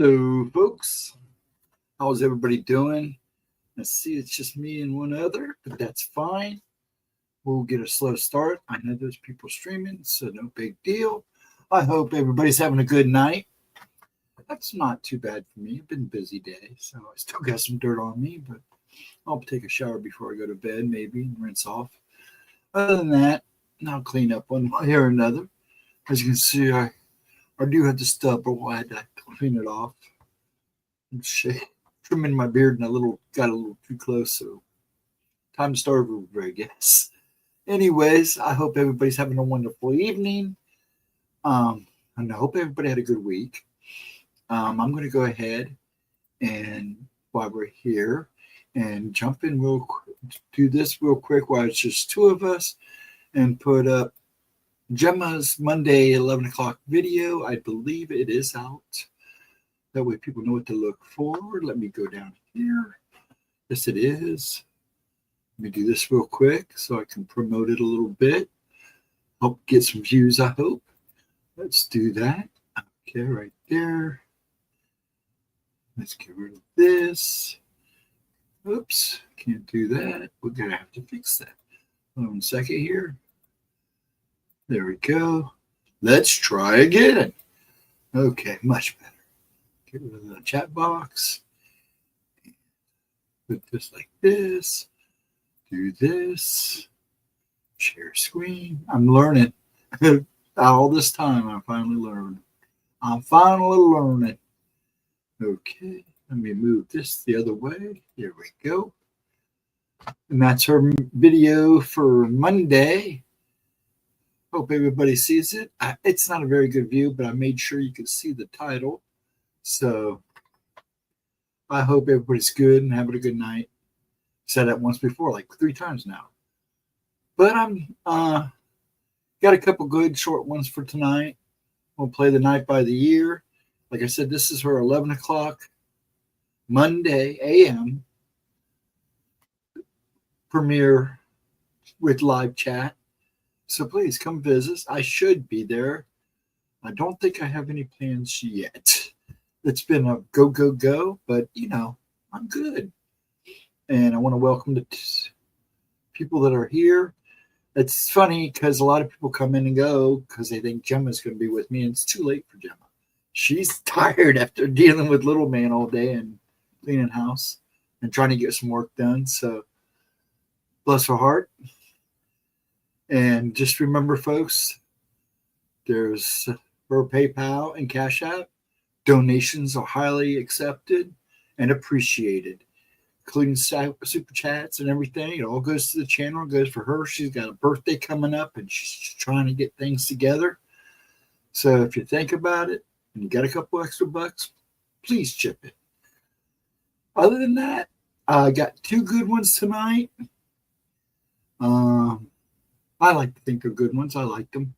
Hello, folks. How's everybody doing? Let's see, it's just me and one other, but that's fine. We'll get a slow start. I know there's people streaming, so no big deal. I hope everybody's having a good night. That's not too bad for me. It's been a busy day, so I still got some dirt on me, but I'll take a shower before I go to bed, maybe, and rinse off. Other than that, I'll clean up one way or another. As you can see, I do have the stubble. I had to clean it off. Trimming my beard and got a little too close, so time to start over, I guess. Anyways, I hope everybody's having a wonderful evening. And I hope everybody had a good week. I'm going to go ahead and while we're here and jump in do this real quick while it's just two of us and put up Gemma's Monday 11 o'clock video. I believe it is out. That way people know what to look for. Let me go down here. Yes, it is. Let me do this real quick so I can promote it a little bit. Hope get some views, I hope. Let's do that. Okay, right there. Let's get rid of this. Oops, can't do that. We're going to have to fix that. Hold on 1 second here. There we go. Let's try again. Okay, much better. Get rid of the chat box. Put this like this. Do this. Share screen. I'm learning. All this time, I'm finally learning. Okay, let me move this the other way. Here we go. And that's her video for Monday. Hope everybody sees it. It's not a very good view, but I made sure you could see the title. So I hope everybody's good and having a good night. Said that once before, like 3 times now. But I'm got a couple good short ones for tonight. We'll play the night by the year. Like I said, this is her 11 o'clock Monday a.m. premiere with live chat. So please come visit. I should be there. I don't think I have any plans yet. It's been a go, go, go, but I'm good. And I want to welcome the people that are here. It's funny because a lot of people come in and go because they think Gemma's going to be with me, and it's too late for Gemma. She's tired after dealing with little man all day and cleaning house and trying to get some work done. So bless her heart. And just remember, folks, there's her PayPal and CashApp. Donations are highly accepted and appreciated, including super chats and everything. It all goes to the channel. It goes for her. She's got a birthday coming up, and she's trying to get things together. So if you think about it and you got a couple extra bucks, please chip it. Other than that, I got 2 good ones tonight. I like to think they're good ones. I like them.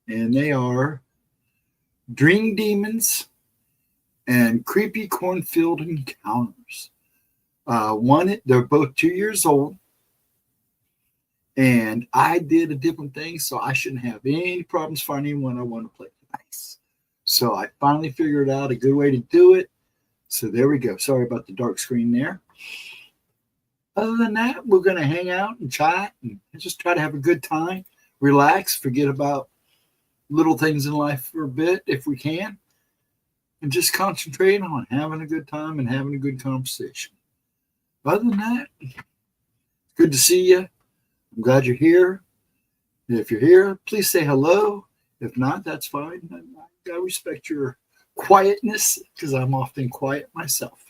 And they are Dream Demons and Creepy Cornfield Encounters. They're both 2 years old. And I did a different thing, so I shouldn't have any problems finding one I want to play. Nice. So I finally figured out a good way to do it. So there we go. Sorry about the dark screen there. Other than that, we're going to hang out and chat and just try to have a good time, relax, forget about little things in life for a bit if we can, and just concentrate on having a good time and having a good conversation. Other than that, good to see you. I'm glad you're here. If you're here, please say hello. If not, that's fine. I respect your quietness because I'm often quiet myself.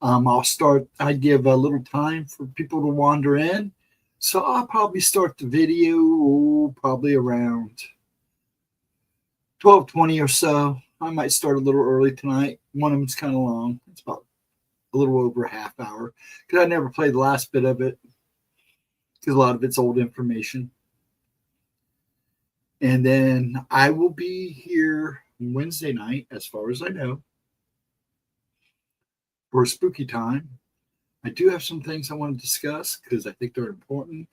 I give a little time for people to wander in. So I'll probably start the video probably around 12:20 or so. I might start a little early tonight. One of them's kind of long. It's about a little over a half hour because I never played the last bit of it because a lot of it's old information. And then I will be here Wednesday night, as far as I know, for spooky time. I do have some things I want to discuss because I think they're important.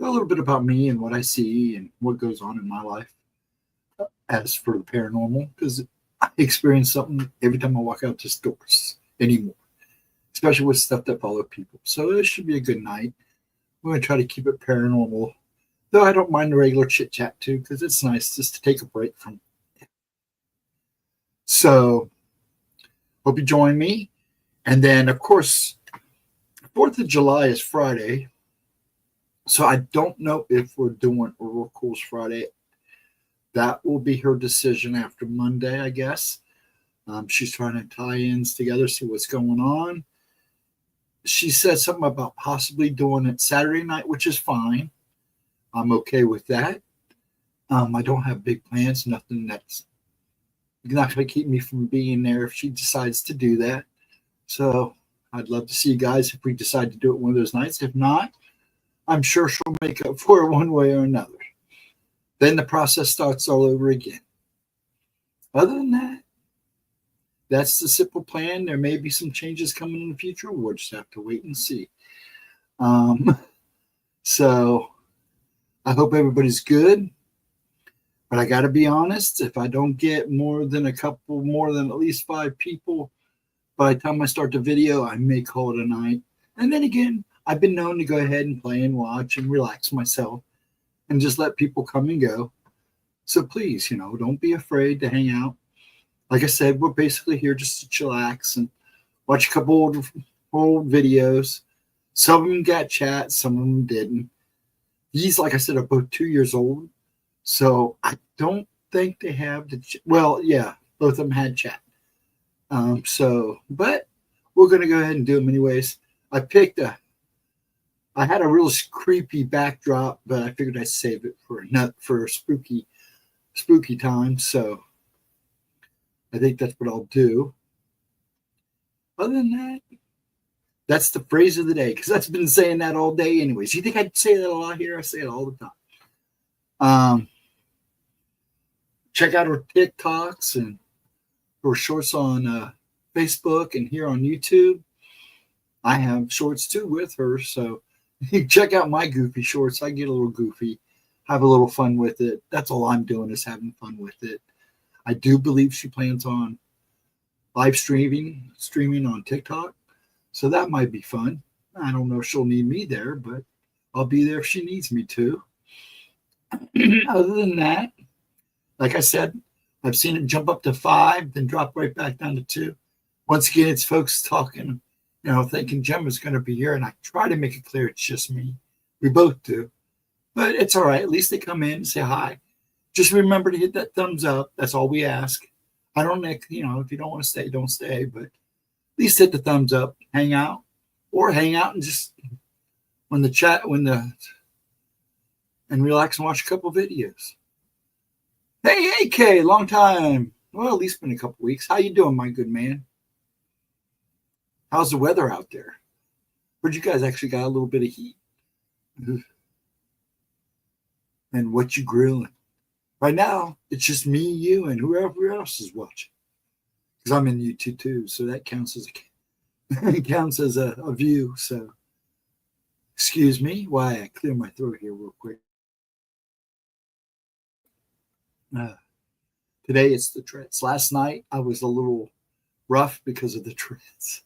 A little bit about me and what I see and what goes on in my life as for the paranormal, because experience something every time I walk out this doors anymore, especially with stuff that follow people. So it should be a good night. We're going to try to keep it paranormal, though I don't mind the regular chit chat too, because it's nice just to take a break from it. So hope you join me. And then, of course, 4th of July is Friday. So I don't know if we're doing Oracles Friday. That will be her decision after Monday, I guess. She's trying to tie ins together, see what's going on. She said something about possibly doing it Saturday night, which is fine. I'm okay with that. I don't have big plans, nothing that's not going to keep me from being there if she decides to do that. So I'd love to see you guys if we decide to do it one of those nights. If not, I'm sure she'll make up for it one way or another. Then the process starts all over again. Other than that, that's the simple plan. There may be some changes coming in the future. We'll just have to wait and see. So I hope everybody's good. But I got to be honest, if I don't get more than at least 5 people by the time I start the video, I may call it a night. And then again, I've been known to go ahead and play and watch and relax myself and just let people come and go. So please, don't be afraid to hang out. Like I said, we're basically here just to chillax and watch a couple old videos. Some of them got chat, some of them didn't. These, like I said, are both 2 years old. So I don't think they have well, yeah, both of them had chat. But we're going to go ahead and do them anyways. I had a real creepy backdrop, but I figured I'd save it for spooky time. So I think that's what I'll do. Other than that, that's the phrase of the day, because I've been saying that all day anyways. You think I'd say that a lot here? I say it all the time. Check out her TikToks and her shorts on Facebook and here on YouTube. I have shorts too with her, so you check out my goofy shorts. I get a little goofy, have a little fun with it. That's all I'm doing is having fun with it. I do believe she plans on live streaming on TikTok, so that might be fun. I don't know if she'll need me there, but I'll be there if she needs me to. Other than that, like I said, I've seen it jump up to 5, then drop right back down to 2. Once again, it's folks talking, thinking Gemma's going to be here, and I try to make it clear it's just me. We both do. But it's all right. At least they come in and say hi. Just remember to hit that thumbs up. That's all we ask. I don't if you don't want to stay, don't stay. But at least hit the thumbs up, hang out and just and relax and watch a couple videos. Hey, AK, long time. Well, at least been a couple weeks. How you doing, my good man? How's the weather out there? Heard you guys actually got a little bit of heat. And what you grilling? Right now, it's just me, you, and whoever else is watching. Because I'm in YouTube too, so that counts as a view. So, excuse me while I clear my throat here real quick. Today it's the treads. Last night I was a little rough because of the treads.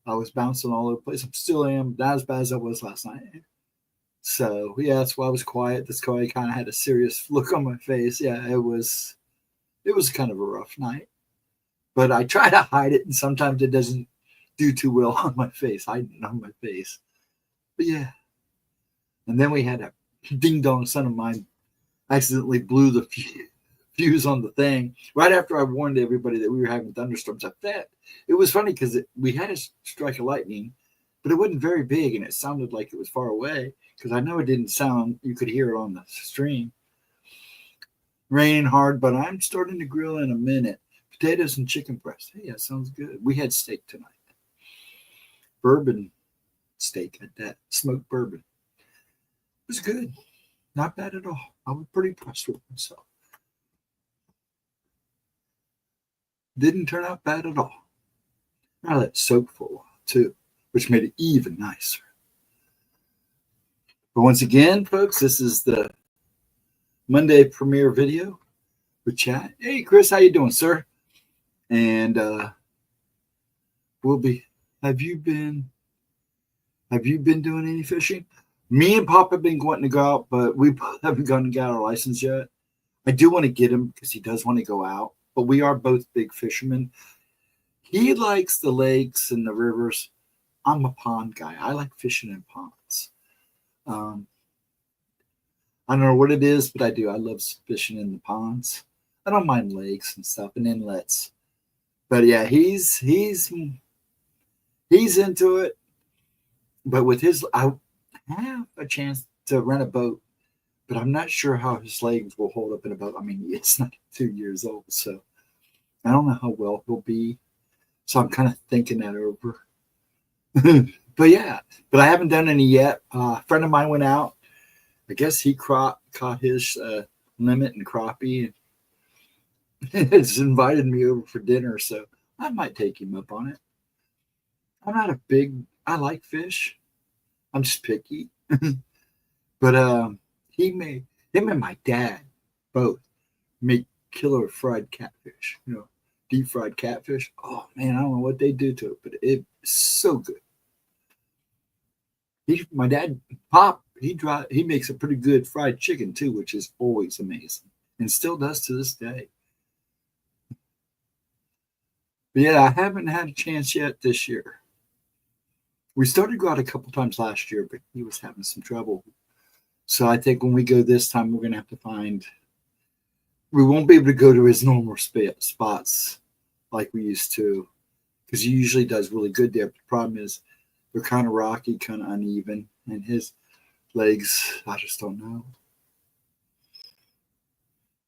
I was bouncing all over the place. I still am, not as bad as I was last night. So yeah, that's why I was quiet. That's why I kind of had a serious look on my face. Yeah, it was kind of a rough night. But I try to hide it, and sometimes it doesn't do too well on my face, hiding it on my face. But yeah. And then we had a ding-dong son of mine accidentally blew the fuse on the thing right after I warned everybody that we were having thunderstorms. It was funny because we had a strike of lightning, but it wasn't very big, and it sounded like it was far away because I know it didn't sound. You could hear it on the stream. Raining hard, but I'm starting to grill in a minute. Potatoes and chicken breast. Hey, that sounds good. We had steak tonight. Bourbon steak at that. Smoked bourbon. It was good. Not bad at all. I was pretty impressed with myself. Didn't turn out bad at all. I let it soak for a while too, which made it even nicer. But once again, folks, this is the Monday premiere video with chat. Hey, Chris, how you doing, sir? And we'll be. Have you been? Have you been doing any fishing? Me and Pop have been wanting to go out, but we haven't gone and got our license yet. I do want to get him because he does want to go out, but we are both big fishermen. He likes the lakes and the rivers. I'm a pond guy. I like fishing in ponds. Um, I don't know what it is, but I do. I love fishing in the ponds. I don't mind lakes and stuff and inlets. But yeah, he's into it. But with his, I have a chance to rent a boat, but I'm not sure how his legs will hold up in a boat. I mean, it's not 2 years old, so I don't know how well he'll be. So I'm kind of thinking that over. But yeah, but I haven't done any yet. A friend of mine went out. I guess he caught his limit and crappie. It's invited me over for dinner, so I might take him up on it. I'm not a big. I like fish. I'm just picky. But him and my dad both make killer fried catfish. Deep fried catfish. Oh man, I don't know what they do to it, but it's so good. My dad, Pop, he makes a pretty good fried chicken too, which is always amazing, and still does to this day. But yeah, I haven't had a chance yet this year. We started to go out a couple times last year, but he was having some trouble. So I think when we go this time, we're gonna have to find. We won't be able to go to his normal spots like we used to, because he usually does really good there. But the problem is they're kind of rocky, kind of uneven, and his legs, I just don't know.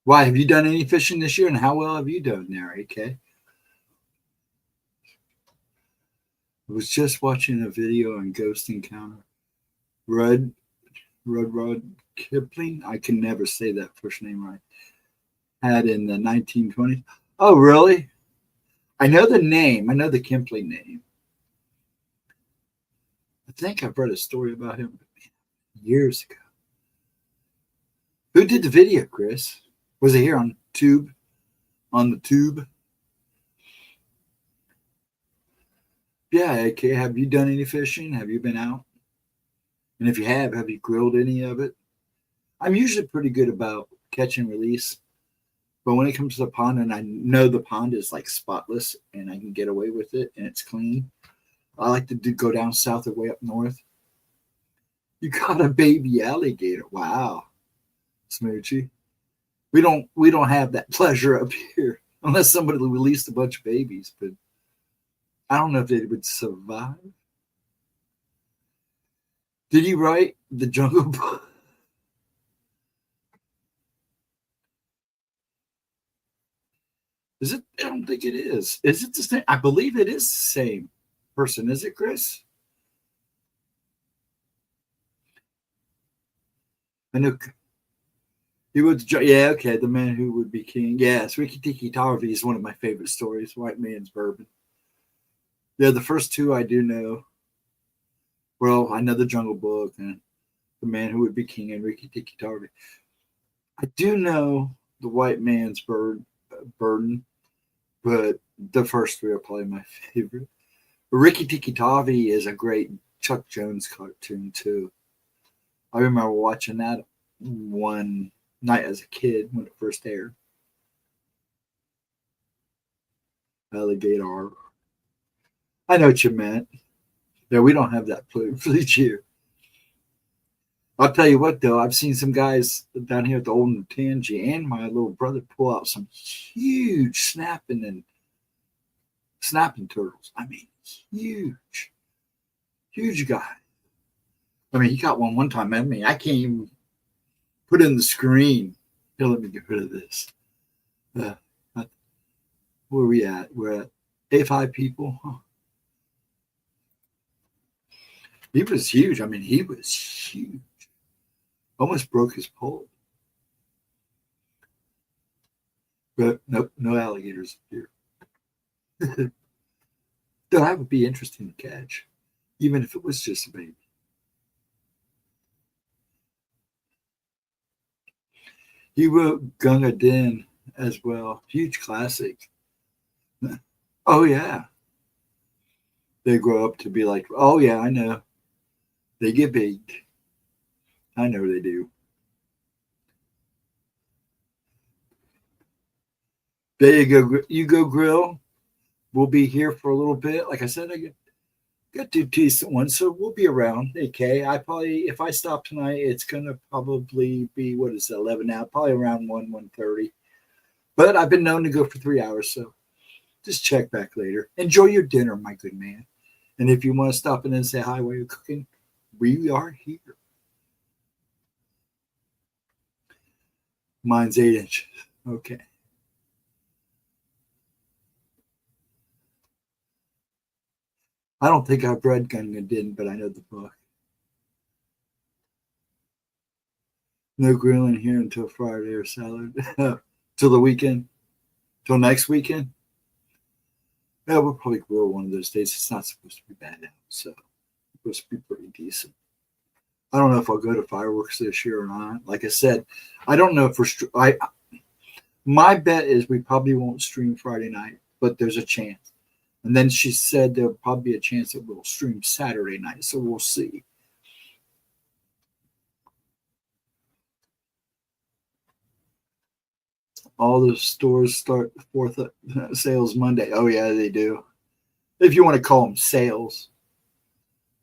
Why, have you done any fishing this year, and how well have you done there, AK? I was just watching a video on Ghost Encounter. Rudyard Kipling, I can never say that first name right, had in the 1920s. Oh, really? I know the name. I know the Kipling name. I think I've read a story about him years ago. Who did the video, Chris? Was it here on Tube? On the Tube? Yeah, okay. Have you done any fishing? Have you been out? And if you have you grilled any of it? I'm usually pretty good about catch and release. But when it comes to the pond, and I know the pond is like spotless and I can get away with it and it's clean, I like to go down south or way up north. You got a baby alligator. Wow. Smoochie. We don't have that pleasure up here unless somebody released a bunch of babies, but I don't know if they would survive. Did he write the Jungle Book? Is it? I don't think it is. Is it the same? I believe it is the same person. Is it, Chris? I know he was. Yeah, okay. The Man Who Would Be King. Yes, Ricky Tikki Tavi is one of my favorite stories. White Man's Bourbon. Yeah, the first two I do know. Well, I know the Jungle Book and the Man Who Would Be King and Ricky Tikki Tavi. I do know the White Man's Burden, but the first three are probably my favorite. Ricky Tikki Tavi is a great Chuck Jones cartoon too. I remember watching that one night as a kid when it first aired. Alligator. I know what you meant. Yeah, we don't have that privilege here. I'll tell you what, though, I've seen some guys down here at the old Natangi and my little brother pull out some huge snapping turtles. I mean, huge guy. I mean, he got one time. I mean, I can't even put it in the screen. Here, let me get rid of this. Where are we at? We're at A5 people. Huh. He was huge. I mean, he was huge. Almost broke his pole. But nope, no alligators here. That would be interesting to catch, even if it was just a baby. He wrote Gunga Din as well. Huge classic. Oh, yeah. They grow up to be like, oh, yeah, I know. They get big. I know they do. There you go. You go grill. We'll be here for a little bit. Like I said, I got two decent ones, so we'll be around. Okay, I probably, if I stop tonight, it's gonna probably be, what is it, 11 now? Probably around 1:30. But I've been known to go for 3 hours, so just check back later. Enjoy your dinner, my good man. And if you want to stop in and say hi while you're cooking, we are here. Mine's 8 inches. Okay. I don't think I've read Gungan Din, but I know the book. No grilling here until Friday or Saturday. Till the weekend. Till next weekend. Yeah, we'll probably grill one of those days. It's not supposed to be bad out, so it's supposed to be pretty decent. I don't know if I'll go to fireworks this year or not. Like I said, I don't know if we're. My bet is we probably won't stream Friday night, but there's a chance. And then she said there'll probably be a chance that we'll stream Saturday night, so we'll see. All the stores start the fourth sales Monday. Oh yeah, they do. If you want to call them sales,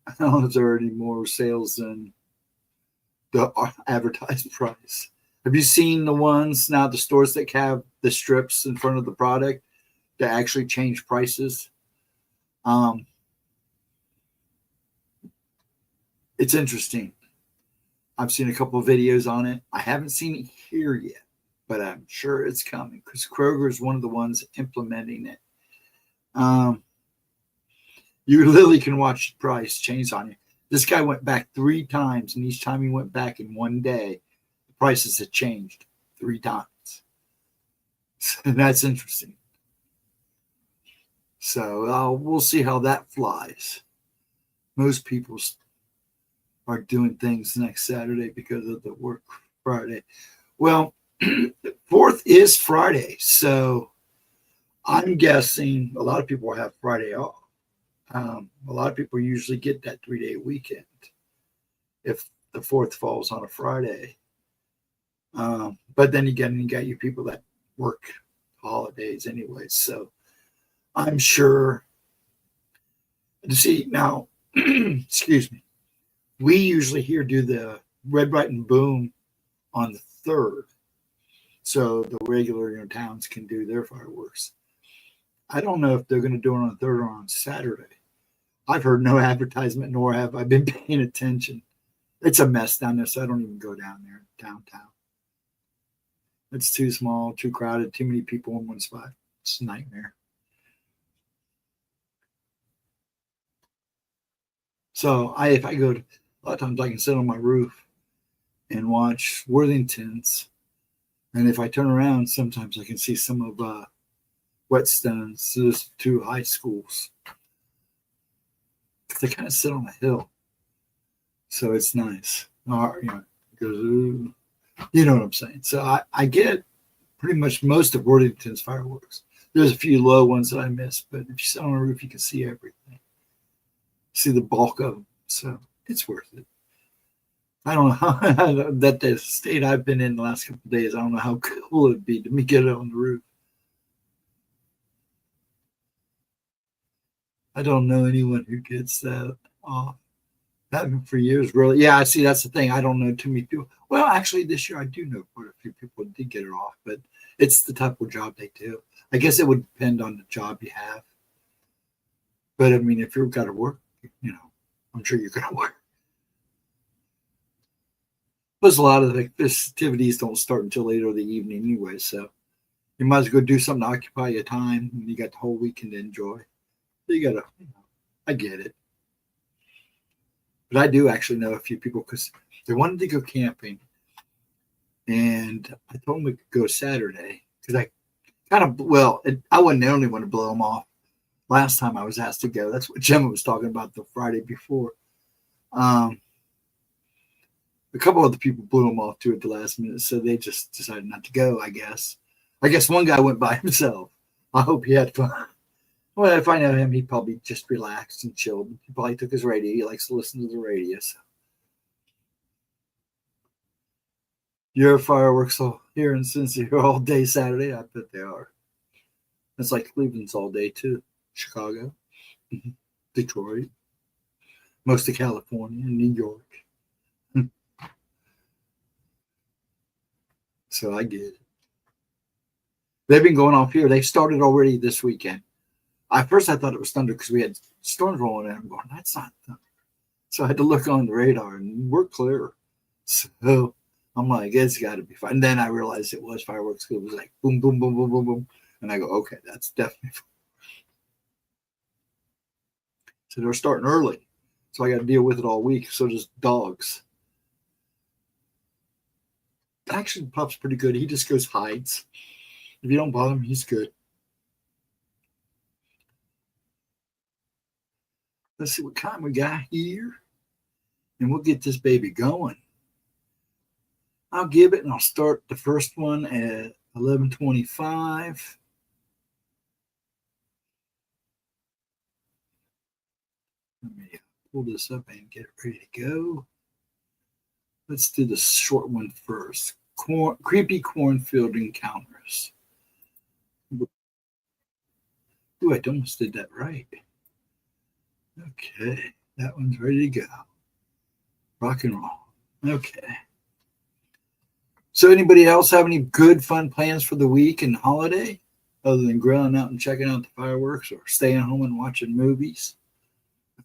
I don't know if there are any more sales than the advertised price. Have you seen the ones now, the stores that have the strips in front of the product that actually change prices? It's interesting. I've seen a couple of videos on it. I haven't seen it here yet, but I'm sure it's coming because Kroger is one of the ones implementing it. You literally can watch the price change on you. This guy went back 3 times, and each time he went back in one day, the prices had changed 3 times. And that's interesting. So we'll see how that flies. Most people are doing things next Saturday because of the work Friday. Well, 4th is Friday, so I'm guessing a lot of people will have Friday off. A lot of people usually get that 3-day weekend if the 4th falls on a Friday. But then again, you got your people that work holidays anyway. So I'm sure. See, now, excuse me, we usually here do the Red, Bright, and Boom on the 3rd. So the regular towns can do their fireworks. I don't know if they're going to do it on the 3rd or on Saturday. I've heard no advertisement, nor have I been paying attention. It's a mess down there, so I don't even go down there downtown. It's too small, too crowded, too many people in one spot. It's a nightmare. So if I go to, a lot of times I can sit on my roof and watch Worthington's. And if I turn around, sometimes I can see some of Whetstone's, those 2 high schools. They kind of sit on a hill, so it's nice. Or, it goes, ooh, you know what I'm saying. So I get pretty much most of Worthington's fireworks. There's a few low ones that I miss, but if you sit on a roof, you can see everything. See the bulk of them, so it's worth it. I don't know how that the state I've been in the last couple of days. I don't know how cool it'd be to me get it on the roof. I don't know anyone who gets that off. Happened for years, really. Yeah, I see. That's the thing. I don't know too many people. Well, actually, this year I do know quite a few people did get it off, but it's the type of job they do. I guess it would depend on the job you have. But I mean, if you've got to work, I'm sure you're going to work. Plus, a lot of the festivities don't start until later in the evening anyway, so you might as well go do something to occupy your time, and you got the whole weekend to enjoy. So you got to, I get it. But I do actually know a few people because they wanted to go camping, and I told them we could go Saturday because I I wasn't the only one to blow them off. Last time I was asked to go, that's what Gemma was talking about the Friday before. A couple other people blew them off too at the last minute, so they just decided not to go. I guess one guy went by himself. I hope he had fun. Well, if I know him, he probably just relaxed and chilled. He probably took his radio. He likes to listen to the radio. So. Your fireworks here in Cincy are all day Saturday. I bet they are. It's like Cleveland's all day too. Chicago, Detroit, most of California, and New York. So I get it. They've been going off here. They started already this weekend. At first, I thought it was thunder because we had storms rolling in. I'm going, that's not thunder. So I had to look on the radar, and we're clear. So I'm like, it's got to be fine. And then I realized it was fireworks. It was like boom, boom, boom, boom, boom, boom. And I go, okay, that's definitely fine. So they're starting early. So I got to deal with it all week. So does dogs. Actually, Pup's pretty good. He just goes hides. If you don't bother him, he's good. Let's see what kind we got here. And we'll get this baby going. I'll give it, and I'll start the first one at 11:25. Let me pull this up and get it ready to go. Let's do the short one first. Creepy cornfield encounters. Ooh, I almost did that right. Okay, that one's ready to go. Rock and roll. Okay. So anybody else have any good fun plans for the week and holiday other than grilling out and checking out the fireworks or staying home and watching movies?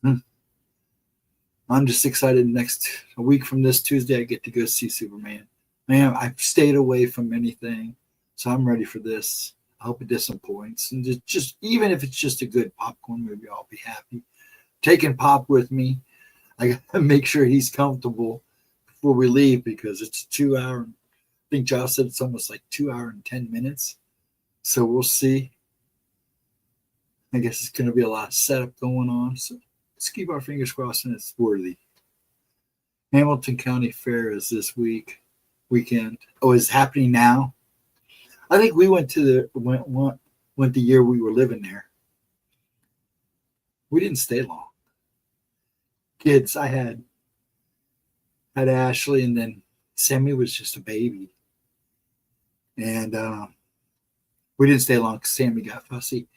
I'm just excited. A week from this Tuesday, I get to go see Superman. Man, I've stayed away from anything, so I'm ready for this. I hope it disappoints. And just even if it's just a good popcorn movie, I'll be happy. Taking Pop with me, I got to make sure he's comfortable before we leave because it's a 2 hour. I think Josh said it's almost like 2 hours and 10 minutes. So we'll see. I guess it's going to be a lot of setup going on. So let's keep our fingers crossed and it's worthy. Hamilton County Fair is this weekend. Oh, it's happening now. I think we went the year we were living there. We didn't stay long. Kids, I had Ashley, and then Sammy was just a baby. And we didn't stay long because Sammy got fussy,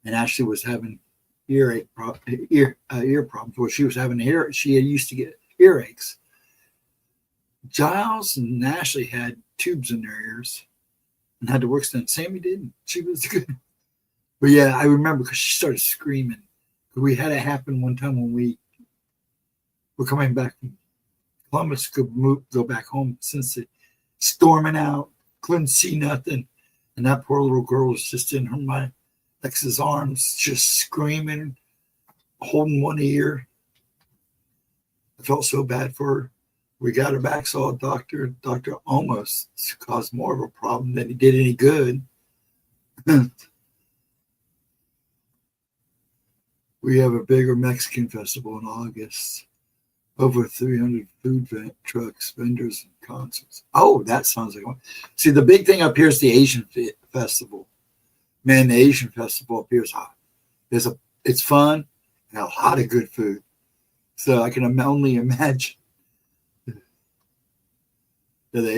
and Ashley was having ear problems. Well, she was having she used to get earaches. Giles and Ashley had tubes in their ears and had to work done. Sammy didn't. She was good. But yeah, I remember because she started screaming. We had it happen one time when we were coming back from Columbus, go back home since it storming out, couldn't see nothing. And that poor little girl was just in my ex's arms, just screaming, holding one ear. I felt so bad for her. We got her back, saw a doctor. Doctor almost caused more of a problem than he did any good. We have a bigger Mexican festival in August. Over 300 food trucks, vendors, and concerts. Oh, that sounds like one. See, the big thing up here is the Asian festival. Man, the Asian festival up here is hot. It's fun and a lot of good food. So I can only imagine that the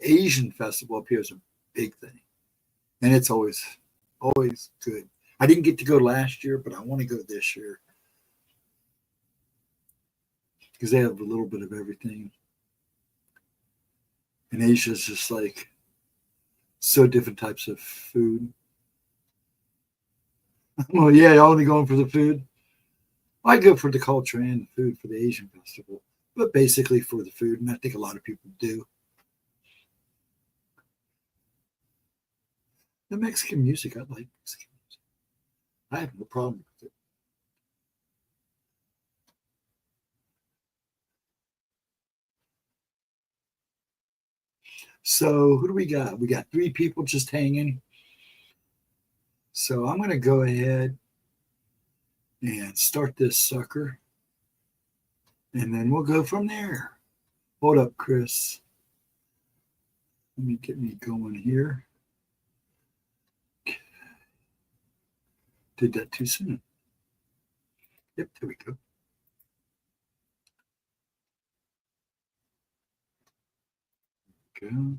Asian festival up here is a big thing, and it's always good. I didn't get to go last year, but I want to go this year because they have a little bit of everything. And Asia's just like so different types of food. Well, yeah, only going for the food. I go for the culture and the food for the Asian festival, but basically for the food, and I think a lot of people do. The Mexican music, I like Mexican music. I have no problem with it. So who do we got? We got 3 people just hanging. So I'm going to go ahead and start this sucker. And then we'll go from there. Hold up, Chris. Let me get me going here. Did that too soon. Yep, there we go. Go.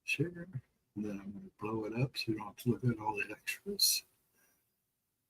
Share. And then I'm going to blow it up so you don't have to look at all the extras.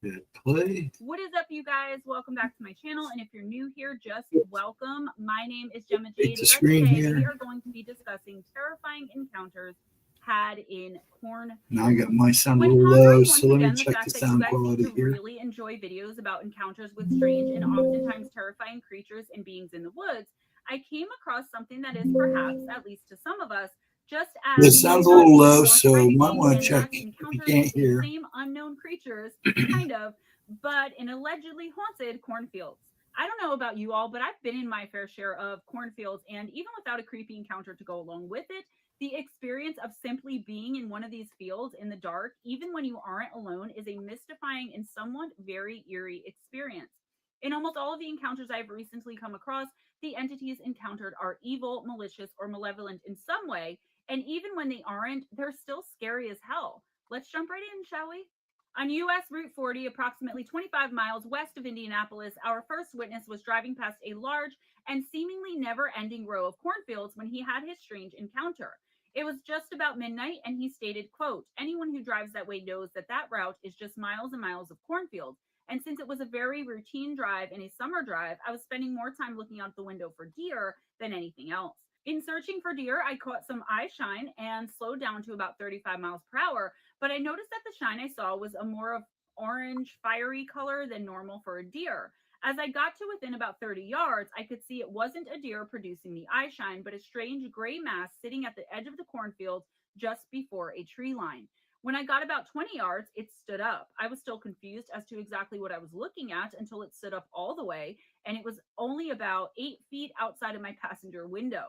Hit play. What is up, you guys? Welcome back to my channel. And if you're new here, just welcome. My name is GemmaJadeYT. Today we are going to be discussing terrifying encounters had in cornfields. Now I got my sound a little low, so let me check the sound quality here. Really enjoy videos about encounters with strange and oftentimes terrifying creatures and beings in the woods. I came across something that is perhaps, at least to some of us, just as it sounds a little low, so you might want to check if you can't hear. Same unknown creatures, kind of, but in allegedly haunted cornfields. I don't know about you all, but I've been in my fair share of cornfields, and even without a creepy encounter to go along with it, the experience of simply being in one of these fields in the dark, even when you aren't alone, is a mystifying and somewhat very eerie experience. In almost all of the encounters I've recently come across, the entities encountered are evil, malicious, or malevolent in some way, and even when they aren't, they're still scary as hell. Let's jump right in, shall we? On US Route 40, approximately 25 miles west of Indianapolis, our first witness was driving past a large and seemingly never-ending row of cornfields when he had his strange encounter. It was just about midnight, and he stated, quote, "Anyone who drives that way knows that that route is just miles and miles of cornfields. And since it was a very routine drive and a summer drive, I was spending more time looking out the window for deer than anything else. In searching for deer, I caught some eye shine and slowed down to about 35 miles per hour, but I noticed that the shine I saw was a more of orange, fiery color than normal for a deer. As I got to within about 30 yards, I could see it wasn't a deer producing the eye shine, but a strange gray mass sitting at the edge of the cornfield just before a tree line. When I got about 20 yards, it stood up. I was still confused as to exactly what I was looking at until it stood up all the way, and it was only about 8 feet outside of my passenger window.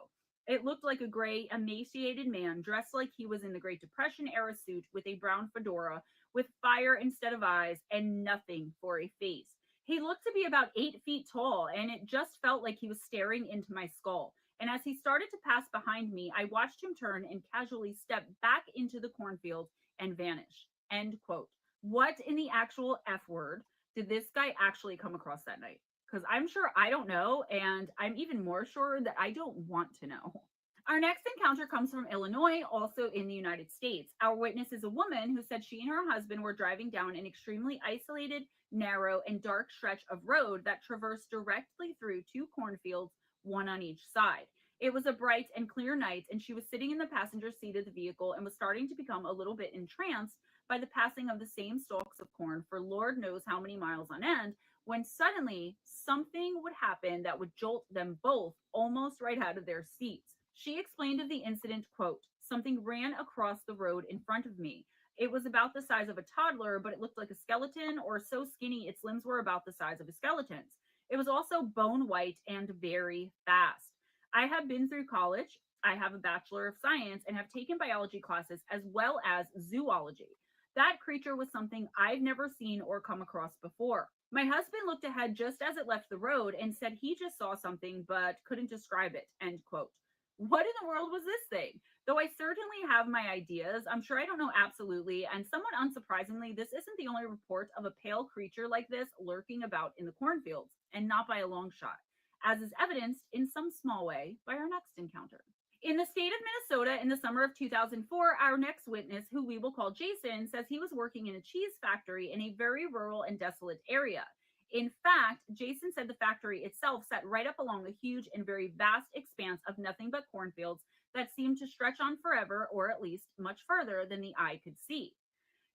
It looked like a gray, emaciated man dressed like he was in the Great Depression era suit with a brown fedora, with fire instead of eyes and nothing for a face. He looked to be about 8 feet tall, and it just felt like he was staring into my skull. And as he started to pass behind me, I watched him turn and casually step back into the cornfield and vanish. End quote. What in the actual F word did this guy actually come across that night? Because I'm sure I don't know, and I'm even more sure that I don't want to know. Our next encounter comes from Illinois, also in the United States. Our witness is a woman who said she and her husband were driving down an extremely isolated, narrow, and dark stretch of road that traversed directly through 2 cornfields, one on each side. It was a bright and clear night, and she was sitting in the passenger seat of the vehicle and was starting to become a little bit entranced by the passing of the same stalks of corn for Lord knows how many miles on end, when suddenly something would happen that would jolt them both almost right out of their seats. She explained of the incident, quote, "Something ran across the road in front of me. It was about the size of a toddler, but it looked like a skeleton, or so skinny its limbs were about the size of a skeleton's. It was also bone white and very fast. I have been through college. I have a Bachelor of Science and have taken biology classes as well as zoology. That creature was something I've never seen or come across before. My husband looked ahead just as it left the road and said he just saw something but couldn't describe it." End quote. What in the world was this thing? Though I certainly have my ideas, I'm sure I don't know absolutely, and somewhat unsurprisingly, this isn't the only report of a pale creature like this lurking about in the cornfields, and not by a long shot, as is evidenced in some small way by our next encounter. In the state of Minnesota in the summer of 2004, our next witness, who we will call Jason, says he was working in a cheese factory in a very rural and desolate area. In fact, Jason said the factory itself sat right up along a huge and very vast expanse of nothing but cornfields that seemed to stretch on forever, or at least much further than the eye could see.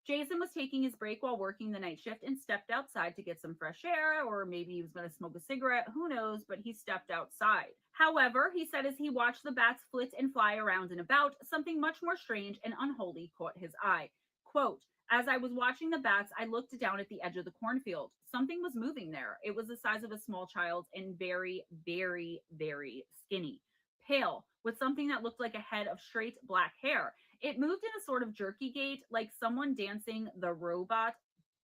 Jason was taking his break while working the night shift and stepped outside to get some fresh air, or maybe he was going to smoke a cigarette, who knows, but he stepped outside. However, he said as he watched the bats flit and fly around and about, something much more strange and unholy caught his eye. Quote, "As I was watching the bats, I looked down at the edge of the cornfield. Something was moving there. It was the size of a small child and very, very, very skinny, pale, with something that looked like a head of straight black hair. It moved in a sort of jerky gait, like someone dancing the robot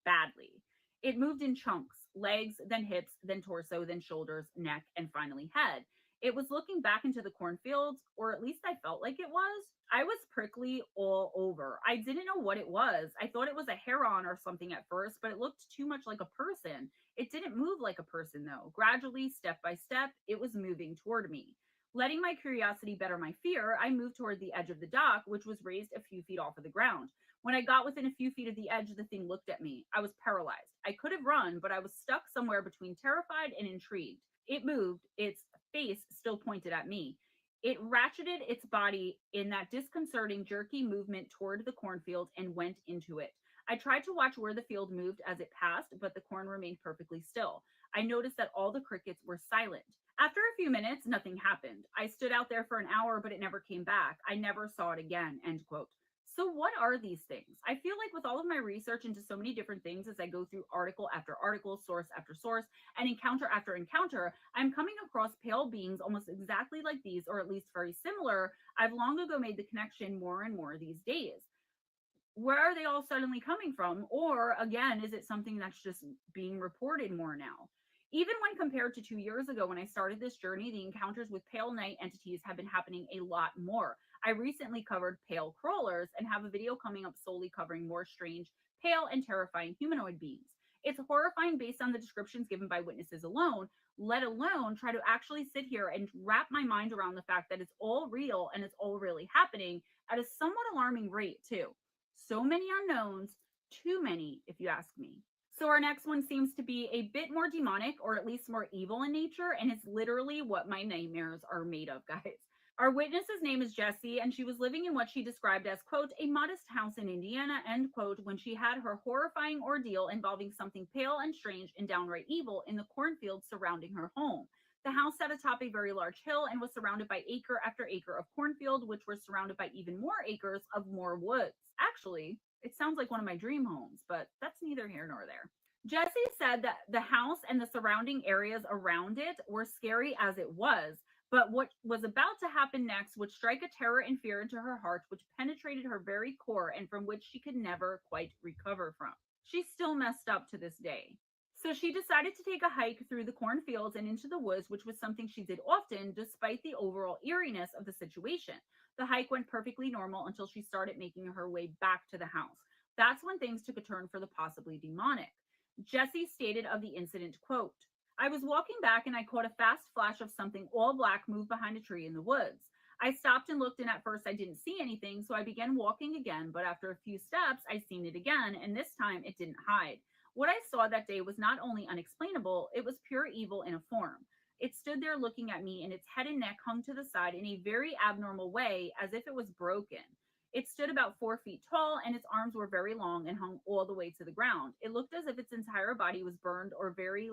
badly. It moved in chunks, legs, then hips, then torso, then shoulders, neck, and finally head. It was looking back into the cornfields, or at least I felt like it was. I was prickly all over. I didn't know what it was. I thought it was a heron or something at first, but it looked too much like a person. It didn't move like a person, though. Gradually, step by step, it was moving toward me. Letting my curiosity better my fear, I moved toward the edge of the dock, which was raised a few feet off of the ground. When I got within a few feet of the edge, the thing looked at me. I was paralyzed. I could have run, but I was stuck somewhere between terrified and intrigued. It moved, its face still pointed at me. It ratcheted its body in that disconcerting, jerky movement toward the cornfield and went into it. I tried to watch where the field moved as it passed, but the corn remained perfectly still. I noticed that all the crickets were silent. After a few minutes, nothing happened. I stood out there for an hour, but it never came back. I never saw it again, end quote. So what are these things? I feel like with all of my research into so many different things as I go through article after article, source after source, and encounter after encounter, I'm coming across pale beings almost exactly like these, or at least very similar. I've long ago made the connection more and more these days. Where are they all suddenly coming from? Or again, is it something that's just being reported more now? Even when compared to 2 years ago when I started this journey, the encounters with pale night entities have been happening a lot more. I recently covered pale crawlers and have a video coming up solely covering more strange, pale, and terrifying humanoid beings. It's horrifying based on the descriptions given by witnesses alone, let alone try to actually sit here and wrap my mind around the fact that it's all real and it's all really happening at a somewhat alarming rate, too. So many unknowns, too many, if you ask me. So our next one seems to be a bit more demonic, or at least more evil in nature, and it's literally what my nightmares are made of, guys. Our witness's name is Jessie, and she was living in what she described as, quote, a modest house in Indiana, end quote, when she had her horrifying ordeal involving something pale and strange and downright evil in the cornfields surrounding her home. The house sat atop a very large hill and was surrounded by acre after acre of cornfield, which were surrounded by even more acres of more woods. Actually, it sounds like one of my dream homes, but that's neither here nor there. Jessie said that the house and the surrounding areas around it were scary as it was, but what was about to happen next would strike a terror and fear into her heart, which penetrated her very core and from which she could never quite recover from. She's still messed up to this day. So she decided to take a hike through the cornfields and into the woods, which was something she did often, despite the overall eeriness of the situation. The hike went perfectly normal until she started making her way back to the house. That's when things took a turn for the possibly demonic. Jessie stated of the incident, quote, I was walking back and I caught a fast flash of something all black move behind a tree in the woods. I stopped and looked, and at first I didn't see anything, so I began walking again, but after a few steps, I seen it again, and this time it didn't hide. What I saw that day was not only unexplainable, it was pure evil in a form. It stood there looking at me, and its head and neck hung to the side in a very abnormal way, as if it was broken. It stood about 4 feet tall, and its arms were very long and hung all the way to the ground. It looked as if its entire body was burned or very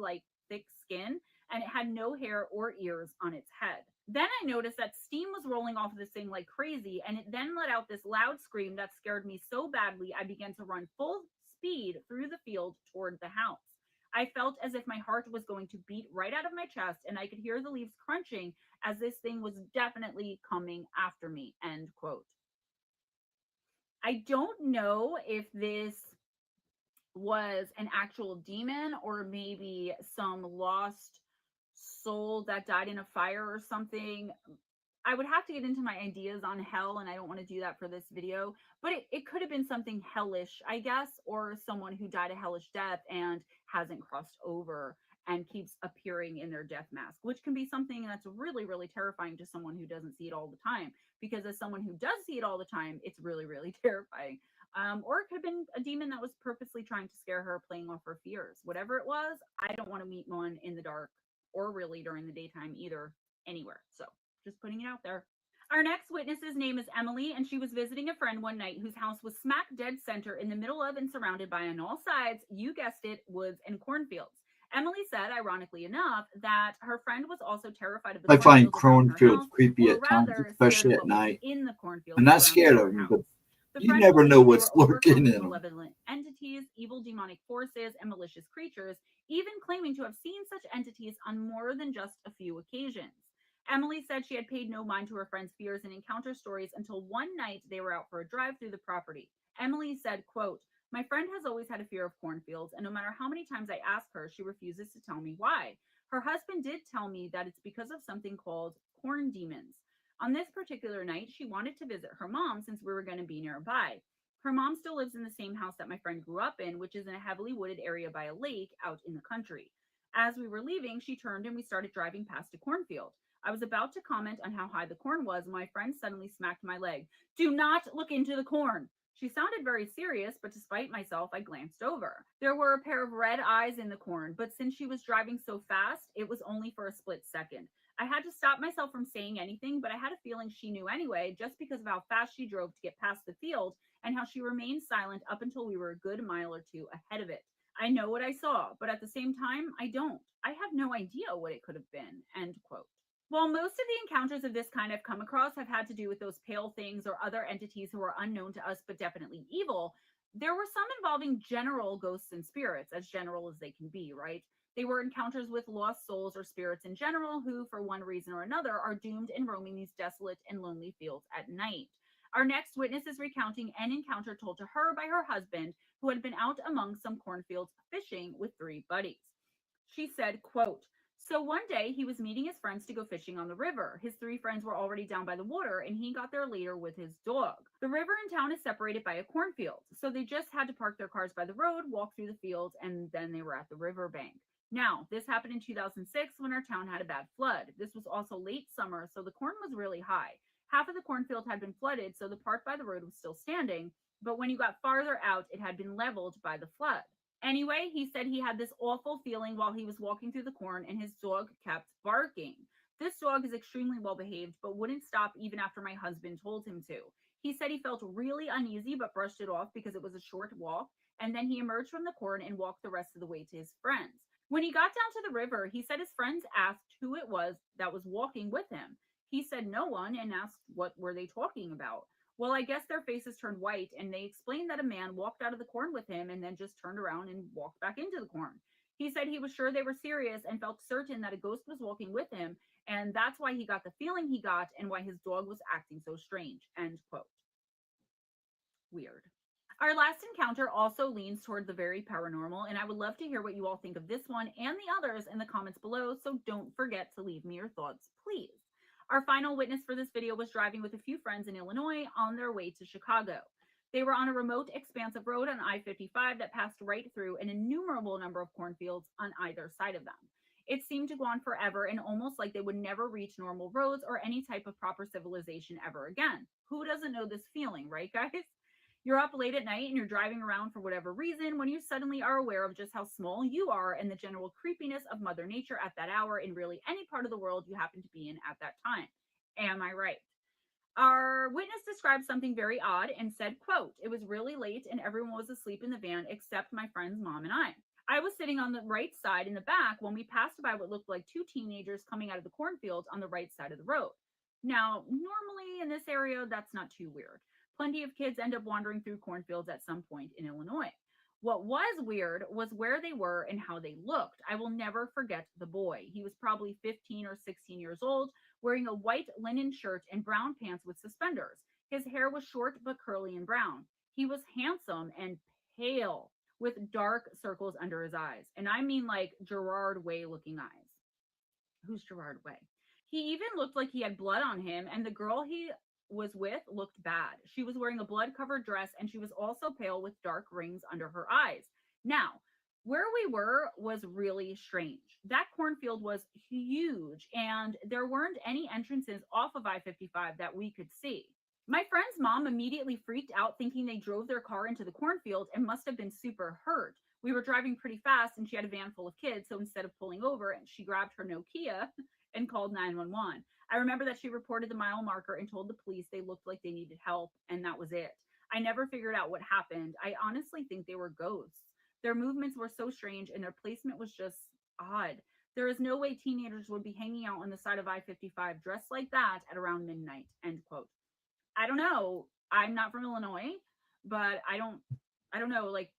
thick skin, and it had no hair or ears on its head. Then I noticed that steam was rolling off of this thing like crazy, and it then let out this loud scream that scared me so badly I began to run full speed through the field toward the house. I felt as if my heart was going to beat right out of my chest, and I could hear the leaves crunching as this thing was definitely coming after me, end quote. I don't know if this was an actual demon or maybe some lost soul that died in a fire or something. I would have to get into my ideas on hell, and I don't want to do that for this video, but it could have been something hellish, I guess, or someone who died a hellish death and hasn't crossed over and keeps appearing in their death mask, which can be something that's really, really terrifying to someone who doesn't see it all the time, because as someone who does see it all the time, it's really, really terrifying. Or it could have been a demon that was purposely trying to scare her, playing off her fears. Whatever it was, I don't want to meet one in the dark or really during the daytime either, anywhere. So just putting it out there. Our next witness's name is Emily, and she was visiting a friend one night whose house was smack dead center in the middle of and surrounded by, on all sides, you guessed it, woods and cornfields. Emily said, ironically enough, that her friend was also terrified of the I find cornfields cornfields creepy or at times, rather, especially scared at of what was night. in the cornfields I'm not surrounding scared of her them, house. but The you friend never believed know they what's were lurking overcome in with them. malevolent entities, evil demonic forces, and malicious creatures, even claiming to have seen such entities on more than just a few occasions. Emily said she had paid no mind to her friend's fears and encounter stories until one night they were out for a drive through the property. Emily said, quote, my friend has always had a fear of cornfields, and no matter how many times I ask her, she refuses to tell me why. Her husband did tell me that it's because of something called corn demons. On this particular night, she wanted to visit her mom since we were going to be nearby. Her mom still lives in the same house that my friend grew up in, which is in a heavily wooded area by a lake out in the country. As we were leaving, she turned and we started driving past a cornfield. I was about to comment on how high the corn was when my friend suddenly smacked my leg. Do not look into the corn. She sounded very serious, but despite myself, I glanced over. There were a pair of red eyes in the corn, but since she was driving so fast, it was only for a split second. I had to stop myself from saying anything, but I had a feeling she knew anyway, just because of how fast she drove to get past the field and how she remained silent up until we were a good mile or two ahead of it. I know what I saw, but at the same time, I don't. I have no idea what it could have been. End quote. While most of the encounters of this kind I've come across have had to do with those pale things or other entities who are unknown to us but definitely evil, there were some involving general ghosts and spirits, as general as they can be, right? They were encounters with lost souls or spirits in general who, for one reason or another, are doomed in roaming these desolate and lonely fields at night. Our next witness is recounting an encounter told to her by her husband, who had been out among some cornfields fishing with 3 buddies. She said, quote, so one day he was meeting his friends to go fishing on the river. His 3 friends were already down by the water and he got there later with his dog. The river in town is separated by a cornfield, so they just had to park their cars by the road, walk through the fields, and then they were at the riverbank. Now, this happened in 2006 when our town had a bad flood. This was also late summer, so the corn was really high. Half of the cornfield had been flooded, so the part by the road was still standing, but when you got farther out, it had been leveled by the flood. Anyway, he said he had this awful feeling while he was walking through the corn and his dog kept barking. This dog is extremely well behaved, but wouldn't stop even after my husband told him to. He said he felt really uneasy, but brushed it off because it was a short walk, and then he emerged from the corn and walked the rest of the way to his friends. When he got down to the river, he said his friends asked who it was that was walking with him. He said no one and asked what were they talking about. Well, I guess their faces turned white, and they explained that a man walked out of the corn with him and then just turned around and walked back into the corn. He said he was sure they were serious and felt certain that a ghost was walking with him, and that's why he got the feeling he got and why his dog was acting so strange. End quote. Weird. Our last encounter also leans toward the very paranormal, and I would love to hear what you all think of this one and the others in the comments below, so don't forget to leave me your thoughts, please. Our final witness for this video was driving with a few friends in Illinois on their way to Chicago. They were on a remote, expansive road on I-55 that passed right through an innumerable number of cornfields on either side of them. It seemed to go on forever and almost like they would never reach normal roads or any type of proper civilization ever again. Who doesn't know this feeling, right, guys? You're up late at night and you're driving around for whatever reason when you suddenly are aware of just how small you are and the general creepiness of Mother Nature at that hour in really any part of the world you happen to be in at that time. Am I right? Our witness described something very odd and said, quote, it was really late and everyone was asleep in the van except my friend's mom and I. I was sitting on the right side in the back when we passed by what looked like 2 teenagers coming out of the cornfields on the right side of the road. Now, normally in this area, that's not too weird. Plenty of kids end up wandering through cornfields at some point in Illinois. What was weird was where they were and how they looked. I will never forget the boy. He was probably 15 or 16 years old, wearing a white linen shirt and brown pants with suspenders. His hair was short but curly and brown. He was handsome and pale with dark circles under his eyes. And I mean like Gerard Way looking eyes. Who's Gerard Way? He even looked like he had blood on him, and the girl he was with looked bad. She was wearing a blood-covered dress, and she was also pale with dark rings under her eyes. Now, where we were was really strange. That cornfield was huge, and there weren't any entrances off of I-55 that we could see. My friend's mom immediately freaked out, thinking they drove their car into the cornfield and must have been super hurt. We were driving pretty fast, and she had a van full of kids, so instead of pulling over, she grabbed her Nokia and called 911. I remember that she reported the mile marker and told the police they looked like they needed help, and that was it. I never figured out what happened. I honestly think they were ghosts. Their movements were so strange, and their placement was just odd. There is no way teenagers would be hanging out on the side of I-55 dressed like that at around midnight, end quote. I don't know. I'm not from Illinois, but I don't know, like,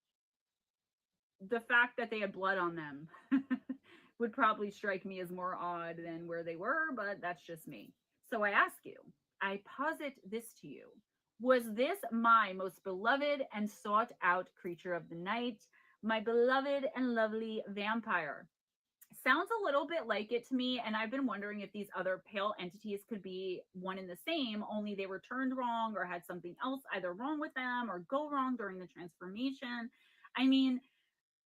the fact that they had blood on them would probably strike me as more odd than where they were, but that's just me. So I ask you, I posit this to you. Was this my most beloved and sought out creature of the night, my beloved and lovely vampire? sounds a little bit like it to me, and I've been wondering if these other pale entities could be one and the same, only they were turned wrong or had something else either wrong with them or go wrong during the transformation. I mean,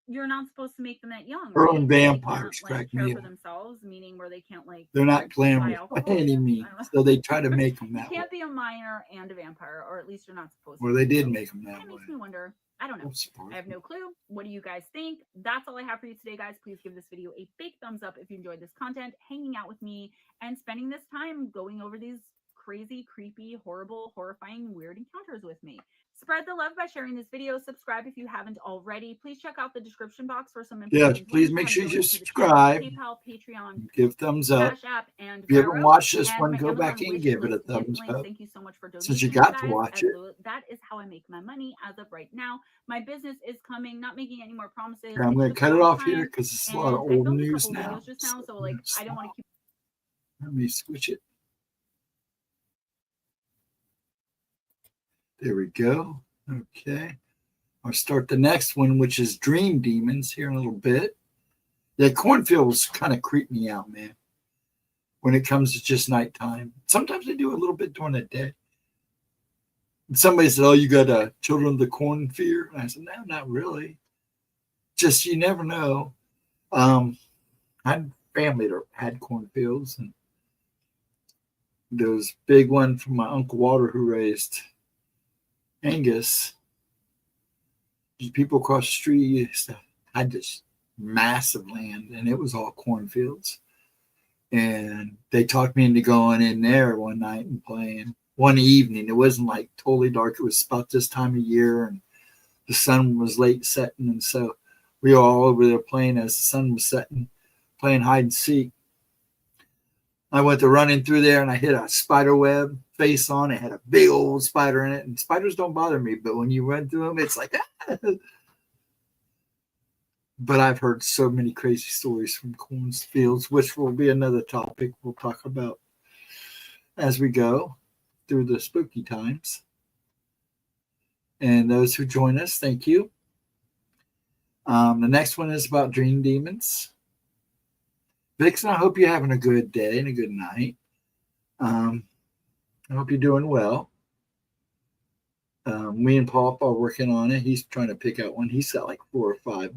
you're not supposed to make them that young, Her right? own So they vampires can't like crack care me for up. themselves, meaning where they can't like They're not buy glamorous by alcohol. any I means, don't know. so they try to make them You that way. can't be a minor and a vampire, or at least you're not supposed Or to. they did So make them that kind of way. makes me wonder. I don't know. I have no clue. What do you guys think? That's all I have for you today, guys. Please give this video a big thumbs up if you enjoyed this content, hanging out with me, and spending this time going over these crazy, creepy, horrible, horrifying, weird encounters with me. Spread the love by sharing this video. Subscribe if you haven't already. Please check out the description box for some Yes, important please links. I make have sure you donate to the channel, subscribe. PayPal, Patreon, Give thumbs up. Cash App, and If you haven't Vero, watched this and one, my go back Amazon and wish give it a list gift thumbs links. up. Thank you so much for donating. Since you got guys, to watch it. That is how I make my money as of right now. My business is coming. Not making any more promises. Okay, I'm going to cut it off here because it's a lot of old news now. Videos just now, so like I don't want to keep. Let me switch it. There we go. Okay. I'll start the next one, which is Dream Demons, here in a little bit. Yeah, cornfields kind of creep me out, man, when it comes to just nighttime. Sometimes they do a little bit during the day. And somebody said, oh, you got a Children of the Corn fear? And I said, no, not really. Just you never know. I had family that had cornfields, and there was a big one from my Uncle Walter who raised Angus. People across the street had this massive land, and it was all cornfields. And they talked me into going in there one night and playing. One evening, it wasn't like totally dark. It was about this time of year, and the sun was late setting, and so we were all over there playing as the sun was setting, playing hide and seek. I went to running through there, and I hit a spider web face on. It had a big old spider in it, and spiders don't bother me, but when you run through them, it's like, ah. But I've heard so many crazy stories from cornfields, which will be another topic we'll talk about as we go through the spooky times. And those who join us, thank you. The next one is about dream demons. Vixen, I hope you're having a good day and a good night. I hope you're doing well. Me and Paul are working on it. He's trying to pick out one. He's got like 4 or 5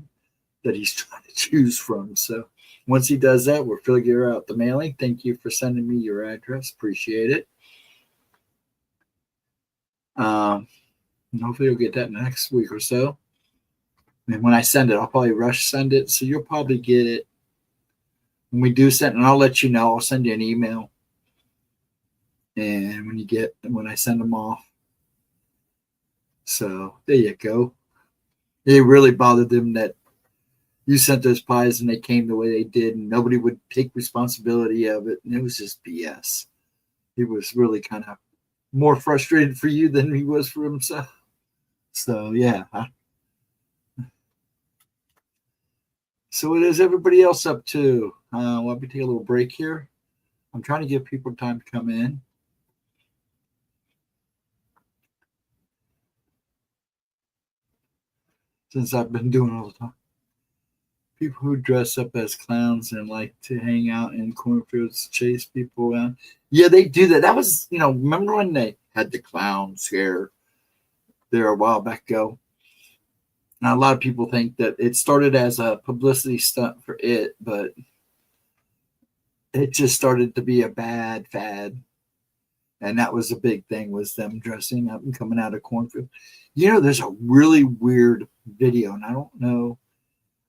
that he's trying to choose from. So once he does that, we'll figure out the mailing. Thank you for sending me your address. Appreciate it. And hopefully you'll get that next week or so. And when I send it, I'll probably rush send it. So you'll probably get it when we do send it. And I'll let you know. I'll send you an email. And when I send them off. So there you go. It really bothered them that you sent those pies and they came the way they did, and nobody would take responsibility of it. And it was just BS. He was really kind of more frustrated for you than he was for himself. So, yeah. So what is everybody else up to? Let me take a little break here. I'm trying to give people time to come in. Since I've been doing all the time. People who dress up as clowns and like to hang out in cornfields, chase people around. Yeah, they do that. That was, remember when they had the clown scare there a while back ago? Now, a lot of people think that it started as a publicity stunt for it, but it just started to be a bad fad. And that was a big thing, was them dressing up and coming out of cornfield. There's a really weird video, and I don't know.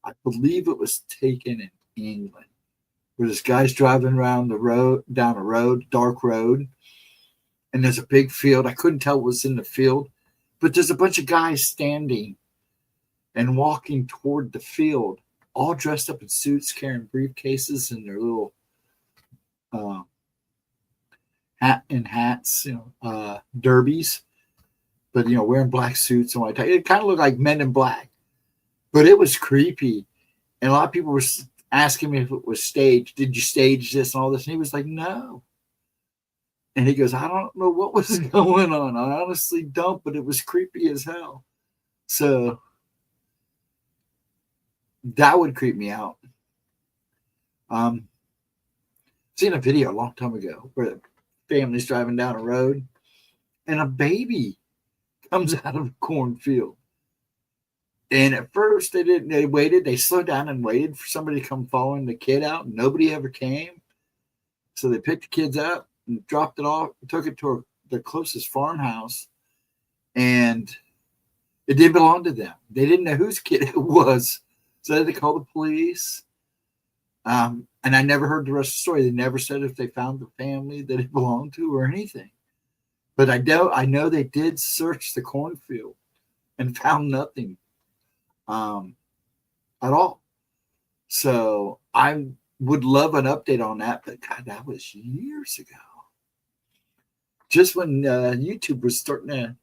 I believe it was taken in England, where this guy's driving down a road, dark road, and there's a big field. I couldn't tell what was in the field, but there's a bunch of guys standing and walking toward the field, all dressed up in suits, carrying briefcases and their little hats, derbies, but wearing black suits and white tie. It kind of looked like Men in Black. But it was creepy. And a lot of people were asking me if it was staged. Did you stage this and all this? And he was like, no. And he goes, I don't know what was going on. I honestly don't, but it was creepy as hell. So that would creep me out. Seen a video a long time ago where the family's driving down a road and a baby comes out of a cornfield. And at first they waited, they slowed down and waited for somebody to come following the kid out. Nobody ever came. So they picked the kids up and dropped it off, took it to the closest farmhouse, and it didn't belong to them. They didn't know whose kid it was. So they had to call the police. And I never heard the rest of the story. They never said if they found the family that it belonged to or anything. But I know they did search the cornfield and found nothing at all. So I would love an update on that. But God, that was years ago. Just when YouTube was starting to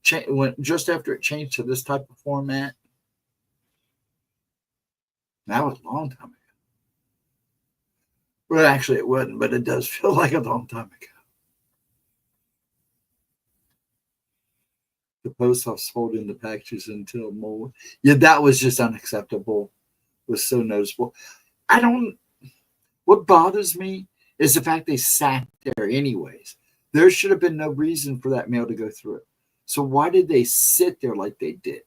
change, just after it changed to this type of format. That was a long time ago. Well, actually, it wasn't, but it does feel like a long time ago. The post office holding the packages until mold. Yeah, that was just unacceptable. It was so noticeable. What bothers me is the fact they sat there anyways. There should have been no reason for that mail to go through. So why did they sit there like they did?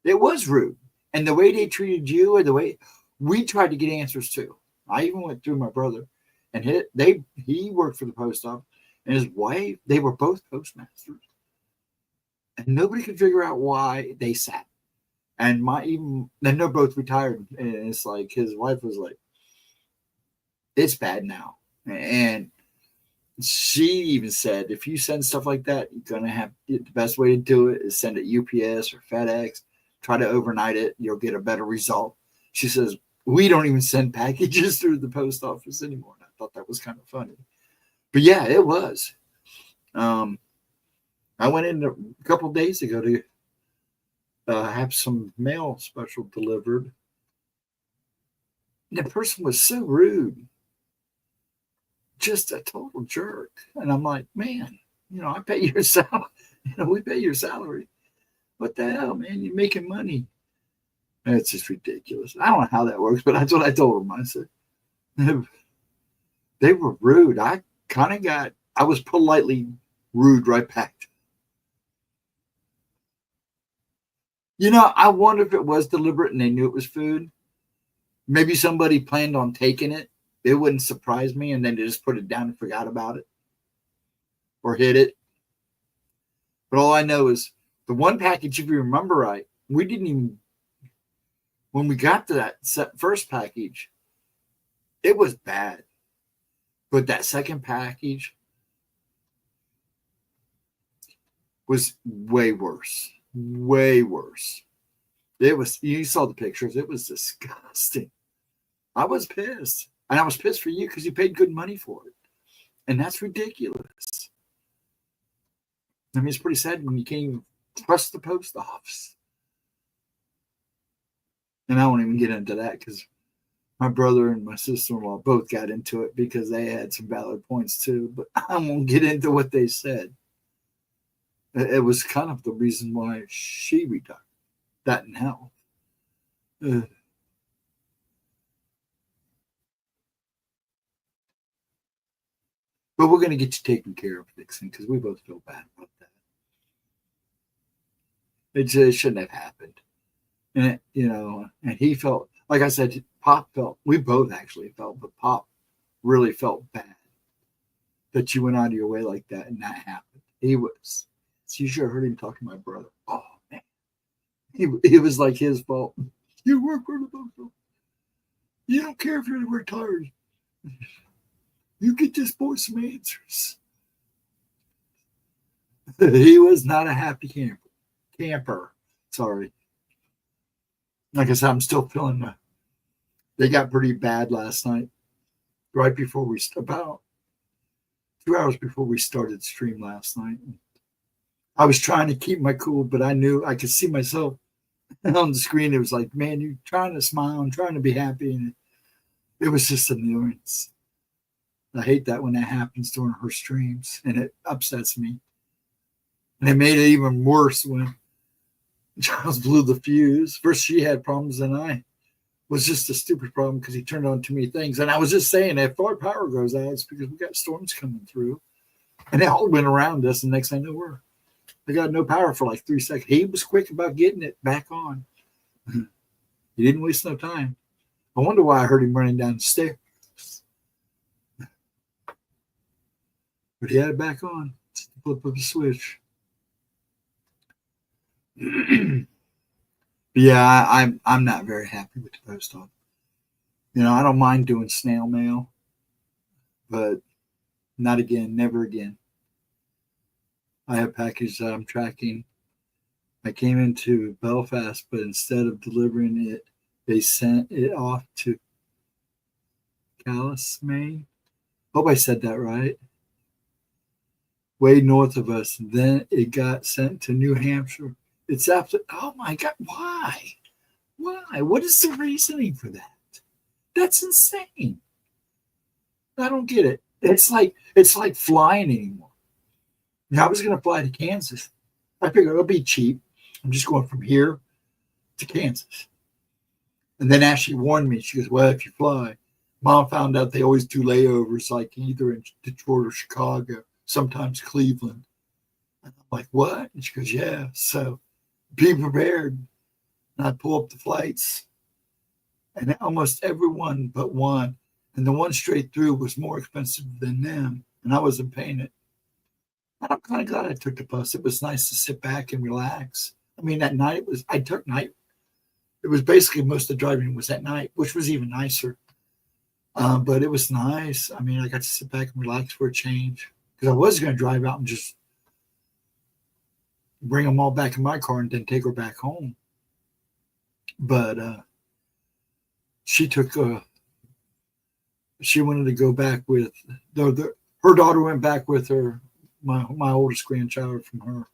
It was rude. And the way they treated you, or the way we tried to get answers too. I even went through my brother, and he worked for the post office, and his wife, they were both postmasters. And nobody could figure out why they sat. And then they're both retired. And it's like his wife was like, it's bad now. And she even said, if you send stuff like that, you're going to have the best way to do it is send it UPS or FedEx. Try to overnight it. You'll get a better result. She says, we don't even send packages through the post office anymore. And I thought that was kind of funny. But yeah, it was. I went in a couple of days ago to have some mail special delivered. And the person was so rude. Just a total jerk. And I'm like, man, I pay your salary. We pay your salary. What the hell, man? You're making money. It's just ridiculous. I don't know how that works, but that's what I told them. I said, they were rude. I was politely rude right back. I wonder if it was deliberate and they knew it was food. Maybe somebody planned on taking it. It wouldn't surprise me, and then they just put it down and forgot about it or hid it. But all I know is the one package, if you remember right, we didn't even, when we got to that first package, it was bad. But that second package was way worse. Way worse. It was, you saw the pictures. It was disgusting. I was pissed. And I was pissed for you because you paid good money for it. And that's ridiculous. I mean, it's pretty sad when you can't even trust the post office. And I won't even get into that because my brother and my sister-in-law both got into it because they had some valid points too. But I won't get into what they said. It was kind of the reason why she retired. That and health. But we're going to get you taken care of, Dixon, because we both feel bad about that. It just shouldn't have happened. And, and he felt, like I said, Pop felt, we both actually felt, but Pop really felt bad that you went out of your way like that and that happened. So you should have heard him talking to my brother. Oh, man. It was like his fault. You work for the post office. You don't care if you're retired. You get this boy some answers. He was not a happy camper. Sorry. Like I said, I'm still feeling they got pretty bad last night. Right before about 2 hours before we started stream last night. I was trying to keep my cool, but I knew I could see myself on the screen. It was like, man, you're trying to smile and trying to be happy. And it was just annoyance. I hate that when that happens during her streams, and it upsets me. And it made it even worse when Charles blew the fuse. First, she had problems than I. was just a stupid problem because he turned on too many things. And I was just saying, if our power goes out, it's because we got storms coming through. And they all went around us. And next thing I know, they got no power for like 3 seconds. He was quick about getting it back on. He didn't waste no time. I wonder why I heard him running down the stairs. But he had it back on. It's the flip of a switch. Yeah, I'm not very happy with the post office. You know, I don't mind doing snail mail, but not again, never again. I have packages that I'm tracking. I came into Belfast, but instead of delivering it, they sent it off to Calais, Maine. Hope I said that right. Way north of us. Then it got sent to New Hampshire. It's after. Oh my God! Why? Why? What is the reasoning for that? That's insane. I don't get it. It's like flying anymore. Now I was going to fly to Kansas. I figured it'll be cheap. I'm just going from here to Kansas. And then Ashley warned me. She goes, well, if you fly, Mom found out they always do layovers like either in Detroit or Chicago, sometimes Cleveland. And I'm like, what? And she goes, yeah. So be prepared. And I pull up the flights. And almost everyone but one. And the one straight through was more expensive than them. And I wasn't paying it. And I'm kind of glad I took the bus. It was nice to sit back and relax. I mean, at night I took night. It was basically most of the driving was at night, which was even nicer. But it was nice. I mean, I got to sit back and relax for a change because I was going to drive out and just bring them all back in my car and then take her back home. But she wanted to go back with her daughter went back with her, my oldest grandchild from her.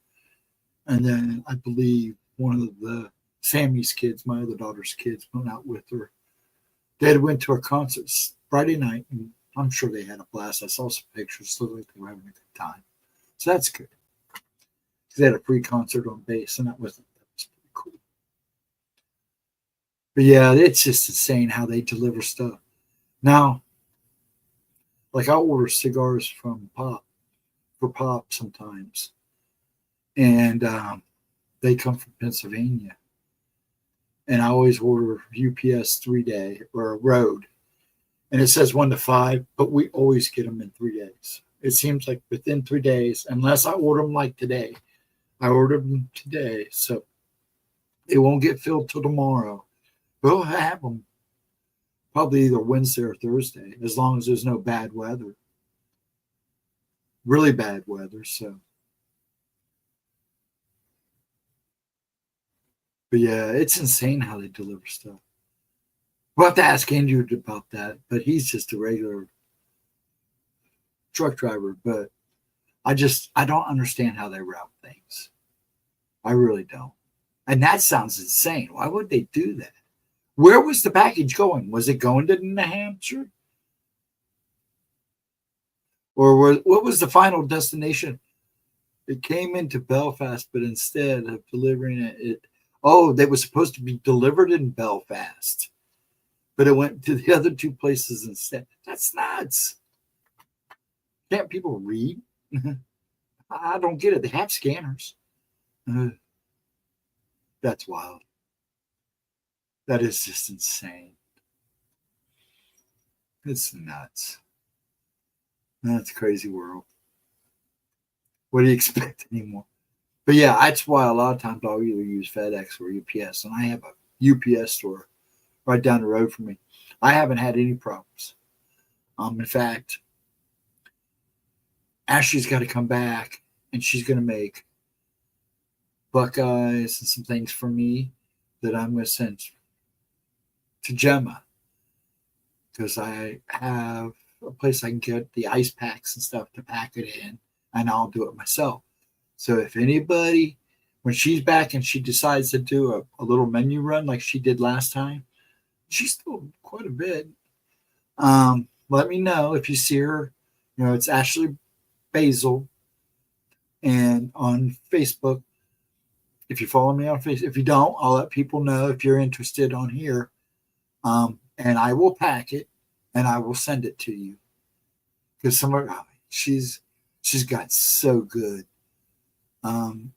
And then I believe one of the Sammy's kids, my other daughter's kids, went out with her. They had went to a concert Friday night, and I'm sure they had a blast. I saw some pictures. Looked like they were having a good time. So that's good. They had a free concert on base, and that was pretty cool. But yeah, it's just insane how they deliver stuff. Now, like I order cigars from Pop sometimes. And they come from Pennsylvania. And I always order UPS 3-day or a road. And it says 1 to 5, but we always get them in 3 days. It seems like within 3 days, unless I order them like today. I ordered them today, so it won't get filled till tomorrow. We'll have them probably either Wednesday or Thursday, as long as there's no bad weather. Really bad weather, so. But yeah, it's insane how they deliver stuff. We'll have to ask Andrew about that, but he's just a regular truck driver. But I don't understand how they route things. I really don't. And that sounds insane. Why would they do that? Where was the package going? Was it going to New Hampshire? Or what was the final destination? It came into Belfast, but instead of delivering it, they were supposed to be delivered in Belfast, but it went to the other 2 places instead. That's nuts. Can't people read? I don't get it. They have scanners. That's wild. That is just insane. It's nuts. That's a crazy world. What do you expect anymore? But yeah, that's why a lot of times I'll either use FedEx or UPS. And I have a UPS store right down the road from me. I haven't had any problems. In fact, Ashley's got to come back and she's going to make Buckeyes and some things for me that I'm going to send to Gemma. Because I have a place I can get the ice packs and stuff to pack it in. And I'll do it myself. So if anybody, when she's back and she decides to do a little menu run like she did last time, she's still quite a bit. Let me know if you see her. You know, it's Ashley Basil. And on Facebook, if you follow me on Facebook, if you don't, I'll let people know if you're interested on here. And I will pack it and I will send it to you. Because she's got so good.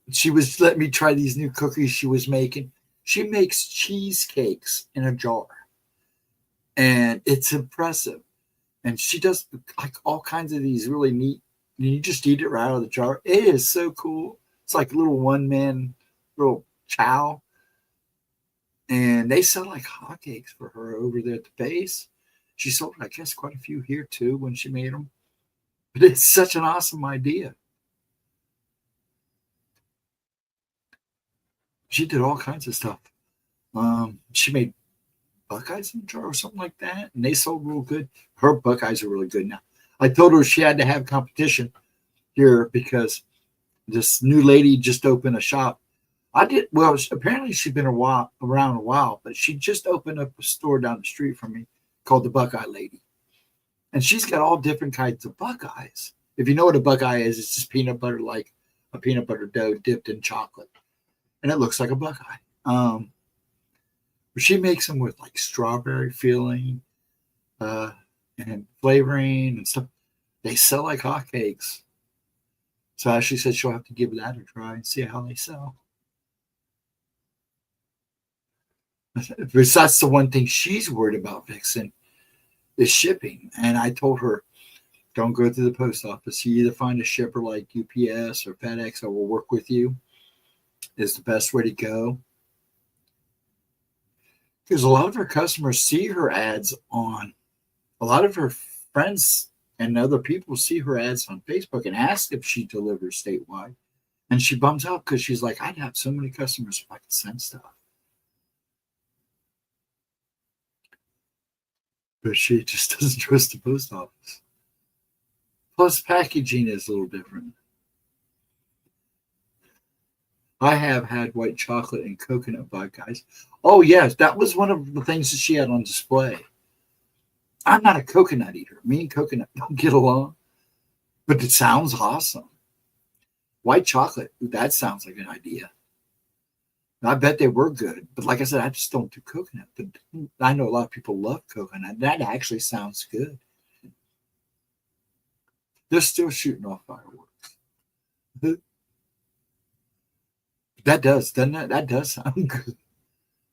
She was letting me try these new cookies she was making. She makes cheesecakes in a jar, and it's impressive. And she does like all kinds of these really neat. You just eat it right out of the jar. It is so cool. It's like a little one-man little chow, and they sell like hotcakes for her over there at the base. She sold, I guess, quite a few here too when she made them. But it's such an awesome idea. She did all kinds of stuff. She made Buckeyes in a jar or something like that, and they sold real good. Her Buckeyes are really good now. I told her she had to have competition here because this new lady just opened a shop. Apparently she's been around a while, but she just opened up a store down the street from me called the Buckeye Lady. And she's got all different kinds of Buckeyes. If you know what a Buckeye is, it's just peanut butter, like a peanut butter dough dipped in chocolate. And it looks like a Buckeye. She makes them with like strawberry filling and flavoring and stuff. They sell like hotcakes. So Ashley said she'll have to give that a try and see how they sell. Because that's the one thing she's worried about fixing is shipping. And I told her, don't go through the post office. You either find a shipper like UPS or FedEx that will work with you is the best way to go. Because a lot of her customers see her ads on, a lot of her friends and other people see her ads on Facebook and ask if she delivers statewide. And she bums out because she's like, I'd have so many customers if I could send stuff. But she just doesn't trust the post office. Plus, packaging is a little different. I have had white chocolate and coconut Buckeyes. Oh, yes, that was one of the things that she had on display. I'm not a coconut eater. Me and coconut don't get along, but it sounds awesome. White chocolate, that sounds like an idea. I bet they were good, but like I said, I just don't do coconut. But I know a lot of people love coconut. That actually sounds good. They're still shooting off fireworks. That does, doesn't it? That does sound good.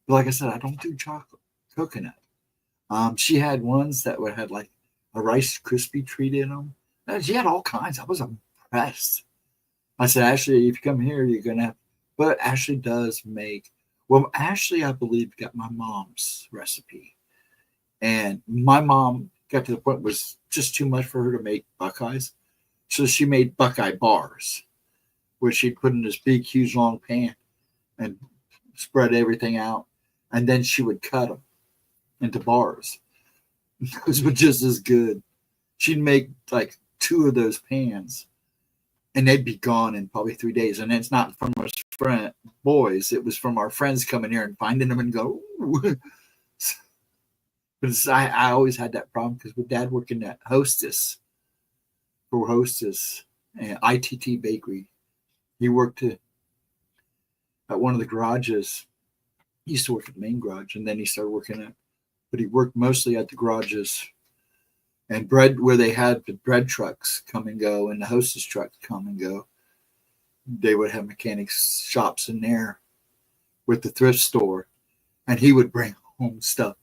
But like I said, I don't do coconut. She had ones that had like a Rice Krispie treat in them. She had all kinds. I was impressed. I said, Ashley, if you come here, you're gonna have. But Ashley does make. Well, Ashley, I believe, got my mom's recipe, and my mom got to the point it was just too much for her to make Buckeyes, so she made Buckeye bars, where she'd put in this big, huge, long pan and spread everything out, and then she would cut them into bars. Those were just as good. She'd make like 2 of those pans, and they'd be gone in probably 3 days. And it's not from us boys; it was from our friends coming here and finding them and go. Ooh. But I always had that problem because with Dad working at Hostess and ITT Bakery, he worked at one of the garages. He used to work at the main garage, and then he started working but he worked mostly at the garages and bread where they had the bread trucks come and go and the Hostess trucks come and go. They would have mechanics shops in there with the thrift store, and he would bring home stuff.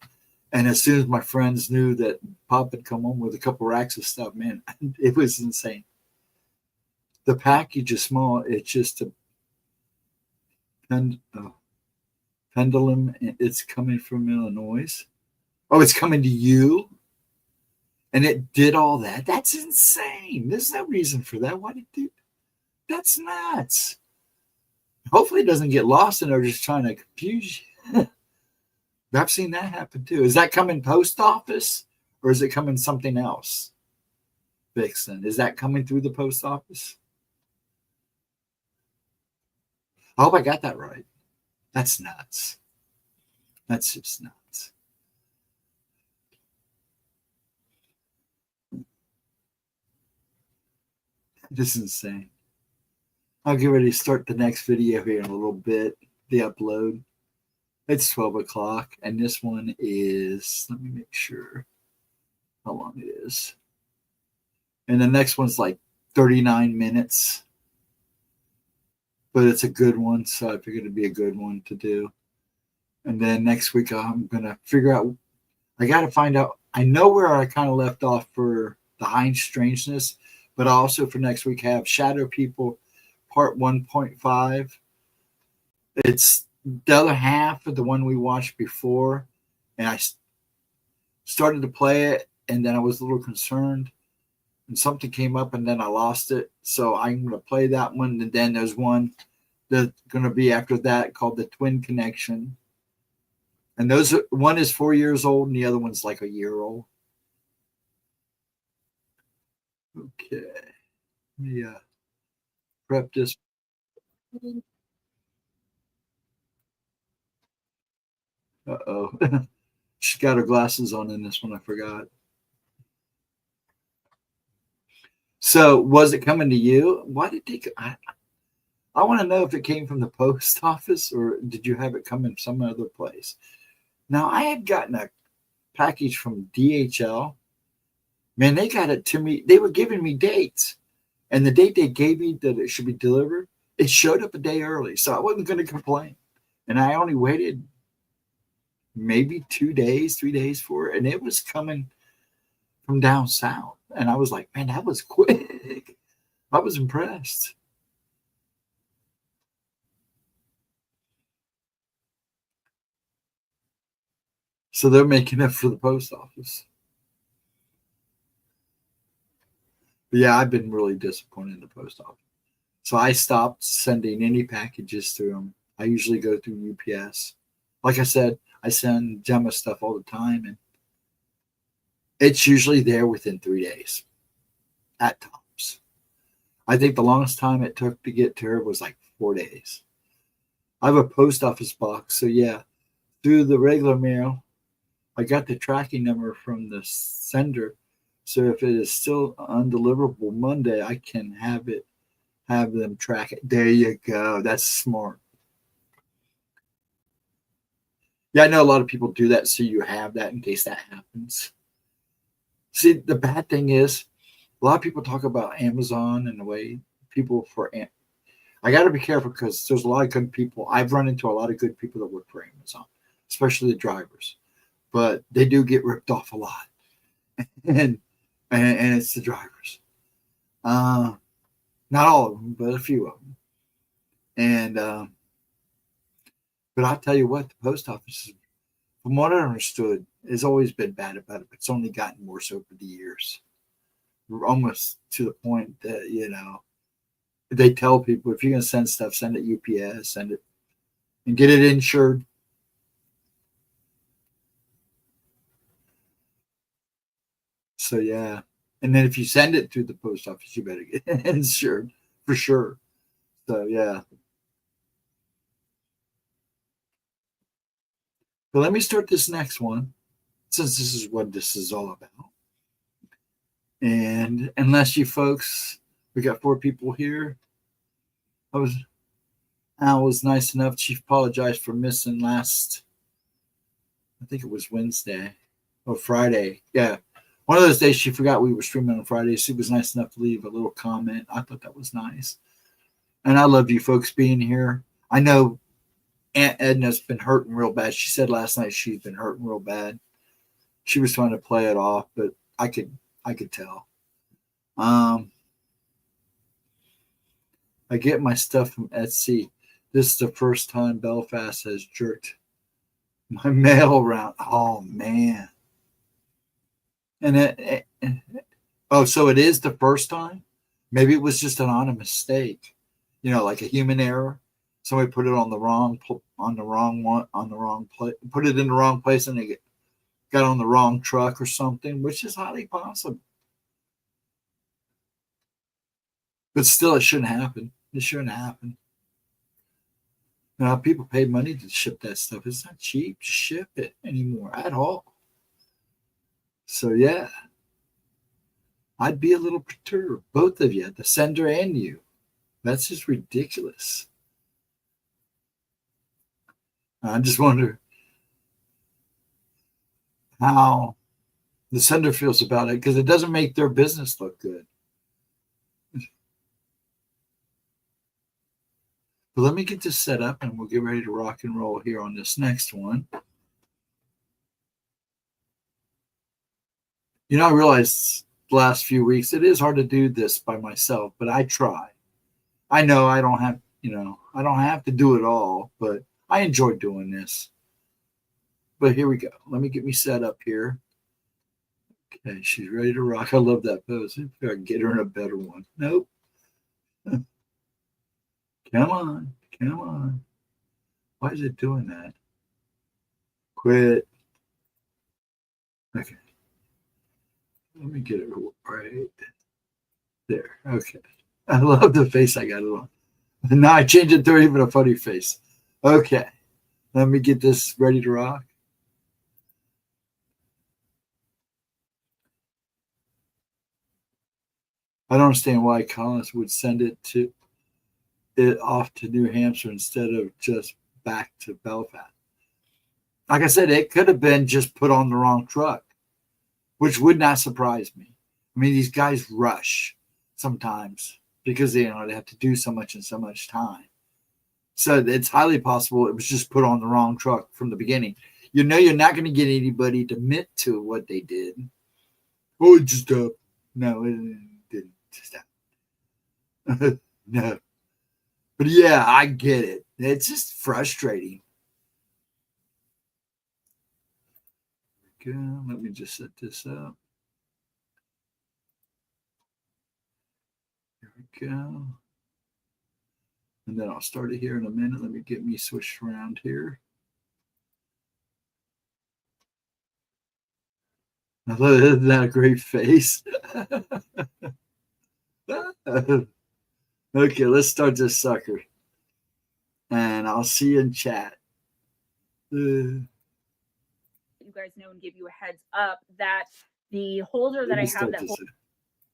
And as soon as my friends knew that Pop had come home with a couple racks of stuff, man, it was insane. The package is small. It's just a pendulum. It's coming from Illinois. Oh, it's coming to you. And it did all that. That's insane. There's no reason for that. Why did it do? That's nuts. Hopefully it doesn't get lost and they're just trying to confuse you. I've seen that happen too. Is that coming post office or is it coming something else? Vixen, is that coming through the post office? I hope I got that right. That's nuts. That's just nuts. This is insane. I'll get ready to start the next video here in a little bit, the upload. It's 12 o'clock, and this one is, let me make sure how long it is. And the next one's like 39 minutes. But it's a good one, so I figured it'd be a good one to do. And then next week, I'm going to figure out, I got to find out, I know where I kind of left off for the Heinz Strangeness, but also for next week have Shadow People Part 1.5. It's the other half of the one we watched before, and I started to play it, and then I was a little concerned, and something came up, and then I lost it. So I'm going to play that one, and then there's one that's going to be after that called The Twin Connection. And those are, one is 4 years old, and the other one's like a year old. Okay. Let me prep this. Uh-oh. She's got her glasses on in this one. I forgot. So was it coming to you? Why did they? I want to know if it came from the post office or did you have it come in some other place? Now, I had gotten a package from DHL. Man, they got it to me. They were giving me dates. And the date they gave me that it should be delivered, it showed up a day early. So I wasn't going to complain. And I only waited maybe 2 days, 3 days for it. And it was coming from down south. And I was like, man, that was quick. I was impressed. So they're making up for the post office. But yeah, I've been really disappointed in the post office. So I stopped sending any packages through them. I usually go through UPS. Like I said, I send Gemma stuff all the time, and it's usually there within 3 days at tops. I think the longest time it took to get to her was like 4 days. I have a post office box, so yeah, through the regular mail, I got the tracking number from the sender. So if it is still undeliverable Monday, I can have them track it. There you go. That's smart. Yeah, I know a lot of people do that, so you have that in case that happens. See, the bad thing is, a lot of people talk about Amazon and the way people I got to be careful because there's a lot of good people. I've run into a lot of good people that work for Amazon, especially the drivers, but they do get ripped off a lot, and it's the drivers. Not all of them, but a few of them. And but I'll tell you what, the post office, from what I understood, has always been bad about it. But it's only gotten worse over the years. We're almost to the point that they tell people if you're going to send stuff, send it UPS, send it, and get it insured. So yeah, and then if you send it to the post office, you better get it insured for sure. So yeah. But let me start this next one, since this is what this is all about. And unless you folks, we got 4 people here. Al was nice enough. She apologized for missing last, I think it was Wednesday or Friday. Yeah. One of those days she forgot we were streaming on Friday. She was nice enough to leave a little comment. I thought that was nice. And I love you folks being here. I know Aunt Edna's been hurting real bad. She said last night she's been hurting real bad. She was trying to play it off, but I could tell. I get my stuff from Etsy. This is the first time Belfast has jerked my mail around. Oh man. And so it is the first time? Maybe it was just on a mistake. Like a human error. Somebody put it on the wrong place, put it in the wrong place, and they got on the wrong truck or something, which is highly possible. But still, it shouldn't happen. It shouldn't happen. People pay money to ship that stuff. It's not cheap to ship it anymore at all. So yeah, I'd be a little perturbed, both of you, the sender and you. That's just ridiculous. I just wonder how the sender feels about it, because it doesn't make their business look good. But let me get this set up and we'll get ready to rock and roll here on this next one. You know, I realized the last few weeks it is hard to do this by myself, but I try. I know I don't have, I don't have to do it all, but I enjoy doing this. But here we go. Let me get me set up here. Okay, she's ready to rock. I love that pose. If I can get her in a better one. Nope. Come on. Come on. Why is it doing that? Quit. Okay. Let me get it right there. Okay. I love the face I got it on. Now I changed it to even a funny face. Okay. Let me get this ready to rock. I don't understand why Collins would send it off to New Hampshire instead of just back to Belfast. Like I said, it could have been just put on the wrong truck, which would not surprise me. I mean, these guys rush sometimes because they have to do so much in so much time. So it's highly possible it was just put on the wrong truck from the beginning. You're not going to get anybody to admit to what they did. Oh, it just up. No, it didn't stop. No. But yeah, I get it. It's just frustrating. Okay, let me just set this up. Here we go. And then I'll start it here in a minute. Let me get me switched around here. Isn't that a great face? Okay, let's start this sucker. And I'll see you in chat. You guys know and give you a heads up that the holder that I have that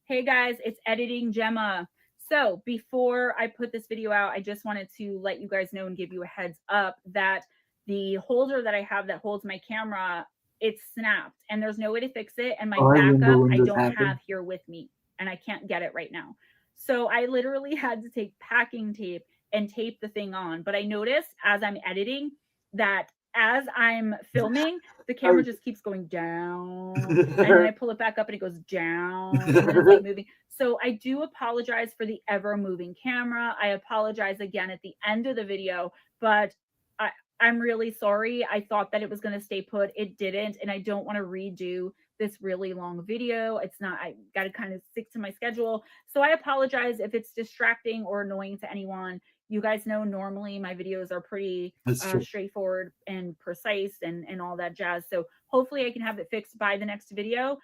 hey guys, it's editing Gemma. So before I put this video out, I just wanted to let you guys know and give you a heads up that the holder that I have that holds my camera, it's snapped and there's no way to fix it. And my backup I don't have here with me and I can't get it right now. So I literally had to take packing tape and tape the thing on. But I noticed as I'm editing that as I'm filming, the camera just keeps going down. And then I pull it back up and it goes down. And then it's like moving. So I do apologize for the ever moving camera. I apologize again at the end of the video, but I'm really sorry. I thought that it was going to stay put. It didn't. And I don't want to redo this really long video. It's not, I got to kind of stick to my schedule. So I apologize if it's distracting or annoying to anyone. You guys know normally my videos are pretty straightforward and precise and all that jazz. So hopefully I can have it fixed by the next video.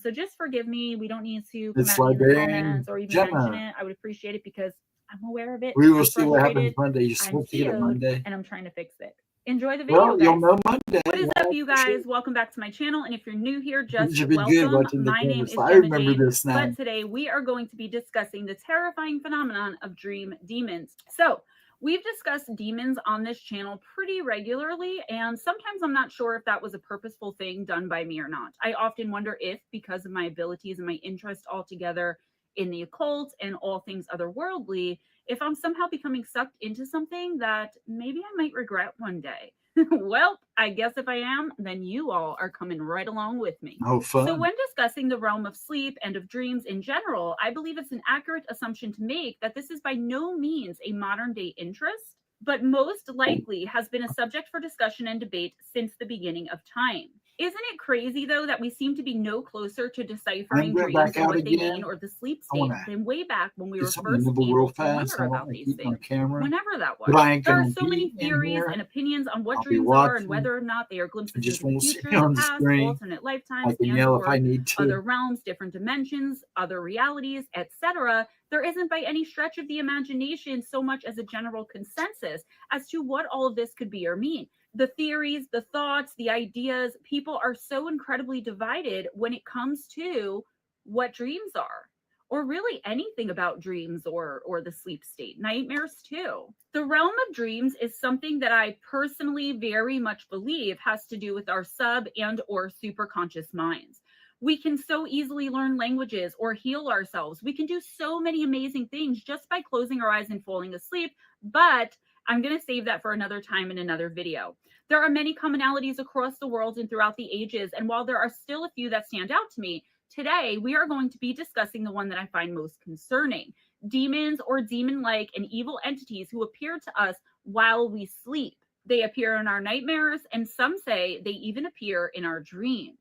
So just forgive me. We don't need to come at me in the comments or even mention it. I would appreciate it because I'm aware of it. We will see what happens Monday. You're supposed to get it Monday. And I'm trying to fix it. Enjoy the video, well, guys. You'll know Monday. What is up, you guys? Welcome back to my channel. And if you're new here, just welcome. My name is I remember this now. But today we are going to be discussing the terrifying phenomenon of dream demons. So we've discussed demons on this channel pretty regularly, and sometimes I'm not sure if that was a purposeful thing done by me or not. I often wonder if, because of my abilities and my interest altogether in the occult and all things otherworldly, if I'm somehow becoming sucked into something that maybe I might regret one day. Well, I guess if I am, then you all are coming right along with me. Oh, fun. So when discussing the realm of sleep and of dreams in general, I believe it's an accurate assumption to make that this is by no means a modern day interest, but most likely has been a subject for discussion and debate since the beginning of time. Isn't it crazy, though, that we seem to be no closer to deciphering dreams and what they mean or the sleep state than way back when we were first able to wonder about these things, whenever that was. There are so many theories and opinions on what dreams are and whether or not they are glimpses into the future, the past, alternate lifetimes, and other realms, different dimensions, other realities, etc. There isn't by any stretch of the imagination so much as a general consensus as to what all of this could be or mean. The theories, the thoughts, the ideas, people are so incredibly divided when it comes to what dreams are or really anything about dreams or the sleep state, nightmares too. The realm of dreams is something that I personally very much believe has to do with our sub and or superconscious minds. We can so easily learn languages or heal ourselves. We can do so many amazing things just by closing our eyes and falling asleep, but I'm going to save that for another time in another video. There are many commonalities across the world and throughout the ages, and while there are still a few that stand out to me, today we are going to be discussing the one that I find most concerning: demons or demon-like and evil entities who appear to us while we sleep. They appear in our nightmares, and some say they even appear in our dreams.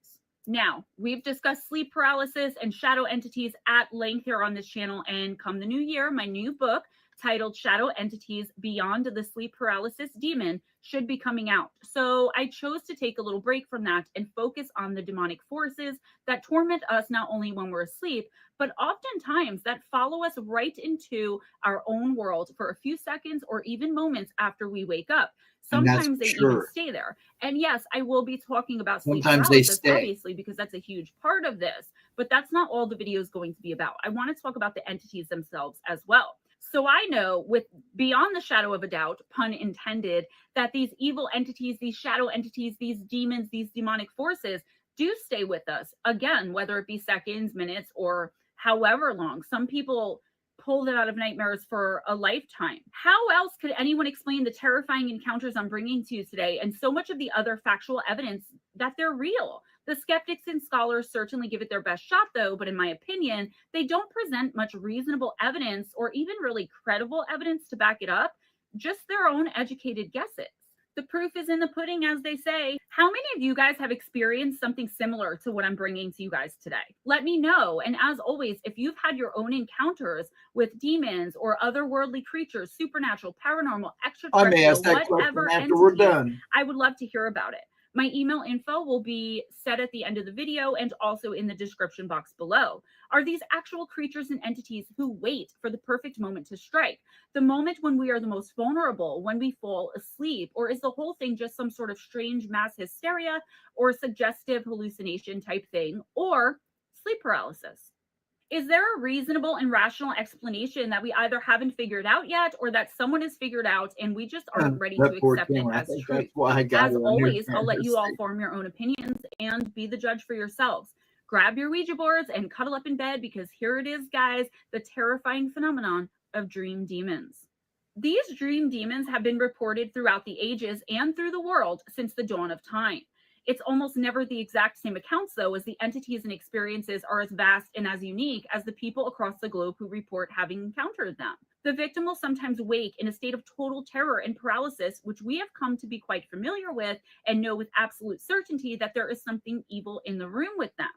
Now, we've discussed sleep paralysis and shadow entities at length here on this channel, and come the new year, my new book titled Shadow Entities Beyond the Sleep Paralysis Demon should be coming out. So I chose to take a little break from that and focus on the demonic forces that torment us not only when we're asleep, but oftentimes that follow us right into our own world for a few seconds or even moments after we wake up. Sometimes they even stay there. And yes, I will be talking about sleep paralysis, obviously, because that's a huge part of this, but that's not all the video is going to be about. I want to talk about the entities themselves as well. So I know, with beyond the shadow of a doubt, pun intended, that these evil entities, these shadow entities, these demons, these demonic forces do stay with us. Again, whether it be seconds, minutes, or however long. Some people pull them out of nightmares for a lifetime. How else could anyone explain the terrifying encounters I'm bringing to you today and so much of the other factual evidence that they're real? The skeptics and scholars certainly give it their best shot, though, but in my opinion, they don't present much reasonable evidence or even really credible evidence to back it up, just their own educated guesses. The proof is in the pudding, as they say. How many of you guys have experienced something similar to what I'm bringing to you guys today? Let me know. And as always, if you've had your own encounters with demons or otherworldly creatures, supernatural, paranormal, extraterrestrial, I may ask that whatever after we're done. I would love to hear about it. My email info will be set at the end of the video and also in the description box below. Are these actual creatures and entities who wait for the perfect moment to strike? The moment when we are the most vulnerable, when we fall asleep? Or is the whole thing just some sort of strange mass hysteria or suggestive hallucination type thing, or sleep paralysis? Is there a reasonable and rational explanation that we either haven't figured out yet or that someone has figured out and we just aren't ready to accept it as truth? As always, I'll let you all form your own opinions and be the judge for yourselves. Grab your Ouija boards and cuddle up in bed, because here it is, guys, the terrifying phenomenon of dream demons. These dream demons have been reported throughout the ages and through the world since the dawn of time. It's almost never the exact same accounts, though, as the entities and experiences are as vast and as unique as the people across the globe who report having encountered them. The victim will sometimes wake in a state of total terror and paralysis, which we have come to be quite familiar with and know with absolute certainty that there is something evil in the room with them.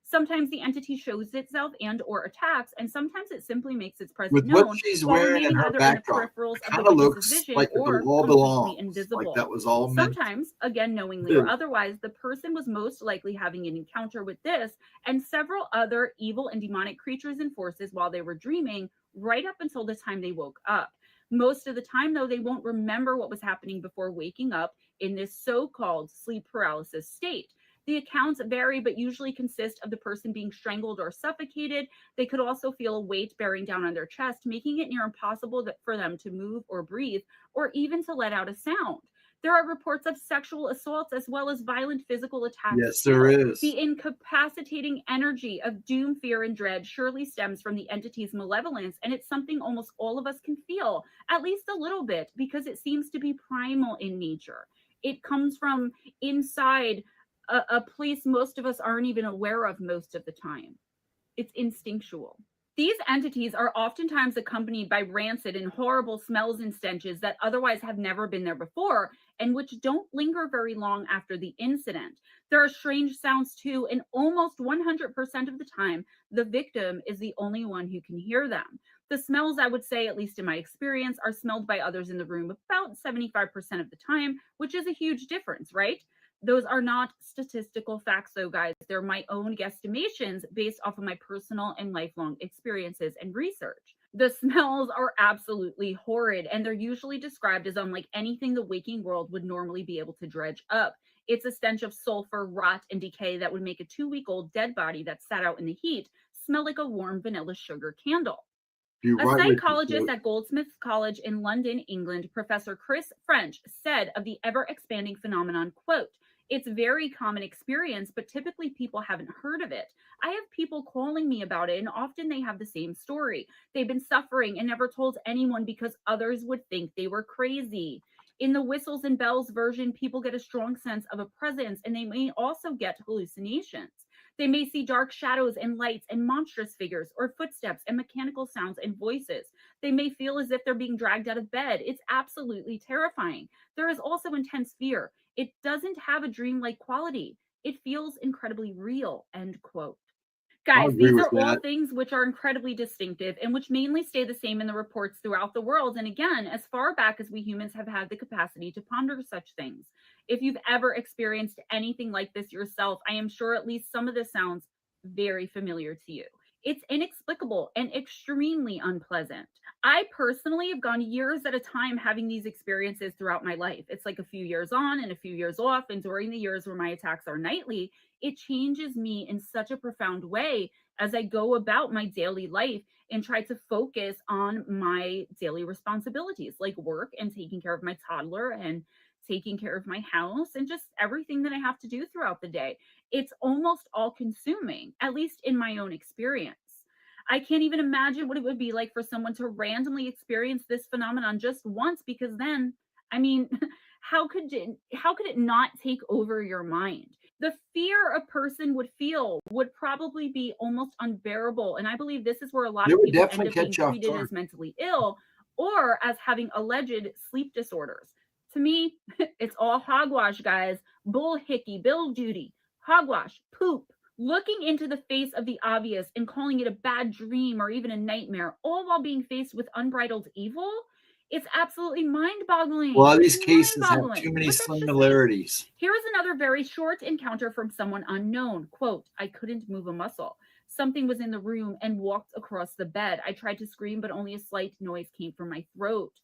Sometimes the entity shows itself and or attacks, and sometimes it simply makes its presence known. What she's wearing in her backdrop, kind of looks like it all belongs. Invisible. Like that was all meant. Sometimes, again, knowingly or otherwise, the person was most likely having an encounter with this and several other evil and demonic creatures and forces while they were dreaming, right up until the time they woke up. Most of the time, though, they won't remember what was happening before waking up in this so-called sleep paralysis state. The accounts vary, but usually consist of the person being strangled or suffocated. They could also feel a weight bearing down on their chest, making it near impossible for them to move or breathe, or even to let out a sound. There are reports of sexual assaults as well as violent physical attacks. Yes, there is. The incapacitating energy of doom, fear, and dread surely stems from the entity's malevolence, and it's something almost all of us can feel, at least a little bit, because it seems to be primal in nature. It comes from inside a place most of us aren't even aware of most of the time. It's instinctual. These entities are oftentimes accompanied by rancid and horrible smells and stenches that otherwise have never been there before, and which don't linger very long after the incident. There are strange sounds too, and almost 100% of the time, the victim is the only one who can hear them. The smells, I would say, at least in my experience, are smelled by others in the room about 75% of the time, which is a huge difference, right? Those are not statistical facts, though, guys. They're my own guesstimations based off of my personal and lifelong experiences and research. The smells are absolutely horrid, and they're usually described as unlike anything the waking world would normally be able to dredge up. It's a stench of sulfur, rot, and decay that would make a 2-week-old dead body that sat out in the heat smell like a warm vanilla sugar candle. You're A right with psychologist the- at Goldsmiths College in London, England, Professor Chris French, said of the ever-expanding phenomenon, quote, "It's very common experience, but typically people haven't heard of it. I have people calling me about it, and often they have the same story. They've been suffering and never told anyone because others would think they were crazy. In the whistles and bells version, people get a strong sense of a presence, and they may also get hallucinations. They may see dark shadows and lights and monstrous figures, or footsteps and mechanical sounds and voices. They may feel as if they're being dragged out of bed. It's absolutely terrifying. There is also intense fear. It doesn't have a dreamlike quality. It feels incredibly real," end quote. I Guys, agree these with are all that. things which are incredibly distinctive and which mainly stay the same in the reports throughout the world. And again, as far back as we humans have had the capacity to ponder such things. If you've ever experienced anything like this yourself, I am sure at least some of this sounds very familiar to you. It's inexplicable and extremely unpleasant. I personally have gone years at a time having these experiences throughout my life. It's like a few years on and a few years off. And during the years where my attacks are nightly, it changes me in such a profound way as I go about my daily life and try to focus on my daily responsibilities like work and taking care of my toddler and taking care of my house and just everything that I have to do throughout the day. It's almost all consuming, at least in my own experience. I can't even imagine what it would be like for someone to randomly experience this phenomenon just once, because then, I mean, how could it not take over your mind? The fear a person would feel would probably be almost unbearable. And I believe this is where a lot It of would people end definitely up being catch you off treated guard. as mentally ill or as having alleged sleep disorders. To me, it's all hogwash, guys. Bull hickey, bill duty, hogwash, poop. Looking into the face of the obvious and calling it a bad dream or even a nightmare, all while being faced with unbridled evil, it's absolutely mind-boggling. A lot of these It's cases have mind-boggling. too many But that's just me. similarities. Here is another very short encounter from someone unknown. Quote, "I couldn't move a muscle. Something was in the room and walked across the bed. I tried to scream, but only a slight noise came from my throat.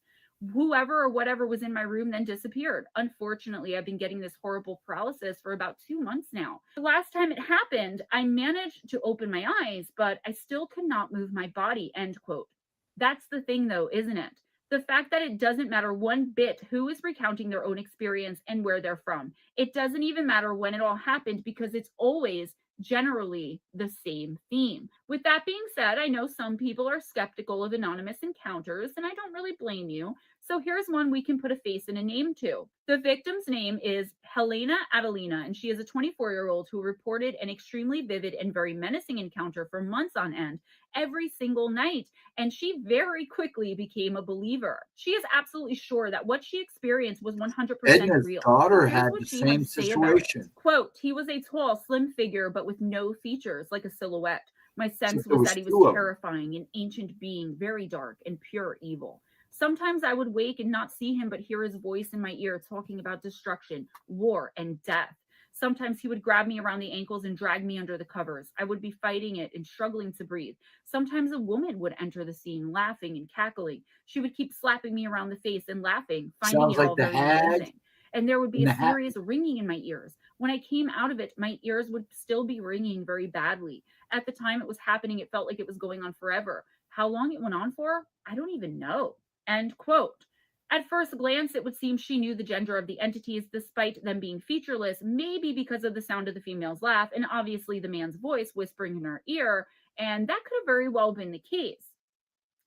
Whoever or whatever was in my room then disappeared. Unfortunately, I've been getting this horrible paralysis for about 2 months now. The last time it happened, I managed to open my eyes, but I still could not move my body," end quote. That's the thing though, isn't it? The fact that it doesn't matter one bit who is recounting their own experience and where they're from. It doesn't even matter when it all happened because it's always generally the same theme. With that being said, I know some people are skeptical of anonymous encounters, and I don't really blame you. So here's one we can put a face and a name to. The victim's name is Helena Adelina, and she is a 24-year-old who reported an extremely vivid and very menacing encounter for months on end, every single night, and she very quickly became a believer. She is absolutely sure that what she experienced was 100% Edna's real. daughter Here's had what the she had same to say about it. situation. Quote, "He was a tall, slim figure, but with no features, like a silhouette. My sense there was was that he two was of them. terrifying, an ancient being, very dark and pure evil. Sometimes I would wake and not see him, but hear his voice in my ear talking about destruction, war, and death. Sometimes he would grab me around the ankles and drag me under the covers. I would be fighting it and struggling to breathe. Sometimes a woman would enter the scene, laughing and cackling. She would keep slapping me around the face and laughing, finding Sounds it like all the very hag amusing. And there would be in a the hat. serious ringing in my ears. When I came out of it, my ears would still be ringing very badly. At the time it was happening, it felt like it was going on forever. How long it went on for, I don't even know," end quote. At first glance, it would seem she knew the gender of the entities despite them being featureless, maybe because of the sound of the female's laugh and obviously the man's voice whispering in her ear, and that could have very well been the case.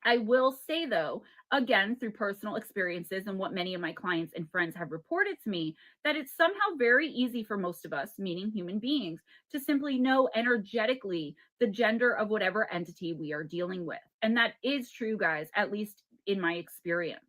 I will say, though, again, through personal experiences and what many of my clients and friends have reported to me, that it's somehow very easy for most of us, meaning human beings, to simply know energetically the gender of whatever entity we are dealing with. And that is true, guys, at least in my experience.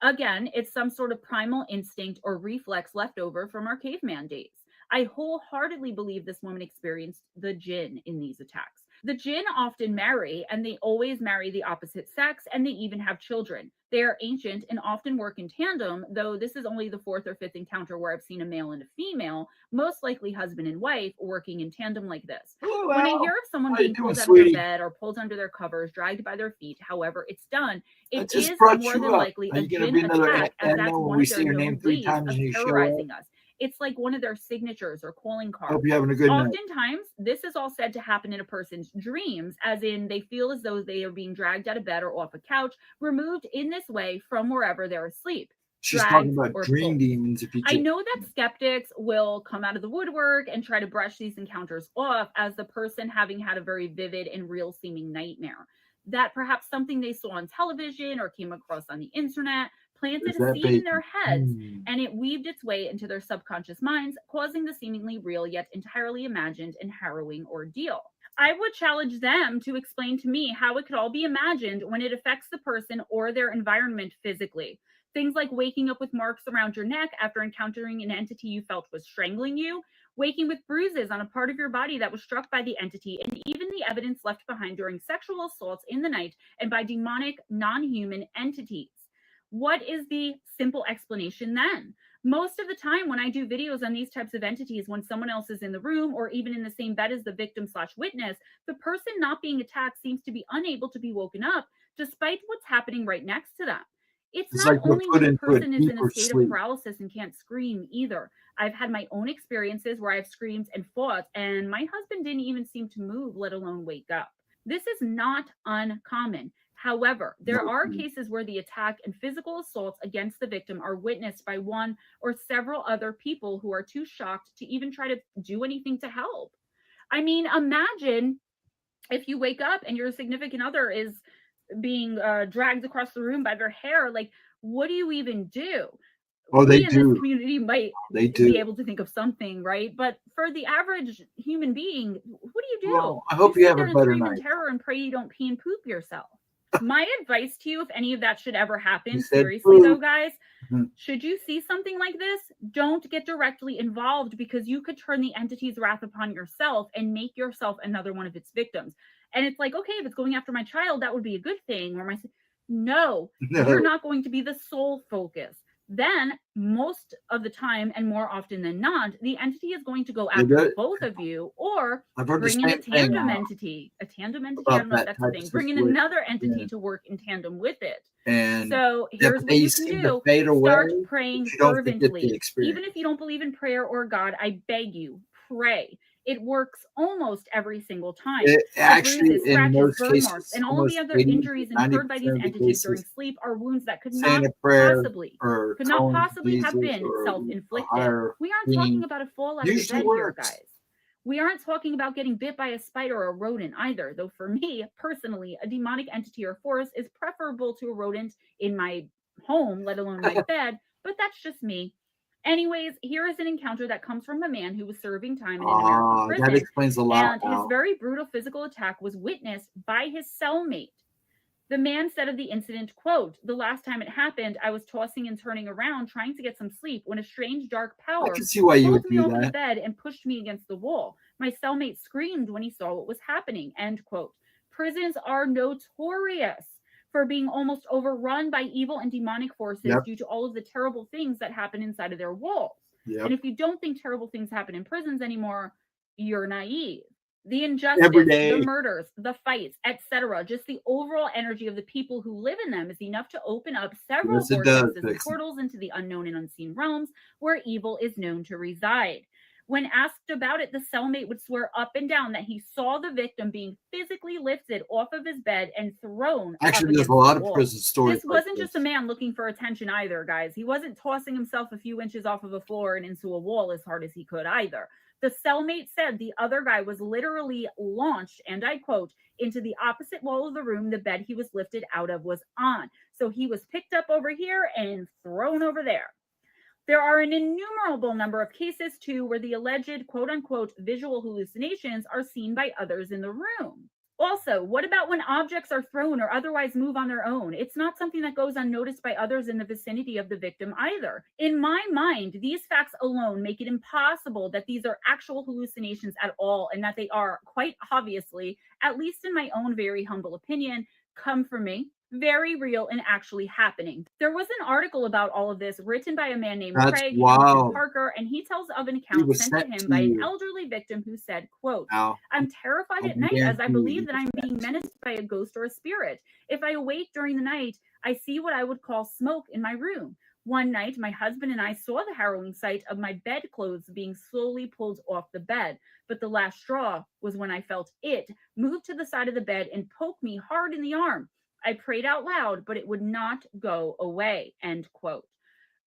Again, it's some sort of primal instinct or reflex left over from our caveman days. I wholeheartedly believe this woman experienced the jinn in these attacks. The jinn often marry, and they always marry the opposite sex, and they even have children. They are ancient and often work in tandem, though this is only the 4th or 5th encounter where I've seen a male and a female, most likely husband and wife, working in tandem like this. Hello, When I Al. hear of someone How you being doing, pulled out of their sweetie? bed or pulled under their covers, dragged by their feet, however it's done, I it just is brought more you than up. likely Are a you going to jinn be another attack, as Edna that's when one we of say their your name known 3 ways times of and you show up? terrorizing us. It's like one of their signatures or calling cards. Hope you're having a good night. Oftentimes, this is all said to happen in a person's dreams, as in they feel as though they are being dragged out of bed or off a couch, removed in this way from wherever they're asleep. She's talking about dream demons. I know that skeptics will come out of the woodwork and try to brush these encounters off as the person having had a very vivid and real seeming nightmare. That perhaps something they saw on television or came across on the internet planted a seed in their heads, and it weaved its way into their subconscious minds, causing the seemingly real yet entirely imagined and harrowing ordeal. I would challenge them to explain to me how it could all be imagined when it affects the person or their environment physically. Things like waking up with marks around your neck after encountering an entity you felt was strangling you, waking with bruises on a part of your body that was struck by the entity, and even the evidence left behind during sexual assaults in the night and by demonic, non-human entities. What is the simple explanation then? Most of the time when I do videos on these types of entities, when someone else is in the room or even in the same bed as the victim/witness, the person not being attacked seems to be unable to be woken up despite what's happening right next to them. It's not like only when the person is in a state sleep. of paralysis and can't scream either. I've had my own experiences where I've screamed and fought, and my husband didn't even seem to move, let alone wake up. This is not uncommon. However, there are cases where the attack and physical assaults against the victim are witnessed by one or several other people who are too shocked to even try to do anything to help. I mean, imagine if you wake up and your significant other is being dragged across the room by their hair. Like, what do you even do? Well, we in this community might be able to think of something, right? But for the average human being, what do you do? Well, I hope you have a better night. In terror and pray you don't pee and poop yourself. My advice to you, if any of that should ever happen, seriously though, guys, should you see something like this, don't get directly involved, because you could turn the entity's wrath upon yourself and make yourself another one of its victims. And it's like, okay, if it's going after my child, that would be a good thing. Or no, you're not going to be the sole focus. Then most of the time, and more often than not, the entity is going to go after both of you, or bring in a tandem entity. A tandem entity, I don't know if that's the thing. Bring in another entity to work in tandem with it. And so here's what you can do. Start praying fervently. Even if you don't believe in prayer or God, I beg you, pray. It works almost every single time. Actually, bruises, in scratches, most burn cases, marks, and all the other injuries incurred by these entities during sleep are wounds that could not possibly have been self-inflicted. We aren't talking about a fall out of the bed here, guys. We aren't talking about getting bit by a spider or a rodent either, though for me, personally, a demonic entity or force is preferable to a rodent in my home, let alone my bed, but that's just me. Anyways, here is an encounter that comes from a man who was serving time in an American prison. That explains a lot. And his very brutal physical attack was witnessed by his cellmate. The man said of the incident, quote, "The last time it happened, I was tossing and turning around trying to get some sleep when a strange dark power pulled me off the bed and pushed me against the wall. My cellmate screamed when he saw what was happening," end quote. Prisons are notorious for being almost overrun by evil and demonic forces due to all of the terrible things that happen inside of their walls. And if you don't think terrible things happen in prisons anymore, you're naive. The injustice, the murders, the fights, etc., just the overall energy of the people who live in them is enough to open up several vortexes and portals into the unknown and unseen realms where evil is known to reside. When asked about it, the cellmate would swear up and down that he saw the victim being physically lifted off of his bed and thrown. Actually, there's a lot of prison stories. This wasn't just a man looking for attention either, guys. He wasn't tossing himself a few inches off of a floor and into a wall as hard as he could either. The cellmate said the other guy was literally launched, and I quote, "into the opposite wall of the room the bed he was lifted out of was on." So he was picked up over here and thrown over there. There are an innumerable number of cases, too, where the alleged quote-unquote visual hallucinations are seen by others in the room. Also, what about when objects are thrown or otherwise move on their own? It's not something that goes unnoticed by others in the vicinity of the victim either. In my mind, these facts alone make it impossible that these are actual hallucinations at all, and that they are, quite obviously, at least in my own very humble opinion, come from me, very real and actually happening. There was an article about all of this written by a man named Craig Parker, and he tells of an account sent to him by an elderly victim who said, quote, "I'm terrified at night as I believe that I'm being menaced by a ghost or a spirit. If I awake during the night, I see what I would call smoke in my room. One night, my husband and I saw the harrowing sight of my bedclothes being slowly pulled off the bed, but the last straw was when I felt it move to the side of the bed and poke me hard in the arm. I prayed out loud, but it would not go away, end quote.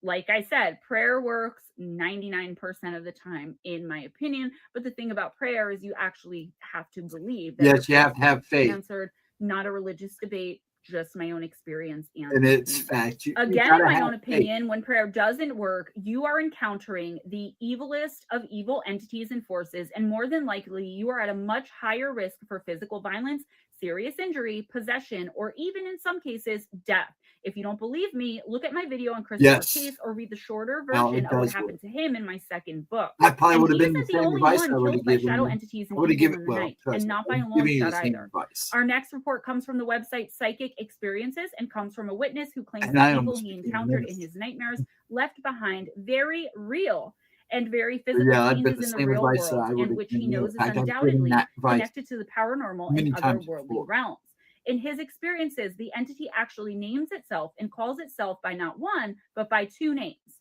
Like I said, prayer works 99% of the time, in my opinion. But the thing about prayer is you actually have to believe that Yes, you your have to prayer have will be faith. answered. Not a religious debate, just my own experience And it's fact. You Again, in gotta my have own faith. opinion, when prayer doesn't work, you are encountering the evilest of evil entities and forces, and more than likely, you are at a much higher risk for physical violence, serious injury, possession, or even in some cases, death. If you don't believe me, look at my video on Christopher's case or read the shorter version of what happened to him in my second book. I probably would have he been the isn't the same only advice one I would killed have by given shadow you. entities and I would have evil given, in the well, night, trust and me, not by a I'm long giving you shot the same either. advice. Our next report comes from the website Psychic Experiences and comes from a witness who claims And the I evil almost he became encountered in this. his nightmares left behind very real and very physical Yeah, I've been changes the in the same real advice that world, I would and have which given he you. In knows is fact, I've given undoubtedly that advice connected to the paranormal many and times otherworldly before. realms. In his experiences, the entity actually names itself and calls itself by not one, but by two names,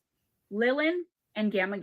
Lilin and Gamma.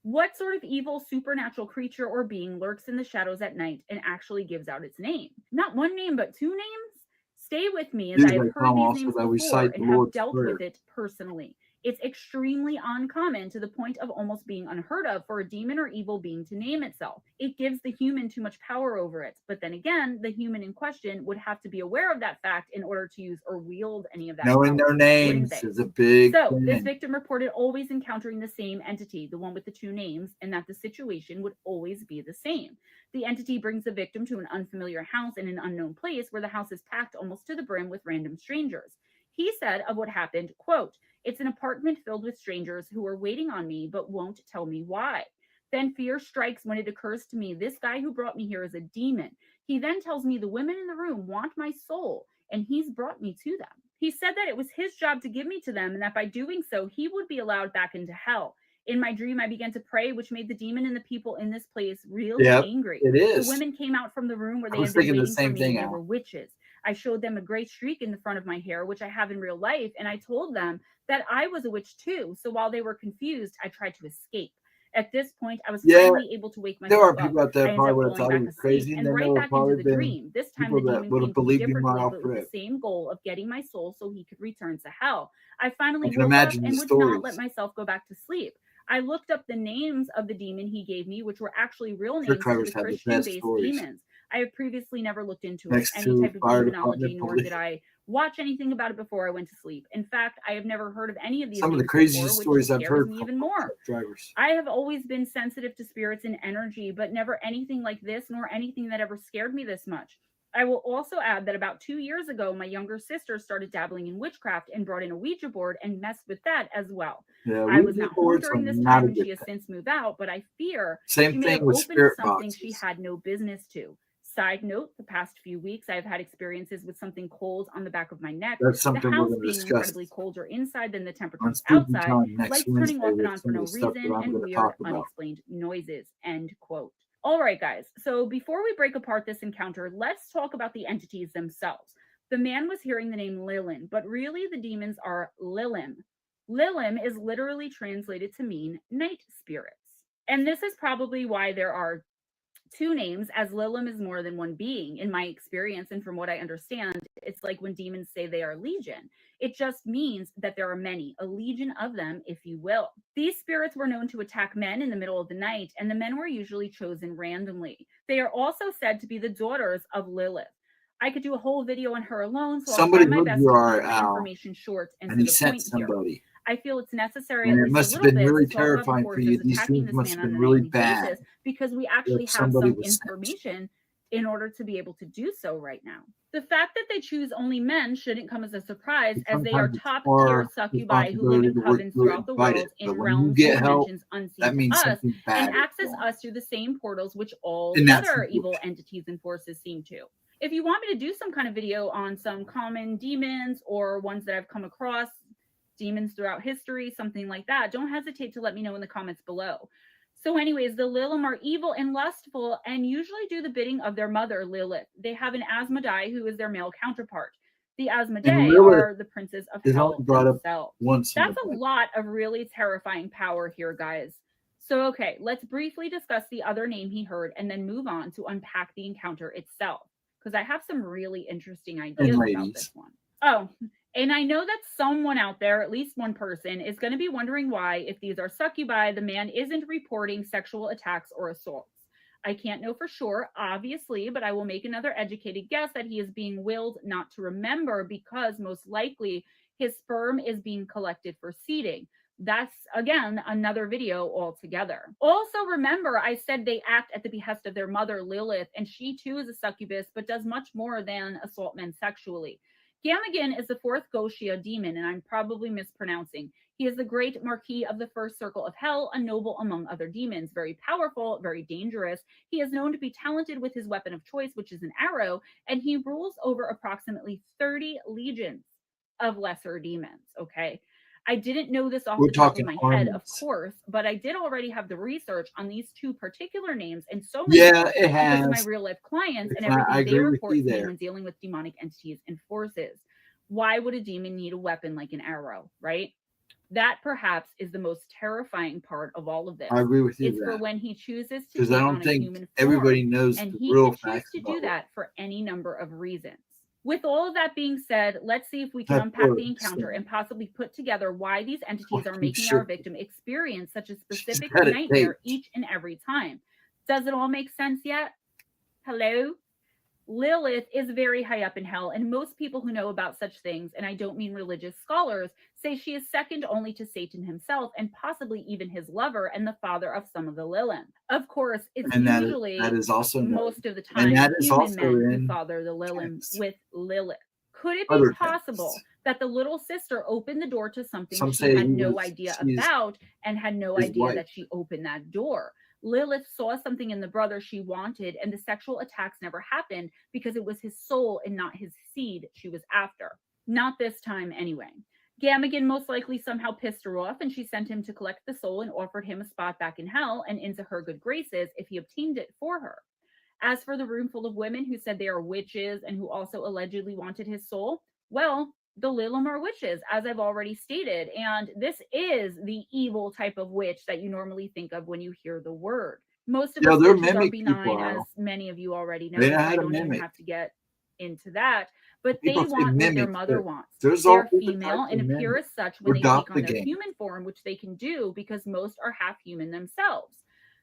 What sort of evil supernatural creature or being lurks in the shadows at night and actually gives out its name? Not one name, but two names? Stay with me as I have heard these names before and have dealt with it personally. It's extremely uncommon to the point of almost being unheard of for a demon or evil being to name itself. It gives the human too much power over it. But then again, the human in question would have to be aware of that fact in order to use or wield any of that Knowing power, their names is a big thing. this victim reported always encountering the same entity, the one with the two names, and that the situation would always be the same. The entity brings the victim to an unfamiliar house in an unknown place where the house is packed almost to the brim with random strangers. He said of what happened, quote, "It's an apartment filled with strangers who are waiting on me but won't tell me why. Then fear strikes when it occurs to me this guy who brought me here is a demon. He then tells me the women in the room want my soul and he's brought me to them. He said that it was his job to give me to them and that by doing so, he would be allowed back into hell. In my dream, I began to pray, which made the demon and the people in this place really angry. It is. The women came out from the room where they was had been thinking the waiting for same me, thing, and they Al. were witches. I showed them a gray streak in the front of my hair, which I have in real life, and I told them that I was a witch too. So while they were confused, I tried to escape. At this point, I was finally able to wake myself up. There are people out there I probably ended would up have going thought he back was to crazy, sleep and and then there right would back into probably the been dream. This time, the people that demon would came have from a believed him different right goal, off but with rip. the same goal of getting my soul so he could return to hell. I I finally can woke up imagine and the would not let stories. myself go back to sleep. I looked up the names of the demon he gave me, which were actually real Truck names for the drivers have the best Christian-based stories. demons. I have previously never looked into it, Next any to type of fire demonology, department, nor did I watch anything about it before I went to sleep. In fact, I have never heard of any of these some of the names craziest before, which stories I've scares heard me from even more. truck drivers. I have always been sensitive to spirits and energy, but never anything like this, nor anything that ever scared me this much. I will also add that about 2 years ago, my younger sister started dabbling in witchcraft and brought in a Ouija board and messed with that as well. Yeah, I was Ouija not home boards during are this not time a and she good has thing. since moved out, but I fear Same she may thing have with opened spirit something she boxes. had no business to. Side note, the past few weeks I've had experiences with something cold on the back of my neck. That's The something we're house going to being discuss incredibly colder inside than the on temperatures Spooky outside, Time next lights Wednesday turning off and with on for some of no the stuff reason, that I'm and going to weird talk about. unexplained noises, end quote. All right, guys. So before we break apart this encounter, let's talk about the entities themselves. The man was hearing the name Lilin, but really the demons are Lilim. Lilim is literally translated to mean night spirits. And this is probably why there are two names, as Lilim is more than one being. In my experience and from what I understand, it's like when demons say they are legion. It just means that there are many, a legion of them, if you will. These spirits were known to attack men in the middle of the night, and the men were usually chosen randomly. They are also said to be the daughters of Lilith. I could do a whole video on her alone, so I'll try my best to keep my information short and to the point here. I feel it's necessary, at least a little bit, to talk about the forces attacking this man on a nightly basis, because we actually have some information in order to be able to do so right now. The fact that they choose only men shouldn't come as a surprise, as they are top-tier succubi who live in covens throughout the world in realms and dimensions unseen to us, and access us through the same portals which all other evil entities and forces seem to. If you want me to do some kind of video on some common demons or ones that I've come across, demons throughout history, something like that, don't hesitate to let me know in the comments below. So anyways, the Lilim are evil and lustful and usually do the bidding of their mother, Lilith. They have an Asmodai who is their male counterpart. The And Asmodee Lilith are the princes of is hell only brought up themselves. once in That's the a book. lot of really terrifying power here, guys. So, okay, let's briefly discuss the other name he heard and then move on to unpack the encounter itself, because I have some really interesting ideas about this one. Oh, and I know that someone out there, at least one person, is going to be wondering why, if these are succubi, the man isn't reporting sexual attacks or assaults. I can't know for sure, obviously, but I will make another educated guess that he is being willed not to remember because most likely his sperm is being collected for seeding. That's, again, another video altogether. Also, remember, I said they act at the behest of their mother, Lilith, and she too is a succubus, but does much more than assault men sexually. Gamagan is the fourth Goshia demon, and I'm probably mispronouncing. He is the great Marquis of the first circle of hell, a noble among other demons, very powerful, very dangerous. He is known to be talented with his weapon of choice, which is an arrow, and he rules over approximately 30 legions of lesser demons, okay? I didn't know this off the top of my head, of course, but I did already have the research on these two particular names and so many more because of my real life clients and everything they report to me when dealing with demonic entities and forces. Why would a demon need a weapon like an arrow, right? That perhaps is the most terrifying part of all of this. I agree with you. It's for when he chooses to take on a human form, everybody knows, and he can choose to do that for any number of reasons. With all of that being said, let's see if we can unpack the encounter and possibly put together why these entities are making our victim experience such a specific nightmare each and every time. Does it all make sense yet? Hello? Lilith is very high up in hell, and most people who know about such things, and I don't mean religious scholars, say she is second only to Satan himself and possibly even his lover and the father of some of the Lilith. Of course, it's usually that is also most of the time human men who father the Lilith with Lilith. Could it be possible that the little sister opened the door to something she had no idea about and had no idea that she opened that door? Lilith saw something in the brother she wanted, and the sexual attacks never happened because it was his soul and not his seed she was after. Not this time, anyway. Gamagan most likely somehow pissed her off, and she sent him to collect the soul and offered him a spot back in hell and into her good graces if he obtained it for her. As for the room full of women who said they are witches and who also allegedly wanted his soul, well, the Lilith are witches, as I've already stated, and this is the evil type of witch that you normally think of when you hear the word. Most of us witches are benign, as many of you already know, so I don't even have to get into that. But they want what their mother wants. They're female and appear as such when they take on their human form, which they can do because most are half human themselves.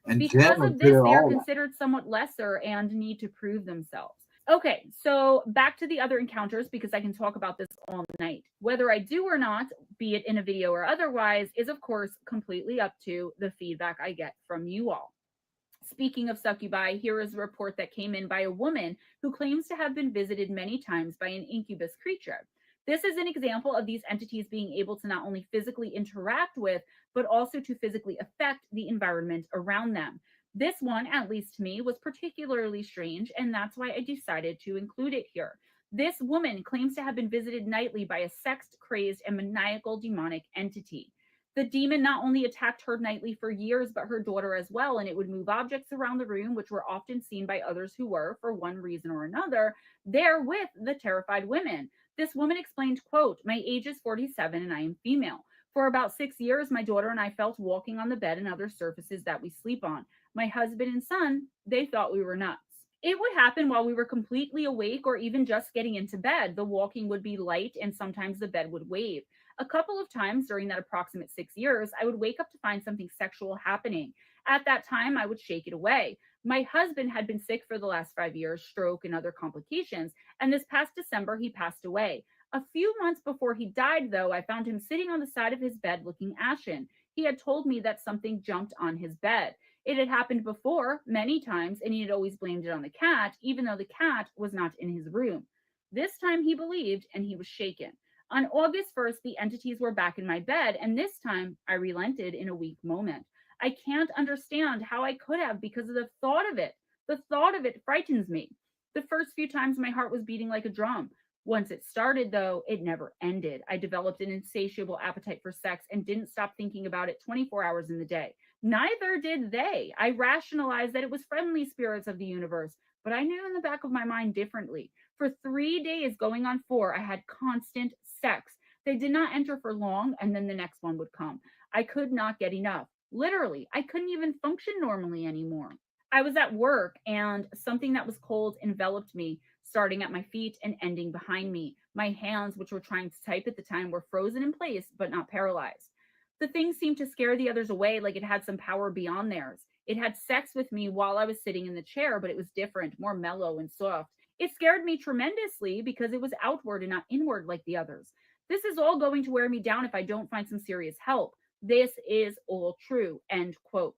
And because of this, they are considered somewhat lesser and need to prove themselves. Okay, so back to the other encounters, because I can talk about this all night. Whether I do or not, be it in a video or otherwise, is of course completely up to the feedback I get from you all. Speaking of succubi, here is a report that came in by a woman who claims to have been visited many times by an incubus creature. This is an example of these entities being able to not only physically interact with, but also to physically affect the environment around them. This one, at least to me, was particularly strange, and that's why I decided to include it here. This woman claims to have been visited nightly by a sex-crazed and maniacal demonic entity. The demon not only attacked her nightly for years, but her daughter as well, and it would move objects around the room, which were often seen by others who were, for one reason or another, there with the terrified women. This woman explained, quote, "My age is 47 and I am female. For about 6 years, my daughter and I felt walking on the bed and other surfaces that we sleep on. My husband and son, they thought we were nuts. It would happen while we were completely awake or even just getting into bed. The walking would be light and sometimes the bed would wave. A couple of times during that approximate 6 years, I would wake up to find something sexual happening. At that time, I would shake it away. My husband had been sick for the last 5 years, stroke and other complications, and this past December, he passed away. A few months before he died, though, I found him sitting on the side of his bed looking ashen. He had told me that something jumped on his bed. It had happened before, many times, and he had always blamed it on the cat, even though the cat was not in his room. This time he believed, and he was shaken. On August 1st, the entities were back in my bed, and this time I relented in a weak moment. I can't understand how I could have because of the thought of it. The thought of it frightens me. The first few times my heart was beating like a drum. Once it started, though, it never ended. I developed an insatiable appetite for sex and didn't stop thinking about it 24 hours in the day. Neither did they. I rationalized that it was friendly spirits of the universe, but I knew in the back of my mind differently. For 3 days going on 4, I had constant sex. They did not enter for long, and then the next one would come. I could not get enough. Literally, I couldn't even function normally anymore. I was at work, and something that was cold enveloped me, starting at my feet and ending behind me. My hands, which were trying to type at the time, were frozen in place, but not paralyzed. The thing seemed to scare the others away, like it had some power beyond theirs. It had sex with me while I was sitting in the chair, but it was different, more mellow and soft. It scared me tremendously because it was outward and not inward like the others. This is all going to wear me down if I don't find some serious help. This is all true, end quote.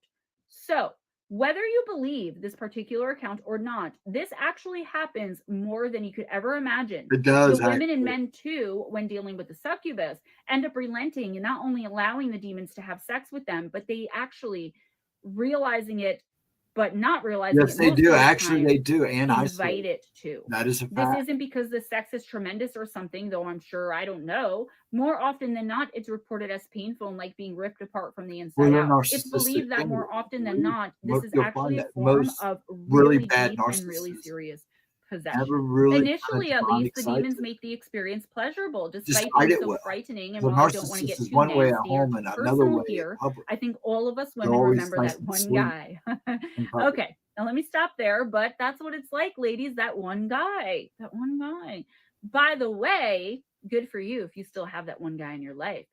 So, whether you believe this particular account or not, this actually happens more than you could ever imagine. It does. The women and men, too, when dealing with the succubus, end up relenting and not only allowing the demons to have sex with them, but they actually realizing it, but not realizing Yes, it. they most do. of the Actually, time, they do. And I invite it to. that is a This fact. isn't because the sex is tremendous or something, though I'm sure, I don't know. More often than not, it's reported as painful and like being ripped apart from the inside Well, out. It's believed that more often than not, this is you'll actually find a that form most of really really bad deep and really narcissists serious have a possession. really Initially, at least, the demons cycle. make the experience pleasurable, Just despite hide being it so well. frightening. And The while I don't want to narcissist get is too one way at nasty or home too and another personal way in here, public. I think all of us They're women always remember nice that and one sweet guy. in public. Okay, now let me stop there, but that's what it's like, ladies, that one guy. That one guy. By the way, good for you if you still have that one guy in your life.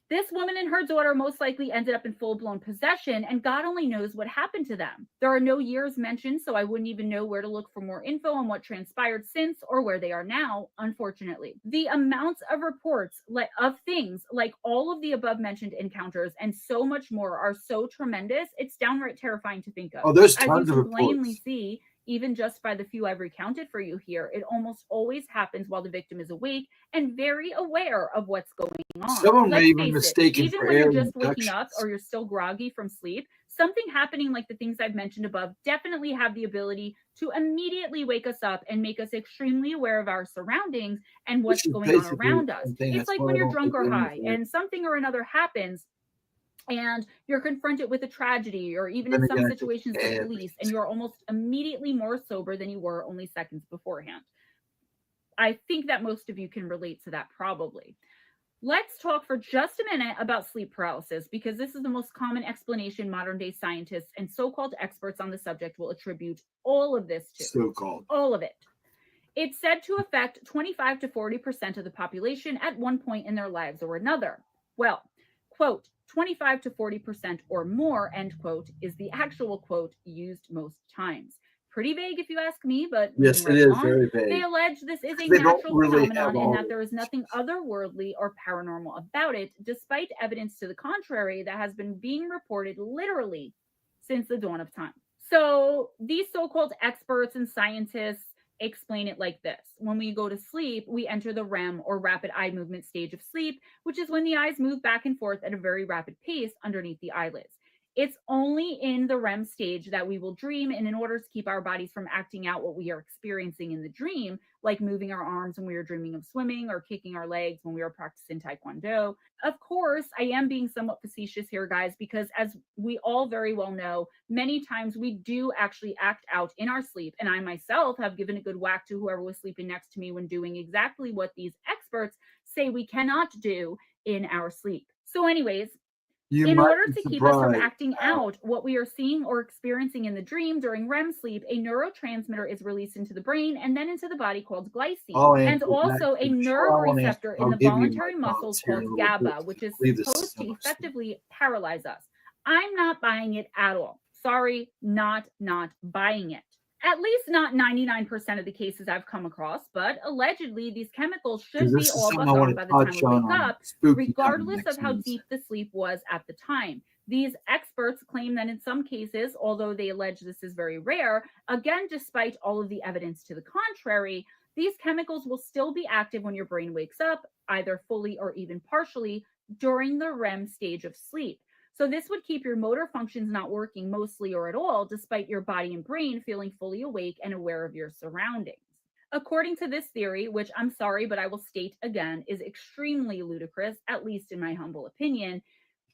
This woman and her daughter most likely ended up in full-blown possession, and God only knows what happened to them. There are no years mentioned, so I wouldn't even know where to look for more info on what transpired since or where they are now, unfortunately. The amounts of reports of things like all of the above-mentioned encounters and so much more are so tremendous, it's downright terrifying to think of. Oh, there's As you tons of can plainly reports. see, even just by the few I've recounted for you here, it almost always happens while the victim is awake and very aware of what's going on. Someone may Let's even face it, mistake it even for when you're alien just waking up abductions. or you're still groggy from sleep, something happening like the things I've mentioned above definitely have the ability to immediately wake us up and make us extremely aware of our surroundings and Which what's is going on basically around the us. same thing. It's That's like why when I you're don't drunk think or aliens high are real. and something or another happens and you're confronted with a tragedy, or even Then in some again, I think situations the police, and everything's you're almost immediately more sober than you were only seconds beforehand. I think that most of you can relate to that probably. Let's talk for just a minute about sleep paralysis, because this is the most common explanation modern day scientists and so-called experts on the subject will attribute all of this to. so-called. All of it. It's said to affect 25 to 40% of the population at one point in their lives or another. Well, quote, 25 to 40% or more, end quote, is the actual quote used most times. Pretty vague if you ask me, but Yes, moving it right is along, very vague. they allege this is a They don't natural really have phenomenon and all that there is nothing otherworldly or paranormal about it, despite evidence to the contrary that has been being reported literally since the dawn of time. So these so-called experts and scientists explain it like this. When we go to sleep, we enter the REM or rapid eye movement stage of sleep, which is when the eyes move back and forth at a very rapid pace underneath the eyelids. It's only in the REM stage that we will dream, and in order to keep our bodies from acting out what we are experiencing in the dream, like moving our arms when we are dreaming of swimming or kicking our legs when we are practicing Taekwondo. Of course, I am being somewhat facetious here, guys, because as we all very well know, many times we do actually act out in our sleep, and I myself have given a good whack to whoever was sleeping next to me when doing exactly what these experts say we cannot do in our sleep. So anyways, in order to keep us from acting out what we are seeing or experiencing in the dream during REM sleep, a neurotransmitter is released into the brain and then into the body called glycine, and also a neuroreceptor in the voluntary muscles called GABA, which is supposed to effectively paralyze us. I'm not buying it at all. Sorry, not buying it. At least not 99% of the cases I've come across, but allegedly these chemicals should be all but gone by the time we wake up, regardless of how deep the sleep was at the time. These experts claim that in some cases, although they allege this is very rare, again, despite all of the evidence to the contrary, these chemicals will still be active when your brain wakes up, either fully or even partially, during the REM stage of sleep. So this would keep your motor functions not working mostly or at all, despite your body and brain feeling fully awake and aware of your surroundings. According to this theory, which I'm sorry, but I will state again, is extremely ludicrous, at least in my humble opinion,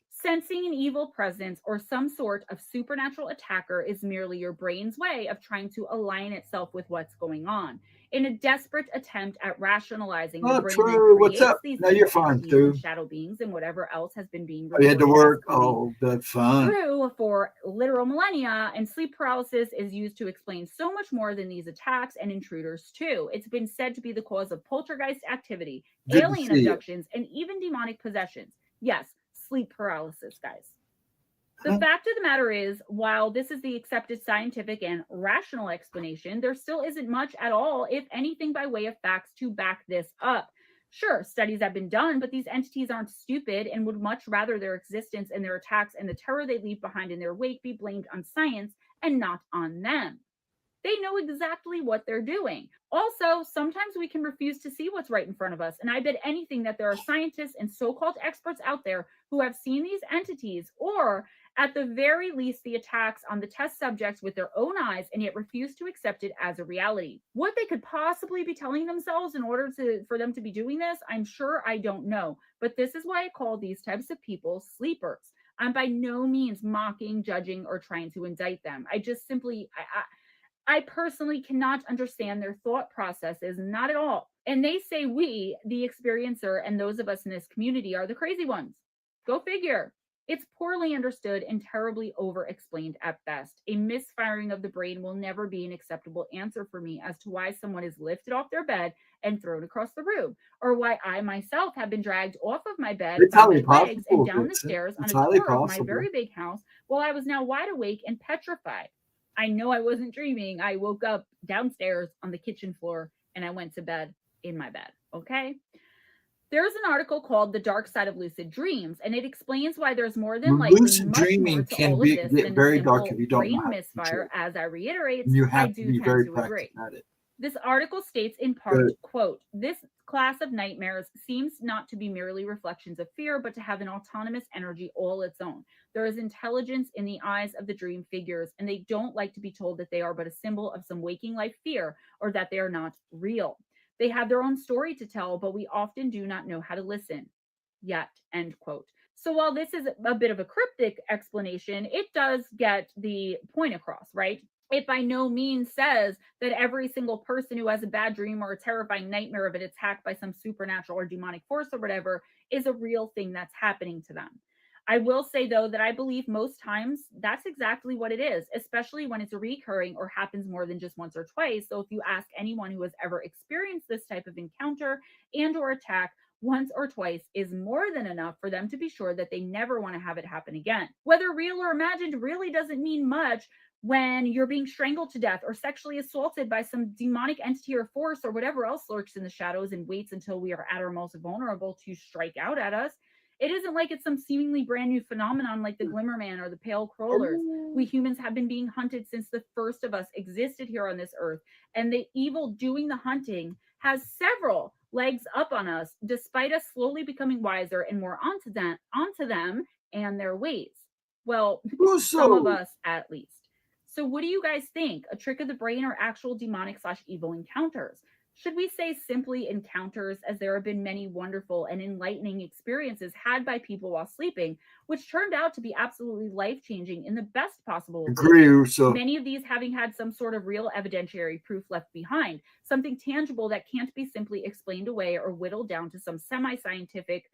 sensing an evil presence or some sort of supernatural attacker is merely your brain's way of trying to align itself with what's going on. in a desperate attempt at rationalizing the Oh, brain that True. What's creates up? these No, you're fine, entities True. and shadow beings and whatever else has been being Oh, you had to reported as work. coming Oh, that's fun. through for literal millennia, and sleep paralysis is used to explain so much more than these attacks and intruders too. It's been said to be the cause of poltergeist activity, Good to alien see you. abductions, and even demonic possessions. Yes, sleep paralysis, guys. The Huh? fact of the matter is, while this is the accepted scientific and rational explanation, there still isn't much at all, if anything, by way of facts to back this up. Sure, studies have been done, but these entities aren't stupid and would much rather their existence and their attacks and the terror they leave behind in their wake be blamed on science and not on them. They know exactly what they're doing. Also, sometimes we can refuse to see what's right in front of us. And I bet anything that there are scientists and so called experts out there who have seen these entities, or at the very least, the attacks on the test subjects with their own eyes, and yet refuse to accept it as a reality. What they could possibly be telling themselves in order for them to be doing this, I'm sure I don't know. But this is why I call these types of people sleepers. I'm by no means mocking, judging, or trying to indict them. I just simply, I personally cannot understand their thought processes, not at all. And they say we, the experiencer, and those of us in this community are the crazy ones. Go figure. It's poorly understood and terribly over-explained at best. A misfiring of the brain will never be an acceptable answer for me as to why someone is lifted off their bed and thrown across the room, or why I myself have been dragged off of my bed It's by highly my legs and possible, down the Vincent. stairs on It's a highly tour of my possible. very big house while I was now wide awake and petrified. I know I wasn't dreaming. I woke up downstairs on the kitchen floor and I went to bed in my bed. Okay. There's an article called The Dark Side of Lucid Dreams, and it explains why there's more than likely Lucid much more dreaming to can all of be this get than very a dark simple if you don't know brain how to misfire. control As I reiterate, it. You I have to do be tend very to practiced agree. at it. This article states in part, Good. quote, this class of nightmares seems not to be merely reflections of fear, but to have an autonomous energy all its own. There is intelligence in the eyes of the dream figures, and they don't like to be told that they are but a symbol of some waking life fear or that they are not real. They have their own story to tell, but we often do not know how to listen yet, end quote. So while this is a bit of a cryptic explanation, it does get the point across, right? It by no means says that every single person who has a bad dream or a terrifying nightmare of an attack by some supernatural or demonic force or whatever is a real thing that's happening to them. I will say, though, that I believe most times that's exactly what it is, especially when it's recurring or happens more than just once or twice. So if you ask anyone who has ever experienced this type of encounter and or attack, once or twice is more than enough for them to be sure that they never want to have it happen again. Whether real or imagined really doesn't mean much when you're being strangled to death or sexually assaulted by some demonic entity or force or whatever else lurks in the shadows and waits until we are at our most vulnerable to strike out at us. It isn't like it's some seemingly brand new phenomenon like the Glimmer Man or the Pale Crawlers. We humans have been being hunted since the first of us existed here on this earth, and the evil doing the hunting has several legs up on us, despite us slowly becoming wiser and more onto them and their ways. Well, some of us at least. So what do you guys think? A trick of the brain or actual demonic/evil encounters? Should we say simply encounters, as there have been many wonderful and enlightening experiences had by people while sleeping, which turned out to be absolutely life-changing in the best possible way. So many of these having had some sort of real evidentiary proof left behind, something tangible that can't be simply explained away or whittled down to some semi-scientific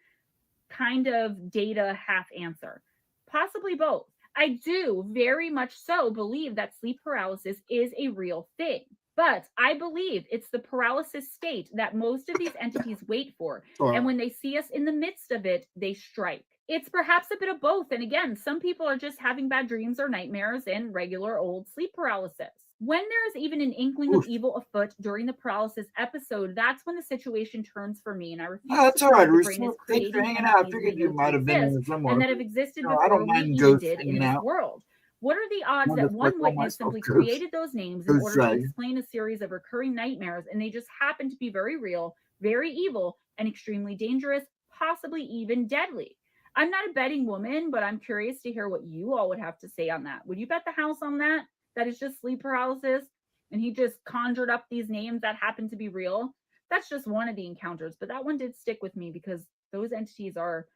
kind of data half answer. Possibly both. I do very much so believe that sleep paralysis is a real thing. But I believe it's the paralysis state that most of these entities wait for. And when they see us in the midst of it, they strike. It's perhaps a bit of both. And again, some people are just having bad dreams or nightmares and regular old sleep paralysis. When there is even an inkling of evil afoot during the paralysis episode, that's when the situation turns for me, and I refuse that's to all right, the brain Russo. is Thanks for creating hanging out. I entities figured we you know might to have been in exist somewhere. and that have existed No, I before don't we mind even ghosts did in hanging this out. world. What are the odds that one witness simply created those names in order to explain a series of recurring nightmares, and they just happen to be very real, very evil, and extremely dangerous, possibly even deadly? I'm not a betting woman, but I'm curious to hear what you all would have to say on that. Would you bet the house on that? That is just sleep paralysis, and he just conjured up these names that happen to be real? That's just one of the encounters, but that one did stick with me because those entities are,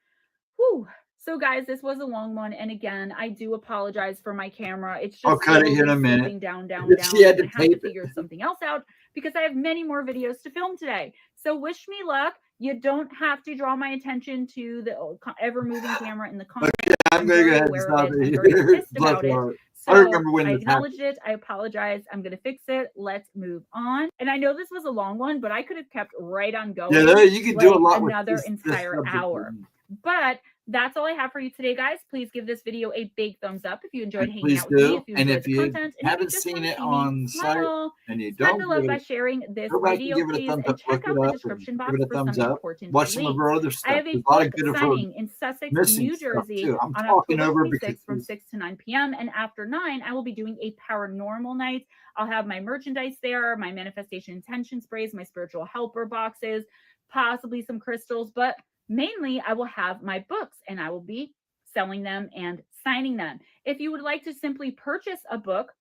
whew. So guys, this was a long one, and again, I do apologize for my camera. It's just I'll cut it in a minute. down. She had to I have to figure something else out because I have many more videos to film today. So wish me luck. You don't have to draw my attention to the ever-moving camera in the comments. Okay, I'm going to go ahead and stop it. I'm very pissed Bless about your it. heart. So I remember when I this acknowledged happened. it. I apologize. I'm going to fix it. Let's move on. And I know this was a long one, but I could have kept right on going. Yeah, you could do a lot with another this entire subject. hour. But that's all I have for you today, guys. Please give this video a big thumbs up if you enjoyed hanging out with me, if you enjoyed the content, and if you just seen want to it see on me the site smile, and you spread don't the love give by it, sharing this go back and video, give it a please, thumbs and up, check look out it the up, description and box give it a for some thumbs up. important Watch some of links. our other I stuff. have a There's a lot of book good of her signing in Sussex, missing New stuff Jersey too. I'm on talking October over 26th because from 6 to 9 p.m. And after 9, I will be doing a paranormal night. I'll have my merchandise there, my manifestation intention sprays, my spiritual helper boxes, possibly some crystals, but mainly I will have my books and I will be selling them and signing them. If you would like to simply purchase a book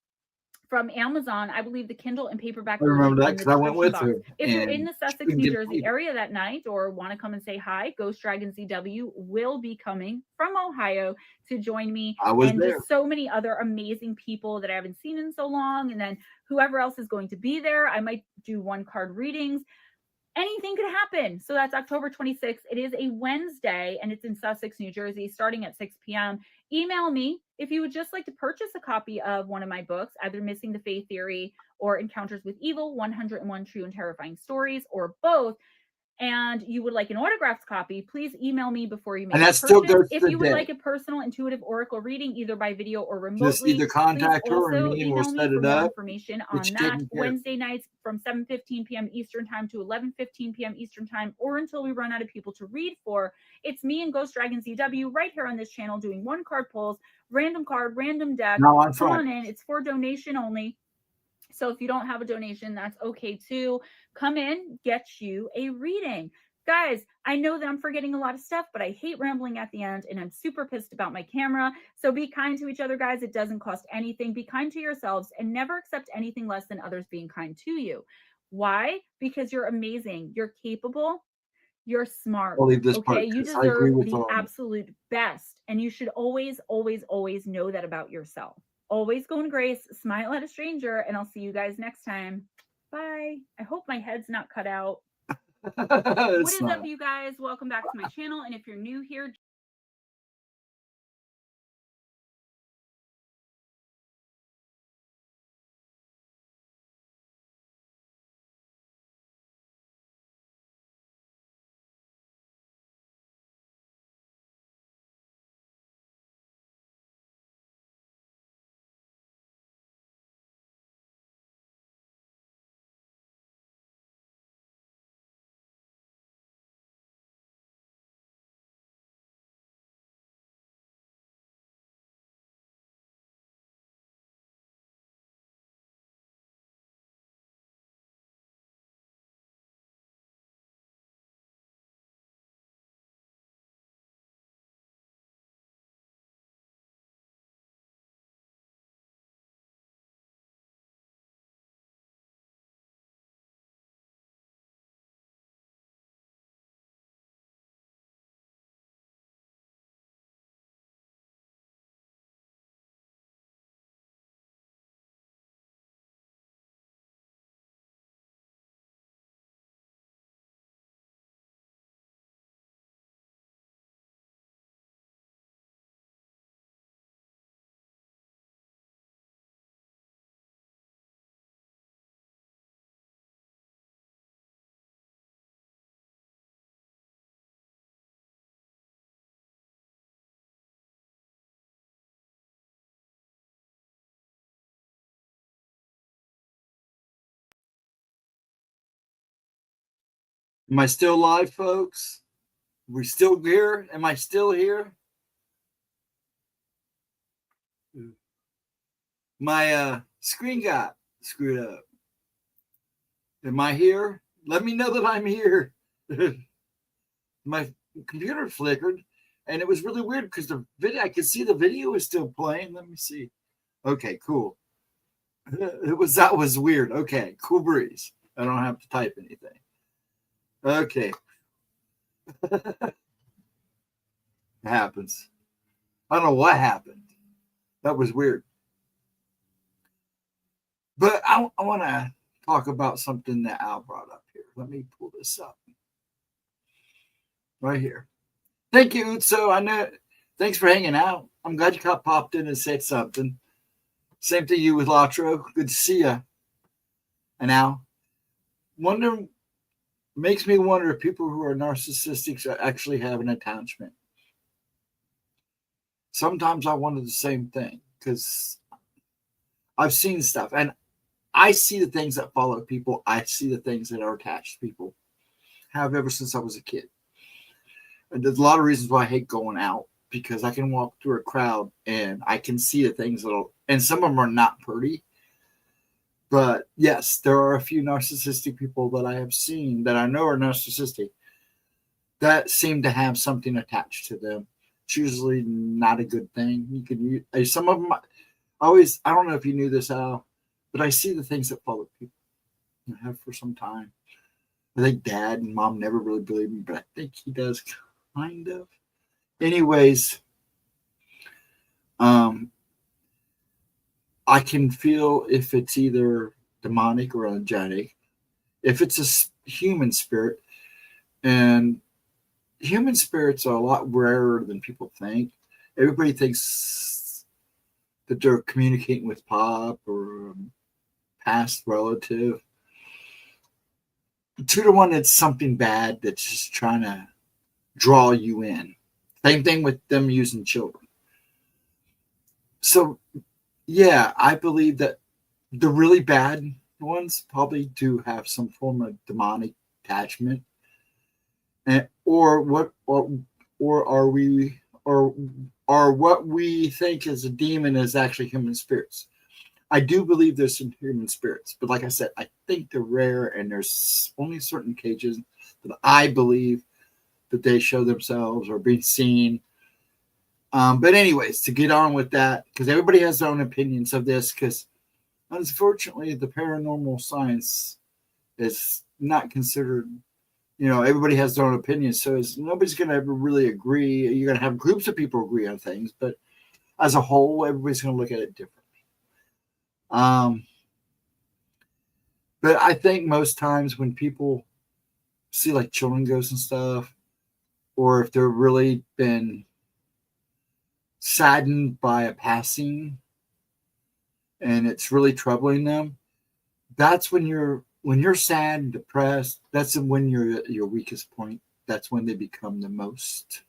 from Amazon, I believe the Kindle and paperback I remember that in the because I went with description box. her. If you're in the Sussex, New Jersey paid. area that night or want to come and say hi, Ghostdragonzw will be coming from Ohio to join me. I was and there. Just so many other amazing people that I haven't seen in so long. And then whoever else is going to be there, I might do one card readings. Anything could happen. So that's October 26th. It is a Wednesday and it's in Sussex, New Jersey, starting at 6 p.m. Email me if you would just like to purchase a copy of one of my books, either Missing the Fae Theory or Encounters with Evil, 101 True and Terrifying Stories, or both, and you would like an autographed copy, please email me before you make and that a still purchase. goes If you would like a personal intuitive oracle reading, either by video or remotely, just either contact her or me, and we'll email me set for it more up. information on that. Wednesday nights from 7:15 p.m. Eastern time to 11:15 p.m. Eastern time, or until we run out of people to read for. It's me and Ghostdragonzw right here on this channel doing one card pulls, random card, random deck. Come on in. It's for donation only. So if you don't have a donation, that's okay too. Come in, get you a reading. Guys, I know that I'm forgetting a lot of stuff, but I hate rambling at the end and I'm super pissed about my camera. So be kind to each other, guys. It doesn't cost anything. Be kind to yourselves and never accept anything less than others being kind to you. Why? Because you're amazing. You're capable. You're smart. I'll leave this okay, part, you deserve the absolute best. And you should always, always, always know that about yourself. Always go in grace, smile at a stranger, and I'll see you guys next time. Bye. I hope my head's not cut out. What is up, you guys? Welcome back to my channel. And if you're new here, Am I still live, folks? We still here? Am I still here? My screen got screwed up. Am I here? Let me know that I'm here. My computer flickered, and it was really weird because the video, I could see the video is still playing. Let me see. Okay, cool. That was weird. Okay, cool breeze. I don't have to type anything. Okay. It happens. I don't know what happened. That was weird. But I want to talk about something that Al brought up here. Let me pull this up. Right here. Thank you, Utso. I know. Thanks for hanging out. I'm glad you popped in and said something. Same to you with Latro. Good to see you. And Al, makes me wonder if people who are narcissistic actually have an attachment. Sometimes I wonder the same thing because I've seen stuff and I see the things that follow people. I see the things that are attached to people. Have ever since I was a kid. And there's a lot of reasons why I hate going out because I can walk through a crowd and I can see the things and some of them are not pretty. But yes, there are a few narcissistic people that I have seen that I know are narcissistic that seem to have something attached to them. It's usually not a good thing. You can use some of them. I don't know if you knew this, Al, but I see the things that follow people. I have for some time. I think Dad and Mom never really believed me, but I think he does kind of. Anyways, I can feel if it's either demonic or angelic. If it's a human spirit, and human spirits are a lot rarer than people think. Everybody thinks that they're communicating with Pop or a past relative. 2 to 1, it's something bad that's just trying to draw you in. Same thing with them using children. So, yeah, I believe that the really bad ones probably do have some form of demonic attachment, or what we think is a demon is actually human spirits. I do believe there's some human spirits, but like I said, I think they're rare, and there's only certain cages that I believe that they show themselves or being seen. But anyways, to get on with that, because everybody has their own opinions of this, because unfortunately the paranormal science is not considered, everybody has their own opinions, so nobody's going to ever really agree. You're going to have groups of people agree on things, but as a whole, everybody's going to look at it differently. But I think most times when people see like children ghosts and stuff, or if they're really been saddened by a passing and it's really troubling them, that's when you're sad and depressed. That's when you're at your weakest point. That's when they become the most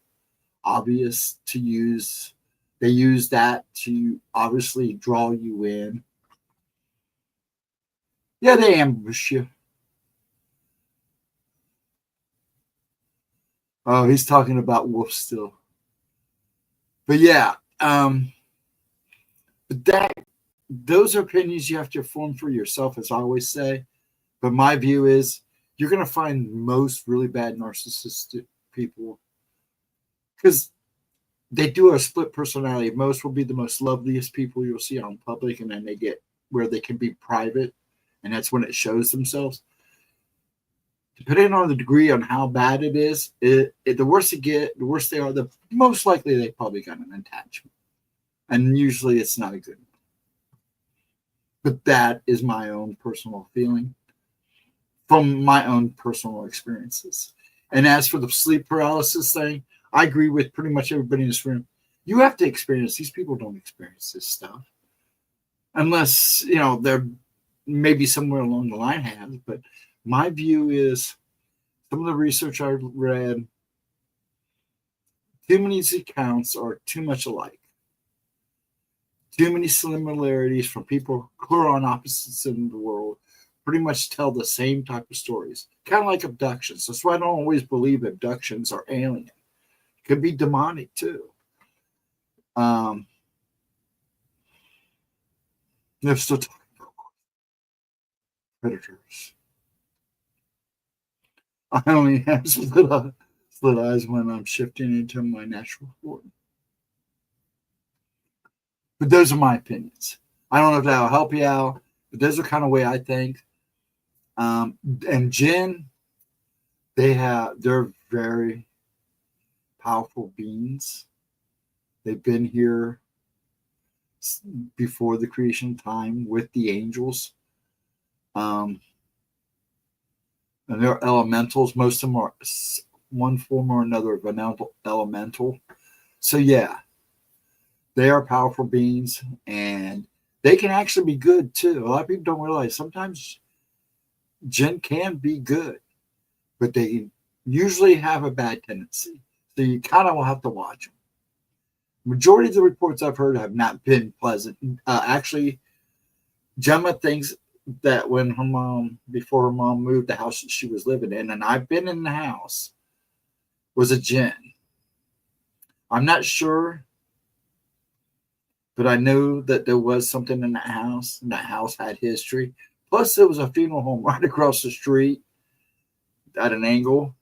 obvious to use. They use that to obviously draw you in. Yeah, they ambush you. Oh, he's talking about Wolf still. But yeah, but those are opinions you have to form for yourself, as I always say. But my view is you're going to find most really bad narcissistic people because they do a split personality. Most will be the most loveliest people you'll see on public, and then they get where they can be private, and that's when it shows themselves. Depending on the degree on how bad it is, the worse it get, the worse they are, the most likely they probably got an attachment. And usually it's not a good one. But that is my own personal feeling from my own personal experiences. And as for the sleep paralysis thing, I agree with pretty much everybody in this room. You have to experience. These people don't experience this stuff. Unless, they're maybe somewhere along the line has. But my view is some of the research I've read, too many accounts are too much alike. Too many similarities from people who are on opposites in the world pretty much tell the same type of stories. Kind of like abductions. That's why I don't always believe abductions are alien. It could be demonic too. They're still talking about predators. I only have split eyes when I'm shifting into my natural form. But those are my opinions. I don't know if that'll help you out, but those are kind of the way I think. And Jinn, they're very powerful beings. They've been here before the creation of time with the angels. and they're elementals. Most of them are one form or another of an elemental. So yeah, they are powerful beings, and they can actually be good too. A lot of people don't realize sometimes jinn can be good, but they usually have a bad tendency. So you kind of will have to watch them. Majority of the reports I've heard have not been pleasant. Actually, Gemma thinks that when her mom, before her mom moved the house that she was living in, and I've been in the house, was a jinn. I'm not sure, but I know that there was something in that house, and that house had history. Plus, there was a funeral home right across the street at an angle.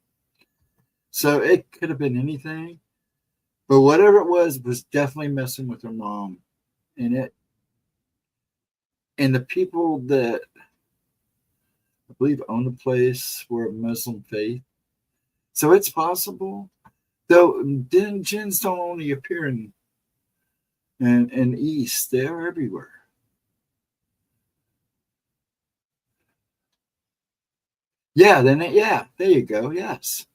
So it could have been anything. But whatever it was definitely messing with her mom. And the people that I believe own the place were of Muslim faith. So it's possible. Though jinns don't only appear in East, they're everywhere. Yeah, there you go. Yes.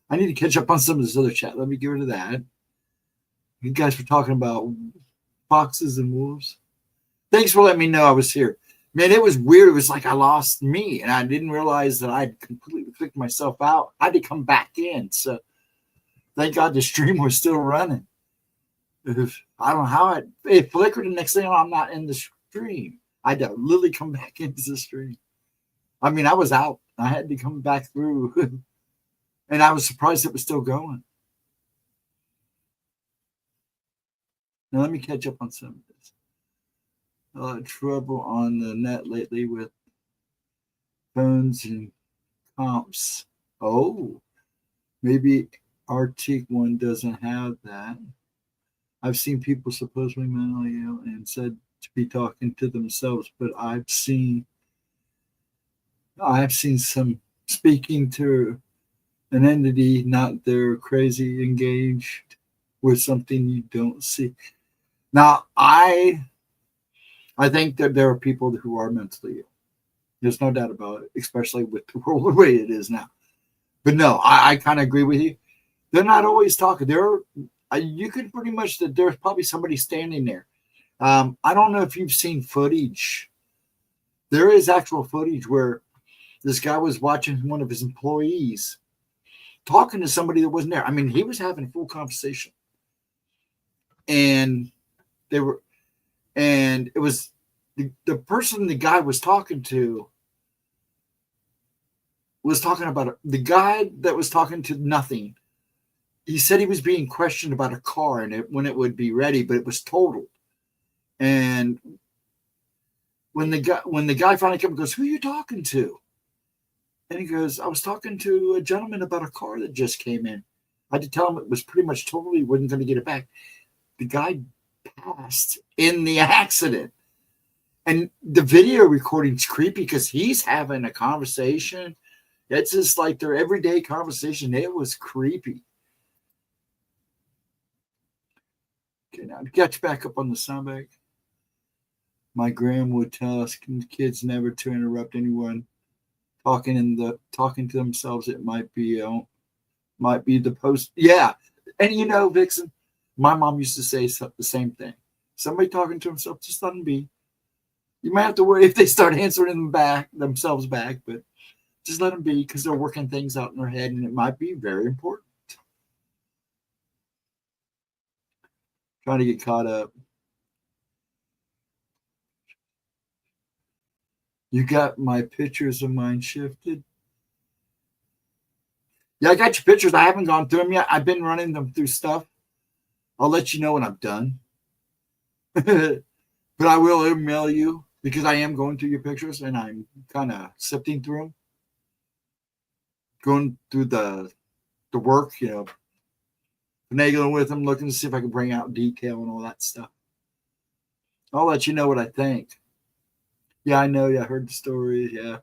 I need to catch up on some of this other chat. Let me get rid of that. You guys were talking about foxes and wolves. Thanks for letting me know I was here. Man, it was weird. It was like I lost me, and I didn't realize that I'd completely clicked myself out. I had to come back in. So thank God the stream was still running. I don't know how it flickered, and next thing you know, I'm not in the stream. I had to literally come back into the stream. I mean, I was out. I had to come back through, and I was surprised it was still going. Now, let me catch up on some of this. Trouble on the net lately with phones and comps. Oh, maybe Arctic one doesn't have that. I've seen people supposedly mentally ill and said to be talking to themselves, but I've seen some speaking to an entity, not their crazy engaged with something you don't see. Now, I think that there are people who are mentally ill. There's no doubt about it, especially with the world the way it is now. But no, I kind of agree with you. They're not always talking. You could pretty much that there's probably somebody standing there. I don't know if you've seen footage. There is actual footage where this guy was watching one of his employees talking to somebody that wasn't there. I mean, he was having a full conversation, and it was the person the guy was talking to was talking about the guy that was talking to nothing. He said he was being questioned about a car and when it would be ready, but it was totaled. And when the guy finally came and goes, "Who are you talking to?" And he goes, "I was talking to a gentleman about a car that just came in. I had to tell him it was pretty much totally wasn't going to get it back." The guy passed in the accident. And the video recording's creepy because he's having a conversation. It's just like their everyday conversation. It was creepy. Okay, now to catch back up on the soundbag. My gram would tell us kids never to interrupt anyone talking to themselves. It might be the post. Yeah, and you know, Vixen, my mom used to say the same thing. Somebody talking to himself, just let them be. You might have to worry if they start answering themselves back, but just let them be because they're working things out in their head, and it might be very important. Trying to get caught up. You got my pictures of mine shifted? Yeah, I got your pictures. I haven't gone through them yet. I've been running them through stuff. I'll let you know when I'm done. But I will email you because I am going through your pictures and I'm kind of sifting through them. Going through the work, finagling with them, looking to see if I can bring out detail and all that stuff. I'll let you know what I think. Yeah, I know. Yeah, I heard the story. Yeah.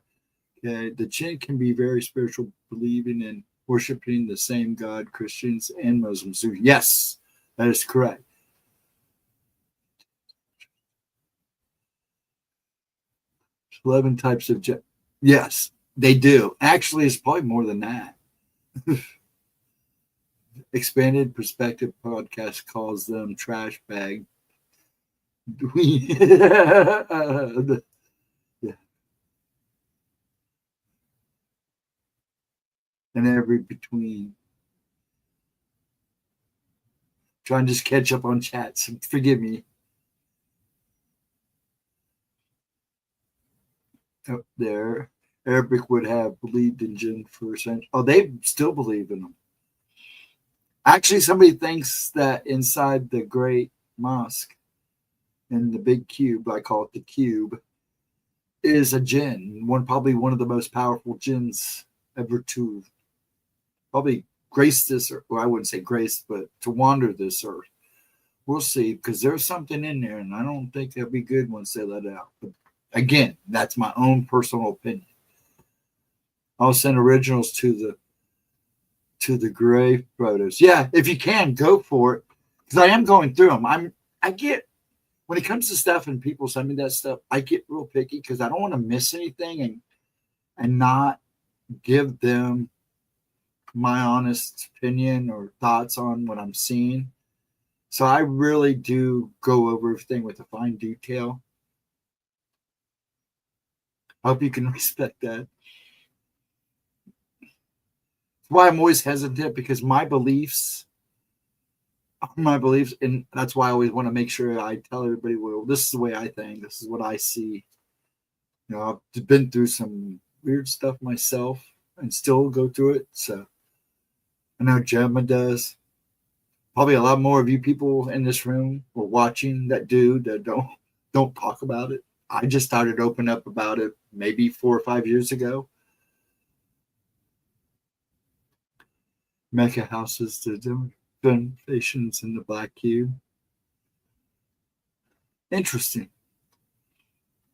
Okay. The jinn can be very spiritual, believing in worshiping the same God Christians and Muslims do. Yes, that is correct. 11 types of jinn. Yes. They do. Actually, it's probably more than that. Expanded Perspective podcast calls them trash bag. Yeah. And every between. Trying to just catch up on chats. Forgive me. Up there. Arabic would have believed in jinn for a century. Oh, they still believe in them. Actually, somebody thinks that inside the Great Mosque in the big cube, I call it the cube, is a jinn. Probably one of the most powerful jinns ever to probably grace this earth. Well, I wouldn't say grace, but to wander this earth. We'll see, because there's something in there, and I don't think it'll be good once they let it out. But again, that's my own personal opinion. I'll send originals to the grave photos. Yeah, if you can, go for it. Because I am going through them. I get, when it comes to stuff and people send me that stuff, I get real picky because I don't want to miss anything and not give them my honest opinion or thoughts on what I'm seeing. So I really do go over everything with a fine detail. I hope you can respect that. Why I'm always hesitant, because my beliefs, and that's why I always want to make sure I tell everybody, well, this is the way I think, this is what I see. You know, I've been through some weird stuff myself and still go through it. So I know Gemma does. Probably a lot more of you people in this room or watching that don't talk about it. I just started opening up about it maybe 4 or 5 years ago. Mecca houses, the renovations in the Black Cube. Interesting.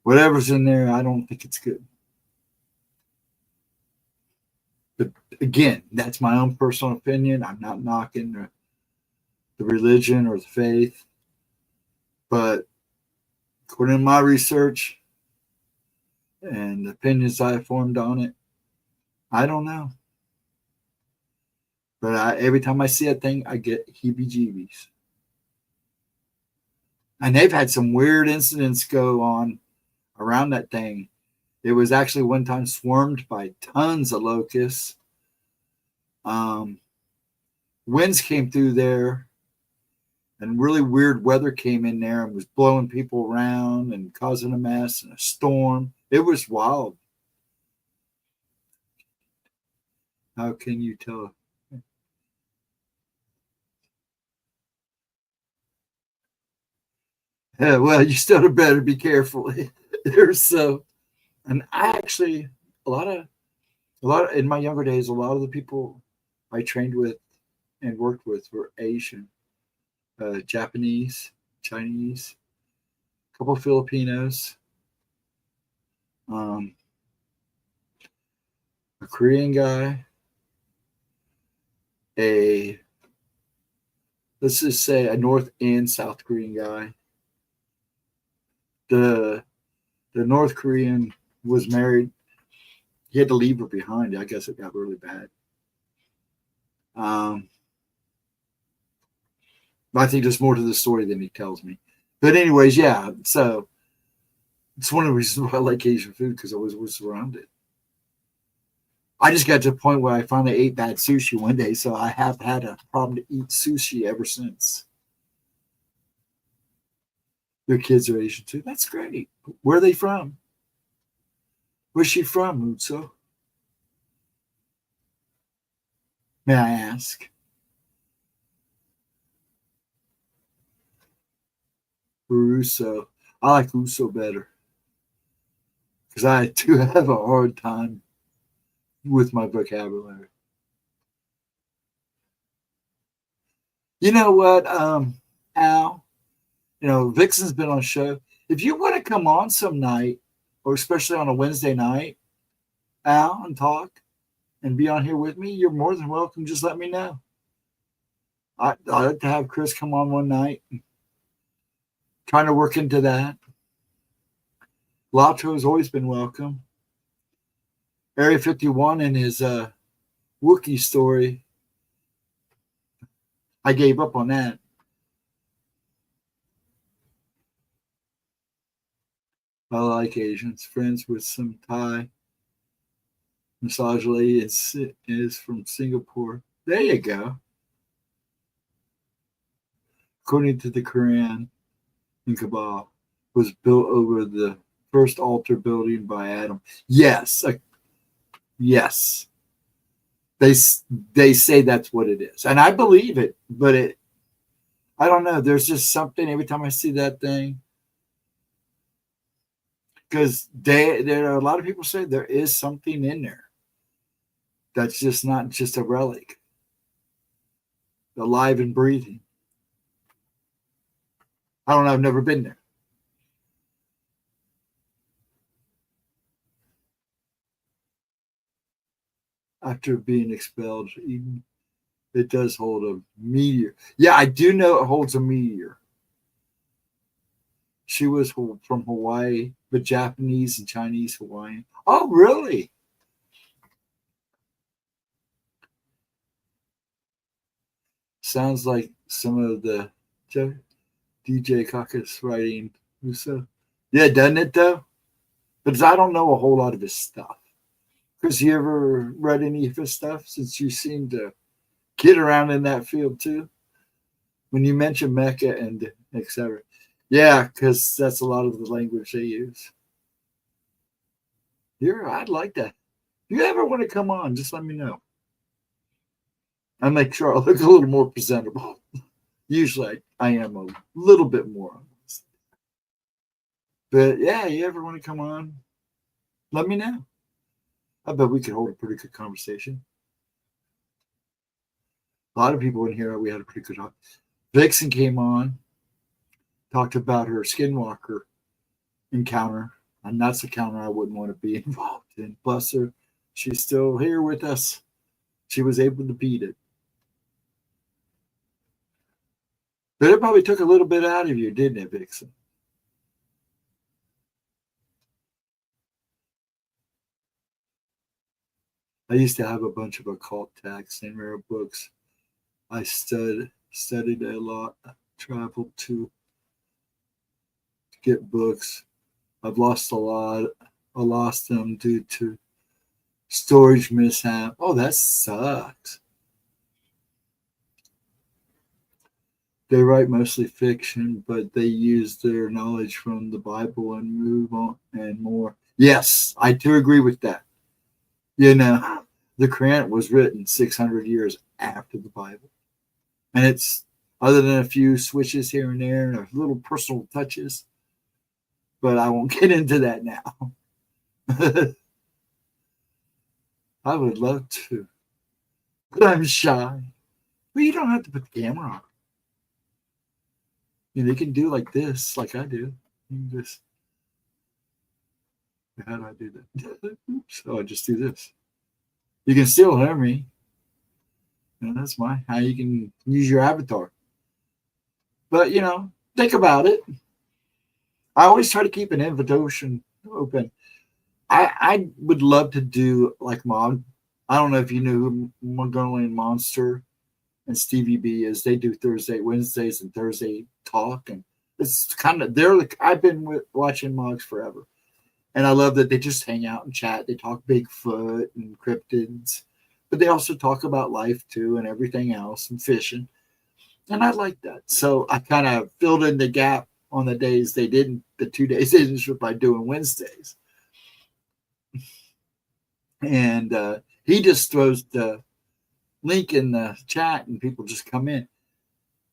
Whatever's in there, I don't think it's good. But again, that's my own personal opinion. I'm not knocking the religion or the faith. But according to my research and the opinions I formed on it, I don't know. But every time I see a thing, I get heebie-jeebies. And they've had some weird incidents go on around that thing. It was actually one time swarmed by tons of locusts. Winds came through there, and really weird weather came in there and was blowing people around and causing a mess and a storm. It was wild. How can you tell? Yeah, well, you still better be careful. There's so, and I actually a lot of in my younger days, a lot of the people I trained with and worked with were Asian, Japanese, Chinese, a couple of Filipinos, a Korean guy, let's just say a North and South Korean guy. The North Korean was married. He had to leave her behind. I guess it got really bad. But I think there's more to the story than he tells me. But anyways, yeah. So it's one of the reasons why I like Asian food, because I was surrounded. I just got to a point where I finally ate bad sushi one day, so I have had a problem to eat sushi ever since. Their kids are Asian too. That's great. Where are they from? Where's she from, Mutsu? May I ask? Uso. I like Uso better, because I do have a hard time with my vocabulary. You know what, Al? Vixen's been on a show. If you want to come on some night, or especially on a Wednesday night, Al, and talk and be on here with me, you're more than welcome. Just let me know. I'd like to have Chris come on one night. Trying to work into that. Lato has always been welcome. Area 51 and his Wookiee story. I gave up on that. I like Asians. Friends with some Thai massage lady is from Singapore. There you go. According to the Quran, in Kaaba was built over the first altar building by Adam. Yes, yes. They say that's what it is, and I believe it. But I don't know. There's just something every time I see that thing, because there are a lot of people say there is something in there that's just not just a relic, alive and breathing. I don't know. I've never been there. After being expelled, even it does hold a meteor. Yeah, I do know it holds a meteor. She was from Hawaii, but Japanese and Chinese Hawaiian. Oh, really? Sounds like some of the DJ Caucus writing. Yeah, doesn't it though? Because I don't know a whole lot of his stuff. Chris, you ever read any of his stuff since you seem to get around in that field too? When you mention Mecca and etc. Yeah, because that's a lot of the language they use. I'd like that. If you ever want to come on, just let me know. I'll make sure I look a little more presentable. Usually I am a little bit more honest. But yeah, you ever want to come on, let me know. I bet we could hold a pretty good conversation. A lot of people in here, we had a pretty good talk. Vixen came on, talked about her skinwalker encounter, and that's a counter I wouldn't want to be involved in. Bless her. She's still here with us. She was able to beat it. But it probably took a little bit out of you, didn't it, Vixen? I used to have a bunch of occult texts and rare books. I studied a lot, traveled to get books. I've lost a lot. I lost them due to storage mishap. Oh, that sucks. They write mostly fiction, but they use their knowledge from the Bible and move on and more. Yes, I do agree with that. You know, the Quran was written 600 years after the Bible. And it's, other than a few switches here and there and a little personal touches, but I won't get into that now. I would love to, but I'm shy. Well, you don't have to put the camera on. You can do like this, like I do. You can just, how do I do that? Oops. Oh, I just do this. You can still hear me. And that's how you can use your avatar. But, think about it. I always try to keep an invitation open. I would love to do like Mom. I don't know if you knew who Mongolian Monster and Stevie B is. They do Wednesdays and Thursday talk. And it's kind of, I've been watching Mogs forever. And I love that they just hang out and chat. They talk Bigfoot and cryptids. But they also talk about life too and everything else and fishing. And I like that. So I kind of filled in the gap on the 2 days they didn't by doing Wednesdays. And he just throws the link in the chat and people just come in.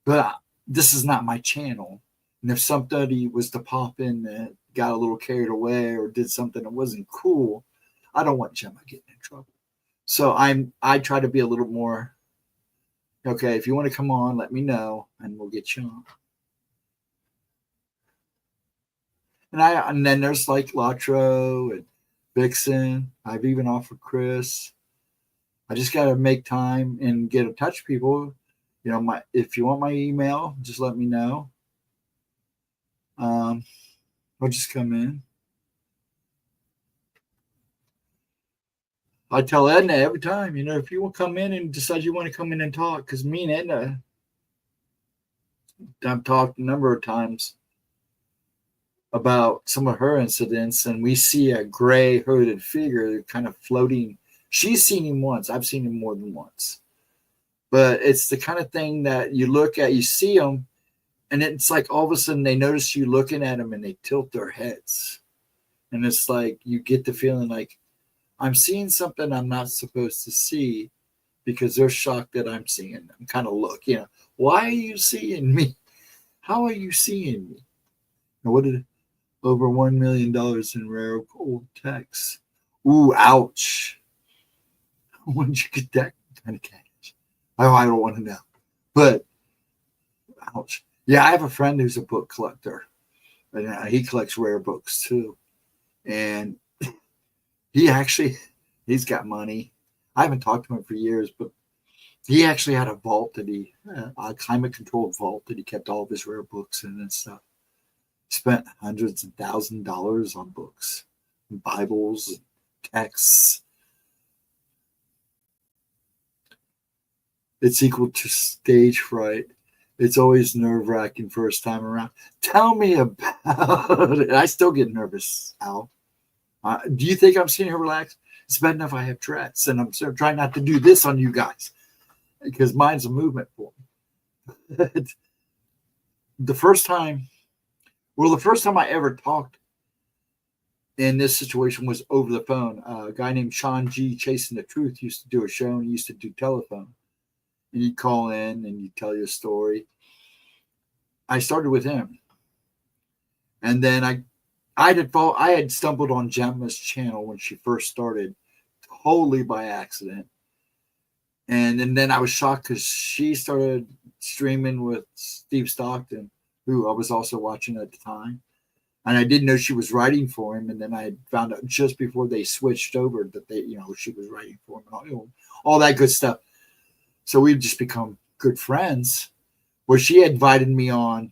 But this is not my channel. And if somebody was to pop in that got a little carried away or did something that wasn't cool, I don't want Gemma getting in trouble. So I try to be a little more, okay, if you want to come on, let me know and we'll get you on. And then there's like Latro and Vixen. I've even offered Chris. I just got to make time and get in touch with people. If you want my email, just let me know. I'll just come in. I tell Edna every time, if you want to come in and decide you want to come in and talk, because me and Edna, I've talked a number of times about some of her incidents, and we see a gray hooded figure kind of floating. She's seen him once. I've seen him more than once. But it's the kind of thing that you look at, you see them, and it's like all of a sudden they notice you looking at them and they tilt their heads. And it's like you get the feeling like I'm seeing something I'm not supposed to see because they're shocked that I'm seeing them. Kind of look, why are you seeing me? How are you seeing me? And what did over $1 million in rare gold text? Ooh, ouch. When did you get that kind of cash? Oh, I don't want to know. But, ouch. Yeah, I have a friend who's a book collector. And he collects rare books too. And he's got money. I haven't talked to him for years, but he actually had a vault that a climate controlled vault that he kept all of his rare books in and stuff. Spent hundreds of $1,000s on books, and Bibles, and texts. It's equal to stage fright. It's always nerve-wracking first time around. Tell me about it. I still get nervous, Al. Do you think I'm seeing her relax? It's bad enough I have Tourette's, and I'm trying not to do this on you guys because mine's a movement for me. The first time I ever talked in this situation was over the phone. A guy named Sean G. Chasing the Truth used to do a show, and he used to do telephone. And you'd call in and you'd tell your story. I started with him. And then I had stumbled on Gemma's channel when she first started, totally by accident. And then I was shocked because she started streaming with Steve Stockton, who I was also watching at the time. And I didn't know she was writing for him. And then I found out just before they switched over that she was writing for him, all that good stuff. So we've just become good friends. Where she invited me on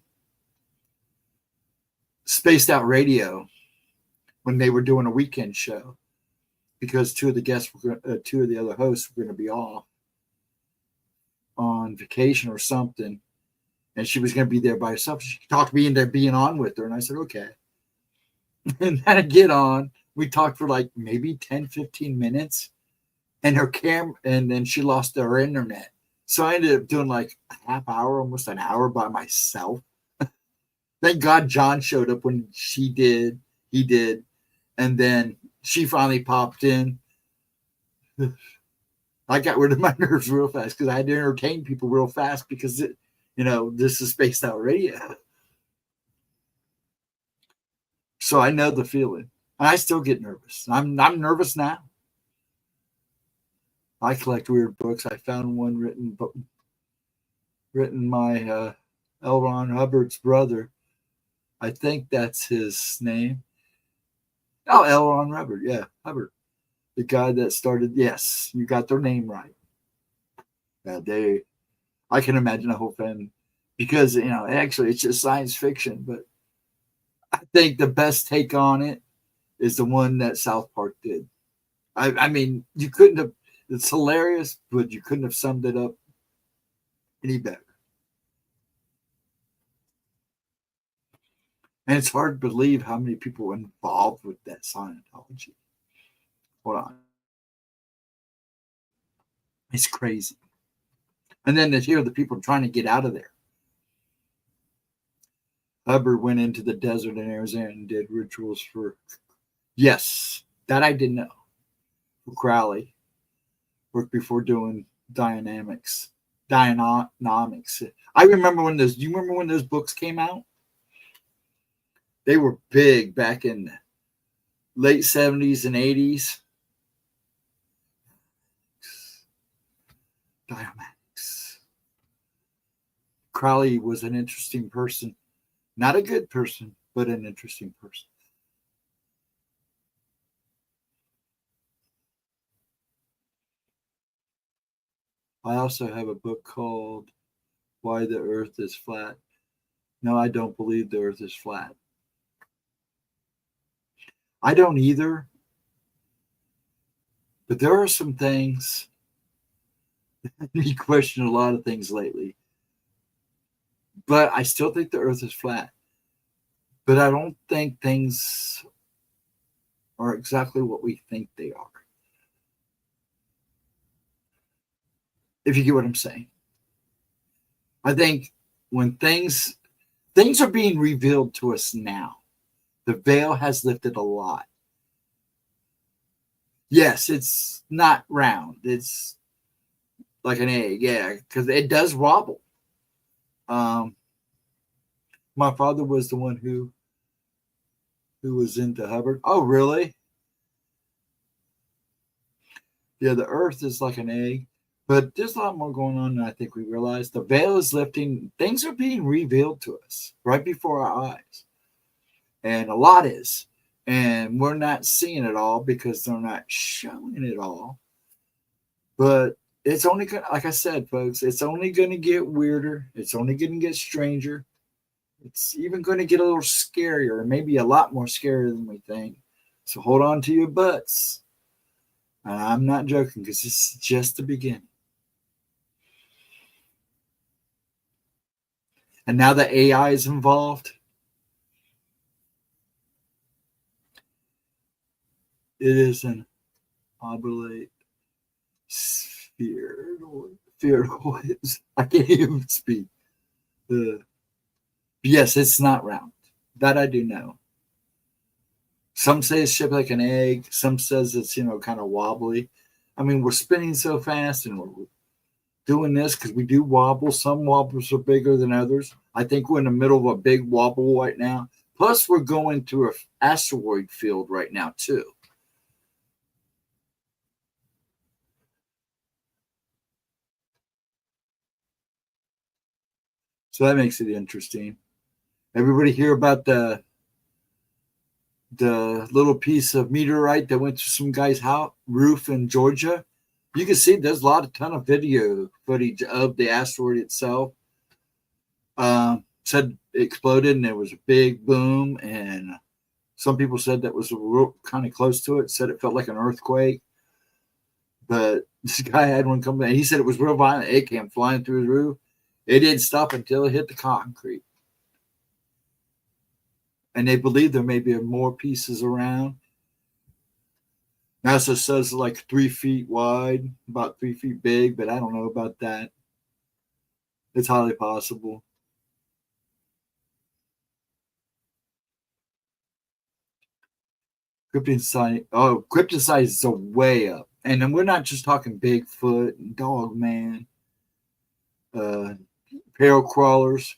Spaced Out Radio when they were doing a weekend show because two of the other hosts were going to be off on vacation or something, and she was going to be there by herself. She talked me into being on with her, and I said, okay. And then I get on. We talked for like maybe 10, 15 minutes, and and then she lost her internet. So I ended up doing like a half hour, almost an hour by myself. Thank God John showed up when he did. And then she finally popped in. I got rid of my nerves real fast because I had to entertain people real fast because, this is Spaced Out Radio. So I know the feeling. And I still get nervous. I'm nervous now. I collect weird books. I found one written by L. Ron Hubbard's brother. I think that's his name. Oh, L. Ron Hubbard. Yeah, Hubbard. The guy that started. Yes, you got their name right. Yeah, I can imagine a whole family because, actually it's just science fiction. But I think the best take on it is the one that South Park did. I mean, you couldn't have. It's hilarious, but you couldn't have summed it up any better. And it's hard to believe how many people were involved with that Scientology. Hold on. It's crazy. And then to hear the people trying to get out of there. Hubbard went into the desert in Arizona and did rituals for, yes, that I didn't know. For Crowley. Worked before doing Dynamics. I remember do you remember when those books came out? They were big back in the late 70s and 80s. Dynamics. Crowley was an interesting person. Not a good person, but an interesting person. I also have a book called Why the Earth is Flat. No, I don't believe the Earth is flat. I don't either. But there are some things, you question a lot of things lately. But I still think the earth is flat. But I don't think things are exactly what we think they are. If you get what I'm saying. I think when things are being revealed to us now, the veil has lifted a lot. Yes, it's not round. It's like an egg, yeah, because it does wobble. My father was the one who was into Hubbard. Oh, really? Yeah, the earth is like an egg, but there's a lot more going on than I think we realize. The veil is lifting. Things are being revealed to us right before our eyes. And a lot is. And we're not seeing it all because they're not showing it all. But it's only going to, like I said, folks, it's only going to get weirder. It's only going to get stranger. It's even going to get a little scarier, maybe a lot more scarier than we think. So hold on to your butts. And I'm not joking because this is just the beginning. And now that AI is involved, it is an oblate sphere. I can't even speak. Yes, it's not round. That I do know. Some say it's shaped like an egg. Some says it's, kind of wobbly. I mean, we're spinning so fast and we're doing this because we do wobble. Some wobbles are bigger than others. I think we're in the middle of a big wobble right now. Plus, we're going through an asteroid field right now, too. So that makes it interesting. Everybody hear about the little piece of meteorite that went to some guy's house roof in Georgia? You can see there's a ton of video footage of the asteroid itself. Said it exploded and there was a big boom, and some people said that was kind of close to it. Said it felt like an earthquake, but this guy had one come in. He said it was real violent. It came flying through the roof. It didn't stop until it hit the concrete. And they believe there may be more pieces around. NASA says like 3 feet wide, about 3 feet big, but I don't know about that. It's highly possible. Cryptid size is way up. And then we're not just talking Bigfoot and Dogman, peril crawlers.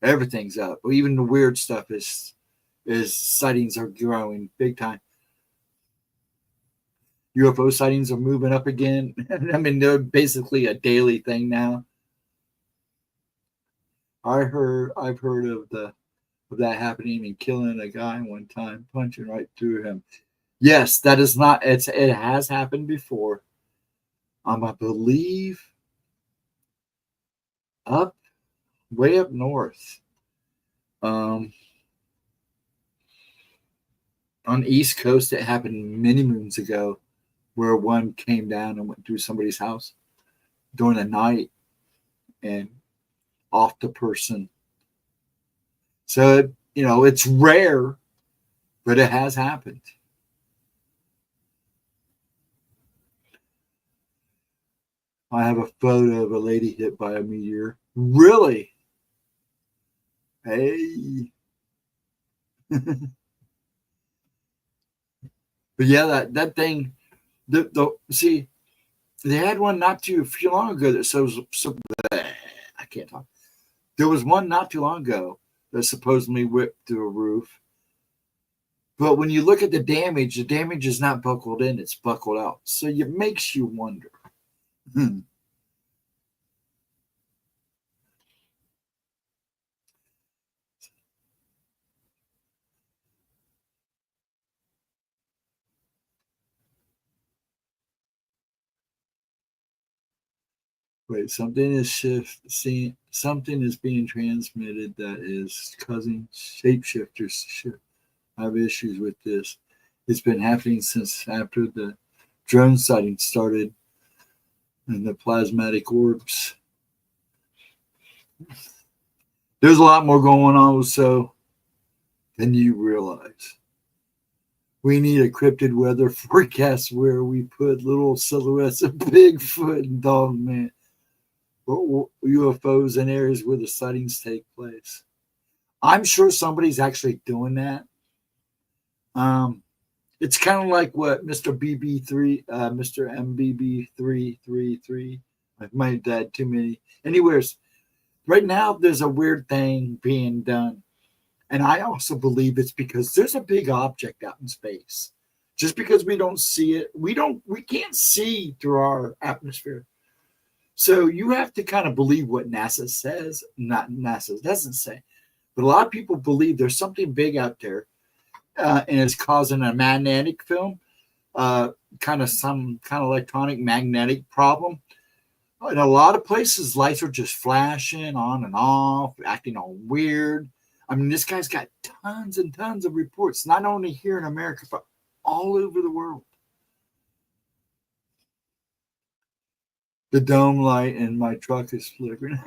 Everything's up. Even the weird stuff is sightings are growing big time. UFO sightings are moving up again. I mean, they're basically a daily thing now. I've heard of that happening and killing a guy one time, punching right through him. Yes, that is not. It has happened before. I believe way up north. On the East Coast, it happened many moons ago, where one came down and went through somebody's house during the night and off the person. So it's rare, but it has happened. I have a photo of a lady hit by a meteor. Really? Hey. But yeah, that thing. See, they had one not too long ago that so I can't talk. There was one not too long ago that supposedly whipped through a roof. But when you look at the damage is not buckled in; it's buckled out. So it makes you wonder. Wait, something is being transmitted that is causing shapeshifters to shift. I have issues with this. It's been happening since after the drone sighting started and the plasmatic orbs. There's a lot more going on so than you realize. We need a cryptid weather forecast where we put little silhouettes of Bigfoot and Dogman or UFOs in areas where the sightings take place. I'm sure somebody's actually doing that. It's kind of like what Mr. MBB333. I might have had too many. Anyways, right now there's a weird thing being done. And I also believe it's because there's a big object out in space. Just because we don't see it, we can't see through our atmosphere. So you have to kind of believe what NASA says, not NASA doesn't say. But a lot of people believe there's something big out there, and it's causing a magnetic film, kind of electronic magnetic problem. In a lot of places, lights are just flashing on and off, acting all weird. I mean, this guy's got tons and tons of reports, not only here in America, but all over the world. The dome light in my truck is flickering.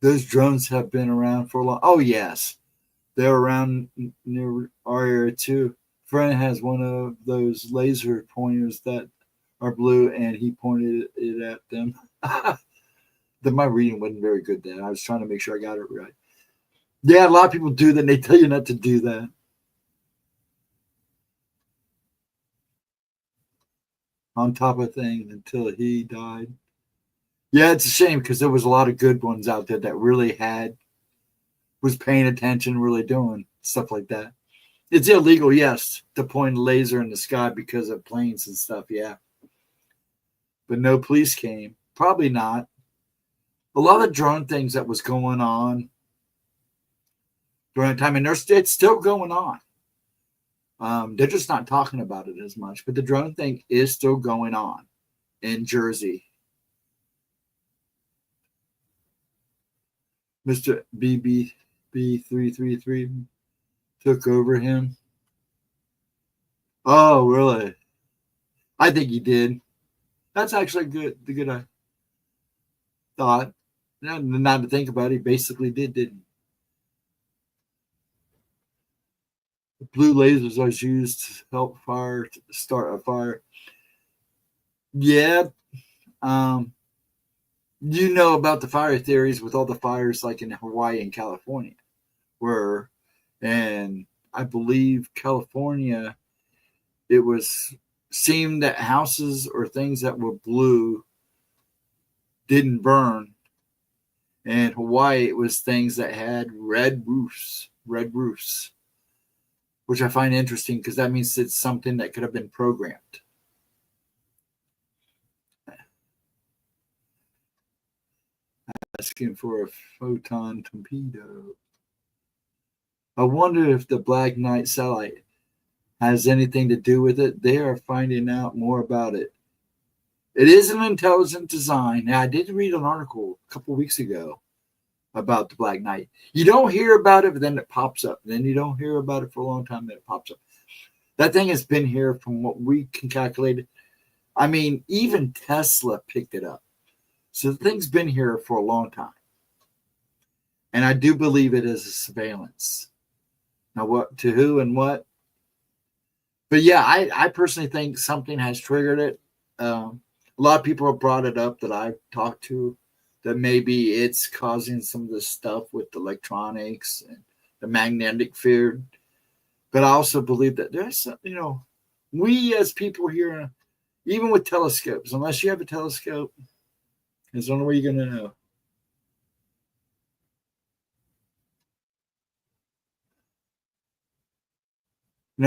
Those drones have been around for a long. Oh, yes. They're around near our area, too. Friend has one of those laser pointers that are blue, and he pointed it at them. My reading wasn't very good then. I was trying to make sure I got it right. Yeah, a lot of people do that, and they tell you not to do that. On top of things until he died. Yeah, it's a shame because there was a lot of good ones out there that really was paying attention, really doing stuff like that. It's illegal, yes, to point a laser in the sky because of planes and stuff, yeah. But no police came. Probably not. A lot of drone things that was going on during that time, and it's still going on. They're just not talking about it as much, but the drone thing is still going on in Jersey. Mr. BB333 took over him. Oh, really? I think he did. That's actually good. The good thought. Not to think about it, he basically didn't he? The blue lasers are used to help start a fire. Yeah. You know about the fire theories with all the fires like in Hawaii and California. And I believe California, it seemed that houses or things that were blue didn't burn. And Hawaii, it was things that had red roofs, which I find interesting because that means it's something that could have been programmed. Asking for a photon torpedo. I wonder if the Black Knight satellite has anything to do with it. They are finding out more about it. It is an intelligent design. Now, I did read an article a couple of weeks ago about the Black Knight. You don't hear about it, but then it pops up. Then you don't hear about it for a long time, then it pops up. That thing has been here from what we can calculate. I mean, even Tesla picked it up. So the thing's been here for a long time. And I do believe it is a surveillance. Now, what to who and what? But yeah, I personally think something has triggered it. A lot of people have brought it up that I've talked to, that maybe it's causing some of the stuff with the electronics and the magnetic field. But I also believe that there's, we as people here, even with telescopes, unless you have a telescope, there's the only way you're going to know.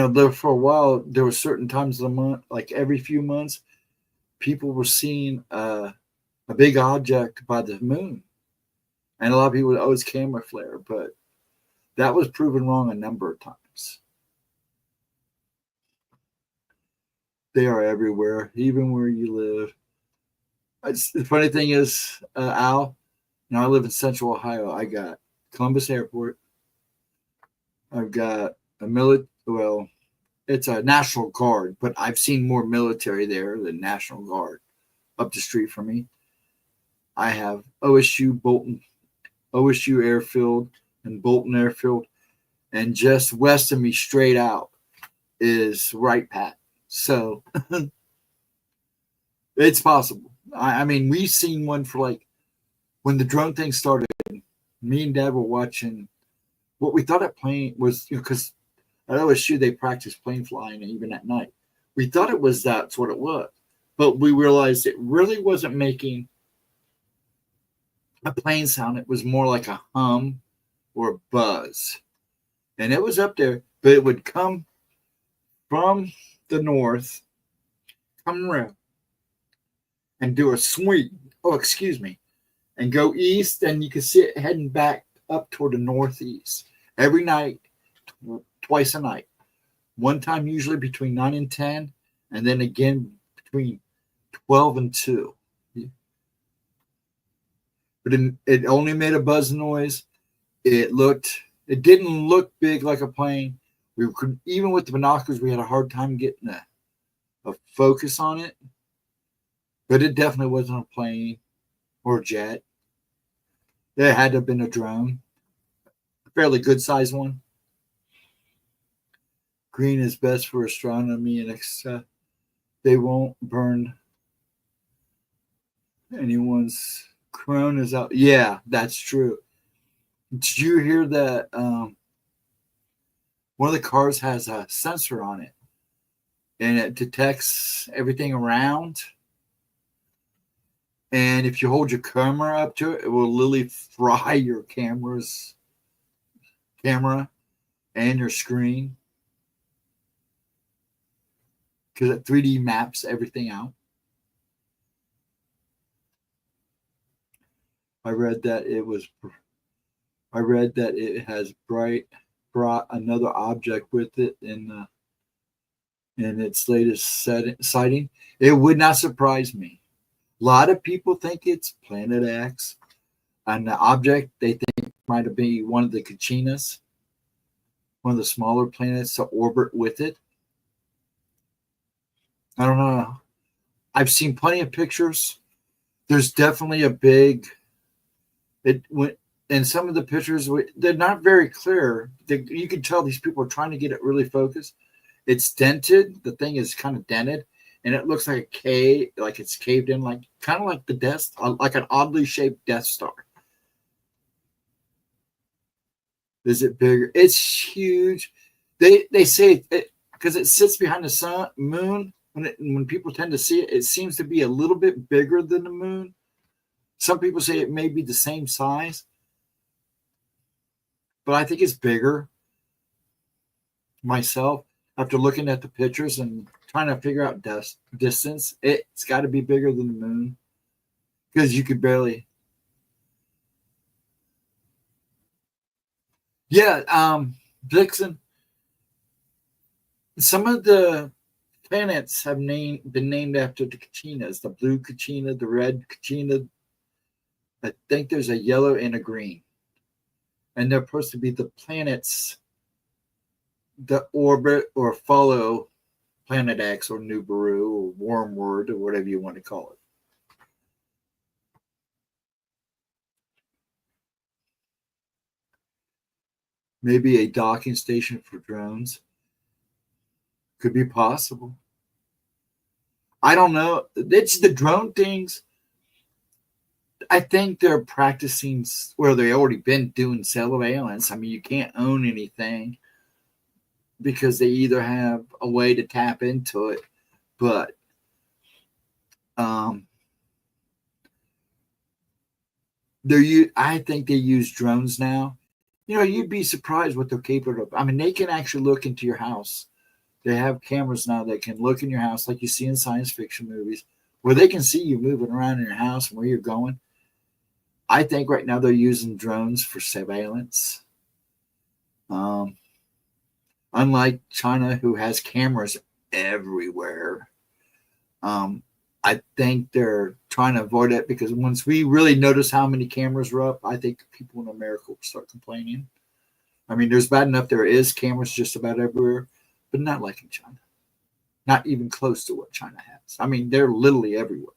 There for a while, there were certain times of the month, like every few months, people were seeing a big object by the moon. And a lot of people would always camera flare, but that was proven wrong a number of times. They are everywhere, even where you live. The funny thing is, Al, I live in Central Ohio. I got Columbus Airport. I've got it's a National Guard, but I've seen more military there than National Guard up the street from me. I have OSU Airfield and Bolton Airfield, and just west of me, straight out, is Wright Pat. So it's possible. I mean, we've seen one for like when the drone thing started. Me and Dad were watching what we thought a plane was, because at OSU they practice plane flying even at night. We thought it was that's what it was, but we realized it really wasn't making a plane sound. It was more like a hum or a buzz, and it was up there, but it would come from the north, come around, and do a swing. Oh, excuse me. And go east, and you can see it heading back up toward the northeast every night, twice a night. One time usually between 9 and 10, and then again between 12 and 2. But it only made a buzz noise. It didn't look big like a plane. We could, even with the binoculars, we had a hard time getting a focus on it. But it definitely wasn't a plane or a jet. It had to have been a drone, a fairly good sized one. Green is best for astronomy, and they won't burn anyone's coronas out. Yeah, that's true. Did you hear that one of the cars has a sensor on it, and it detects everything around? And if you hold your camera up to it, it will literally fry your camera and your screen, because it 3D maps everything out. I read that it has brought another object with it in its latest sighting. It would not surprise me. A lot of people think it's Planet X, and the object they think might be one of the Kachinas, one of the smaller planets to orbit with it. I don't know. I've seen plenty of pictures. There's definitely a big. And some of the pictures, they're not very clear. You can tell these people are trying to get it really focused. It's dented. The thing is kind of dented. And it looks like a cave, like it's caved in, like kind of like the like an oddly shaped Death Star. Is it bigger? It's huge. They say it because it sits behind the moon. When people tend to see it, it seems to be a little bit bigger than the moon. Some people say it may be the same size, but I think it's bigger. Myself, after looking at the pictures and trying to figure out distance, it's got to be bigger than the moon, because you could barely. Yeah, Dixon. Some of the planets have been named after the Kachinas. The blue Kachina, the red Kachina. I think there's a yellow and a green, and they're supposed to be the planets that orbit or follow Planet X or Nibiru or Wormwood or whatever you want to call it. Maybe a docking station for drones. Could be possible. I don't know. It's the drone things. I think they're practicing, well, they've already been doing surveillance. I mean, you can't own anything because they either have a way to tap into it, but I think they use drones now. You'd be surprised what they're capable of. I mean, they can actually look into your house. They have cameras now that can look in your house like you see in science fiction movies, where they can see you moving around in your house and where you're going. I think right now they're using drones for surveillance. Unlike China, who has cameras everywhere, I think they're trying to avoid it, because once we really notice how many cameras are up, I think people in America will start complaining. I mean, there's bad enough there is cameras just about everywhere, but not like in China. Not even close to what China has. I mean, they're literally everywhere.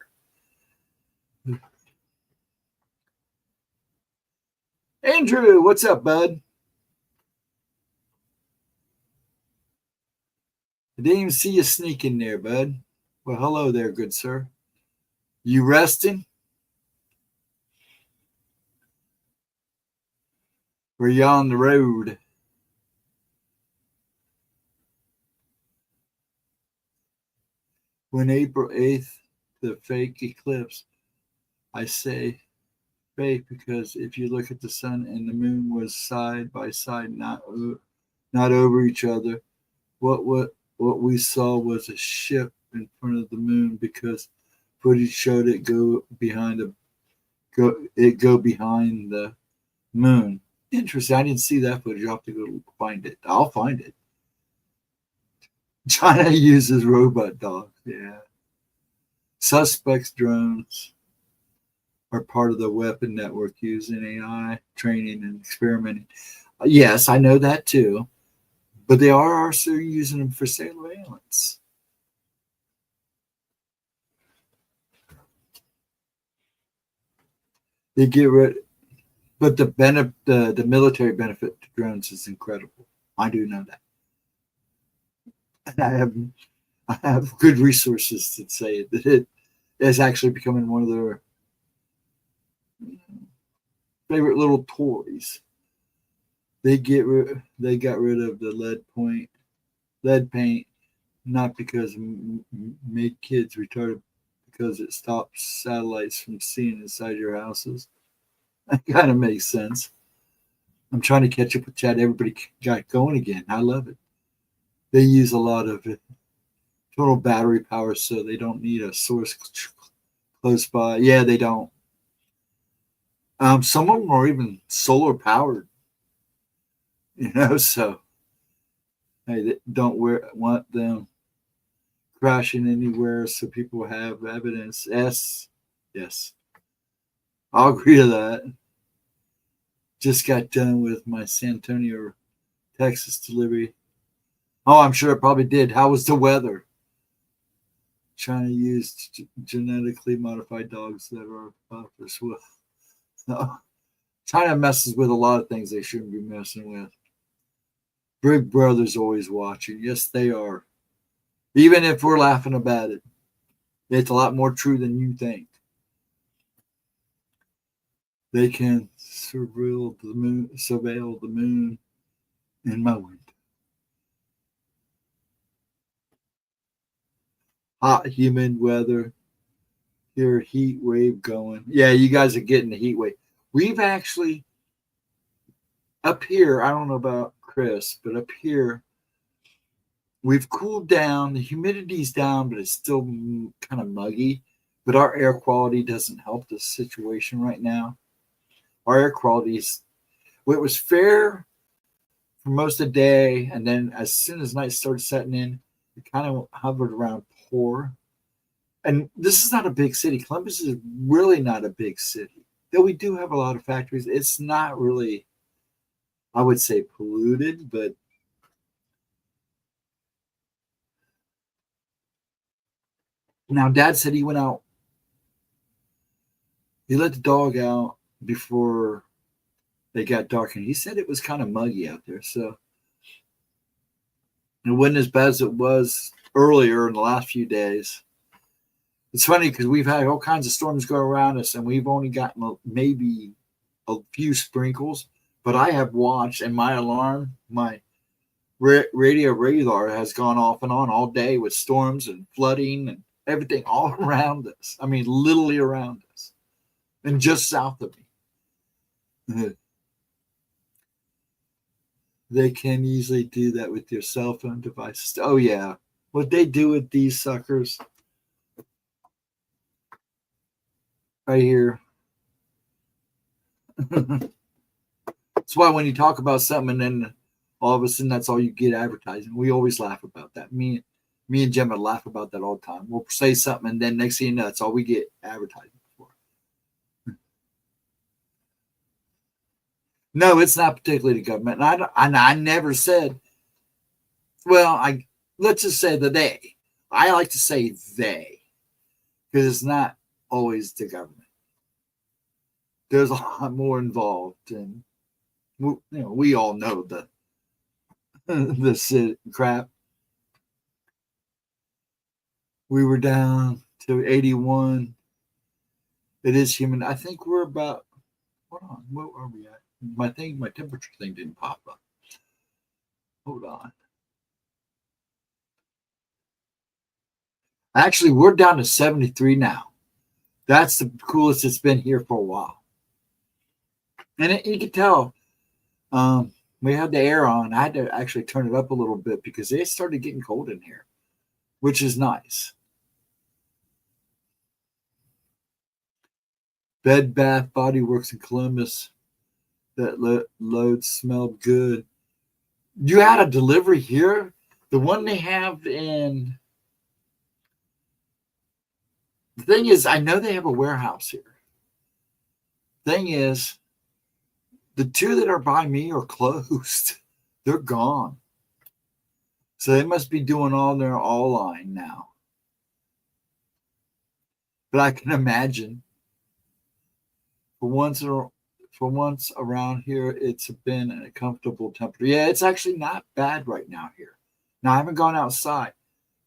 Andrew, what's up, bud? I didn't even see you sneak in there, bud. Well, hello there, good sir. You resting? Or you on the road? When April 8th, the fake eclipse, I say fake because if you look at the sun and the moon was side by side, not over each other, what we saw was a ship in front of the moon because footage showed it go behind the moon. Interesting. I didn't see that footage. I'll have to go find it. I'll find it. China uses robot dogs. Yeah. Suspects drones are part of the weapon network using AI training and experimenting. Yes, I know that too. But they are also using them for surveillance. They get rid, but the military benefit to drones is incredible. I do know that, and I have good resources to say that it is actually becoming one of their favorite little toys. They got rid of the lead paint, not because it made kids retarded, because it stops satellites from seeing inside your houses. That kind of makes sense. I'm trying to catch up with chat. Everybody got going again. I love it. They use a lot of total battery power, so they don't need a source close by. Yeah, they don't. Some of them are even solar powered, so they don't want them crashing anywhere, so people have evidence. Yes, I'll agree to that. Just got done with my San Antonio, Texas delivery. Oh, I'm sure it probably did. How was the weather? China used genetically modified dogs that are buffers. Well, no. China messes with a lot of things they shouldn't be messing with. Big Brother's always watching. Yes, they are. Even if we're laughing about it, it's a lot more true than you think. They can surveil the moon in my window. Hot, humid weather. Here, heat wave going. Yeah, you guys are getting the heat wave. We've actually, up here, I don't know about Chris, but up here, we've cooled down. The humidity's down, but it's still kind of muggy. But our air quality doesn't help the situation right now. Our air quality it was fair for most of the day, and then as soon as night started setting in, it kind of hovered around poor. And this is not a big city. Columbus is really not a big city. Though we do have a lot of factories, it's not really, I would say, polluted, but now Dad said he went out. He let the dog out before they got dark, and he said it was kind of muggy out there. So it wasn't as bad as it was earlier in the last few days. It's funny because we've had all kinds of storms go around us, and we've only gotten maybe a few sprinkles. But I have watched, and my alarm, my radio radar has gone off and on all day with storms and flooding and everything all around us. I mean, literally around us, and just south of me. They can easily do that with your cell phone devices. Oh yeah, what they do with these suckers. Right here. That's why when you talk about something and then all of a sudden that's all you get advertising, we always laugh about that. Me and Gemma laugh about that all the time. We'll say something and then next thing you know, that's all we get advertising for. No, it's not particularly the government. And I never said well, let's just say the they. I like to say they because it's not always the government. There's a lot more involved, and we all know the the crap. We were down to 81. It is human. I think we're about. Hold on, where are we at? My temperature thing didn't pop up. Hold on. Actually, we're down to 73 now. That's the coolest it's been here for a while. And you can tell we had the air on. I had to actually turn it up a little bit because it started getting cold in here, which is nice. Bed Bath Body Works in Columbus. That load smelled good. You had a delivery here? The one they have in... The thing is, I know they have a warehouse here. Thing is, the two that are by me are closed. They're gone. So they must be doing all their all-line now. But I can imagine for once around here, it's been a comfortable temperature. Yeah, it's actually not bad right now here. Now, I haven't gone outside.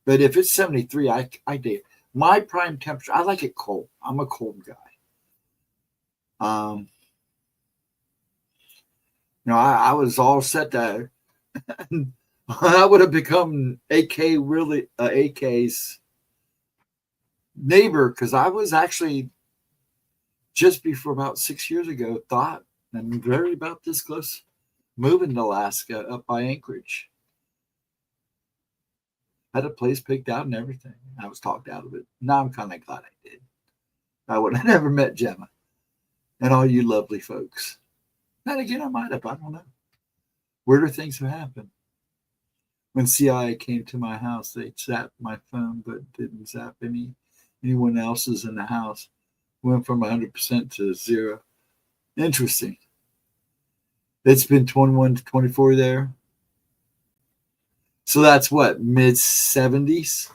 But if it's 73, I did. My prime temperature, I like it cold. I'm a cold guy. I was all set to. I would have become AK's neighbor because I was actually just before about 6 years ago thought I'm very about this close moving to Alaska up by Anchorage. Had a place picked out and everything. I was talked out of it. Now I'm kind of glad I did. I would have never met Gemma and all you lovely folks. And again, I might have. I don't know. Weirder things have happened. When CIA came to my house, they zapped my phone, but didn't zap anyone else's in the house. Went from 100% to 0. Interesting. It's been 21 to 24 there. So that's what, mid-70s?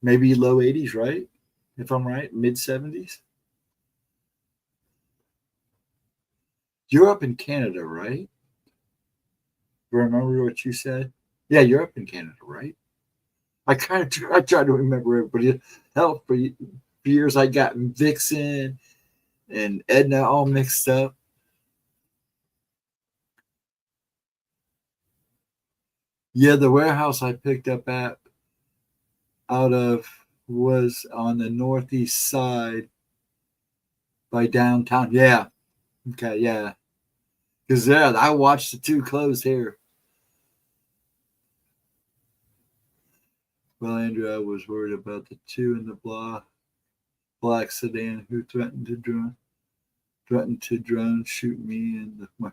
Maybe low 80s, right? If I'm right, mid-70s? You're up in Canada, right? Remember what you said? Yeah, you're up in Canada, right? I try to remember everybody. Hell, for years I got Vixen and Edna all mixed up. Yeah, the warehouse I picked up out of was on the northeast side by downtown. Yeah. Okay, yeah. Because I watched the two close here. Well, Andrew, I was worried about the two in the black sedan who threatened to drone shoot me in the.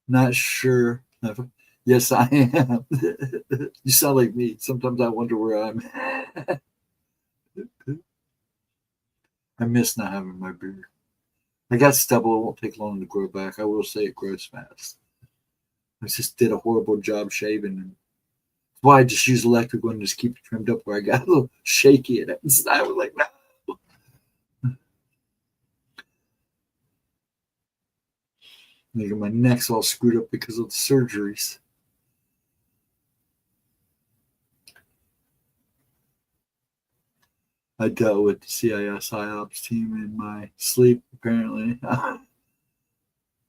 Not sure. Yes, I am. You sound like me. Sometimes I wonder where I'm at. I miss not having my beard. I got stubble. It won't take long to grow back. I will say it grows fast. I just did a horrible job shaving. And that's why I just use electric one and just keep it trimmed up where I got a little shaky in it. And I was like, no. My neck's all screwed up because of the surgeries. I dealt with the CIS IOPS team in my sleep, apparently.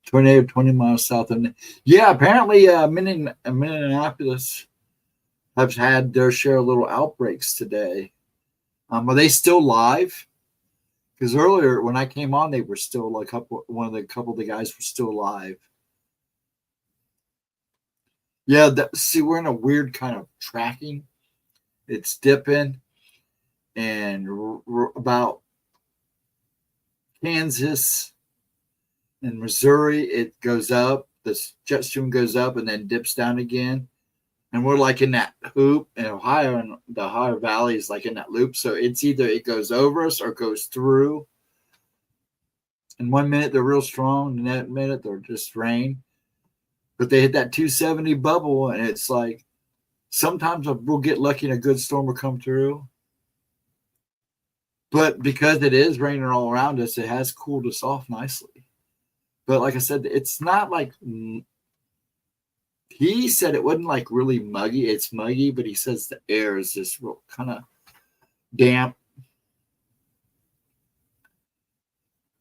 Tornado 20 miles south of. Yeah, apparently Minneapolis have had their share of little outbreaks today. Are they still live? Because earlier when I came on, they were still like couple of the guys were still alive. Yeah, see, we're in a weird kind of tracking. It's dipping, and about Kansas and Missouri, it goes up. The jet stream goes up and then dips down again. And we're like in that hoop, and Ohio and the Ohio Valley is like in that loop. So it's either it goes over us or goes through. And 1 minute they're real strong, and that minute they're just rain. But they hit that 270 bubble, and it's like sometimes we'll get lucky and a good storm will come through. But because it is raining all around us, it has cooled us off nicely. But like I said, it's not like, he said it wasn't like really muggy. It's muggy, but he says the air is just real kind of damp,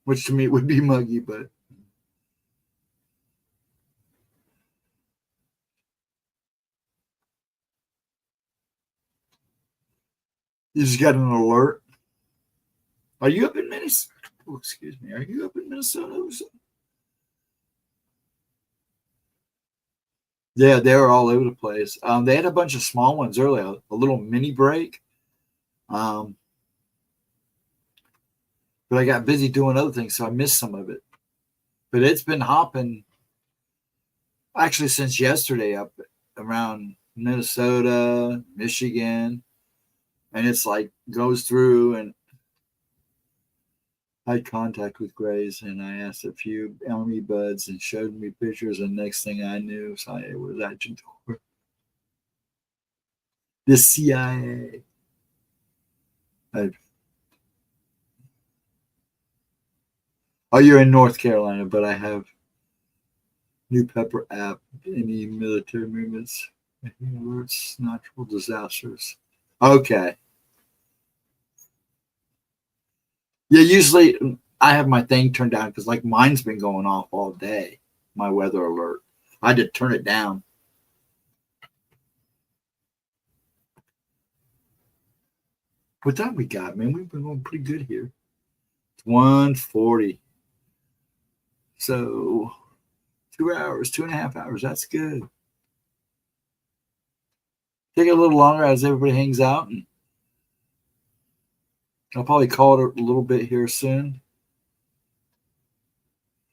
which to me would be muggy, but you just got an alert. Are you up in Minnesota? Oh, excuse me. Are you up in Minnesota? Yeah, they were all over the place. They had a bunch of small ones earlier, a little mini break. But I got busy doing other things, so I missed some of it. But it's been hopping actually since yesterday up around Minnesota, Michigan. And it's like goes through, and I had contact with Grays, and I asked a few Army buds and showed me pictures, and next thing I knew, it was at your door. The CIA. You're in North Carolina, but I have New Pepper app. Any military movements, alerts, natural disasters. Okay. Yeah, usually I have my thing turned down because like mine's been going off all day, my weather alert. I had to turn it down. What time we got, man? We've been going pretty good here. It's 1:40. So 2 hours, 2.5 hours. That's good. Take a little longer as everybody hangs out, and I'll probably call it a little bit here soon.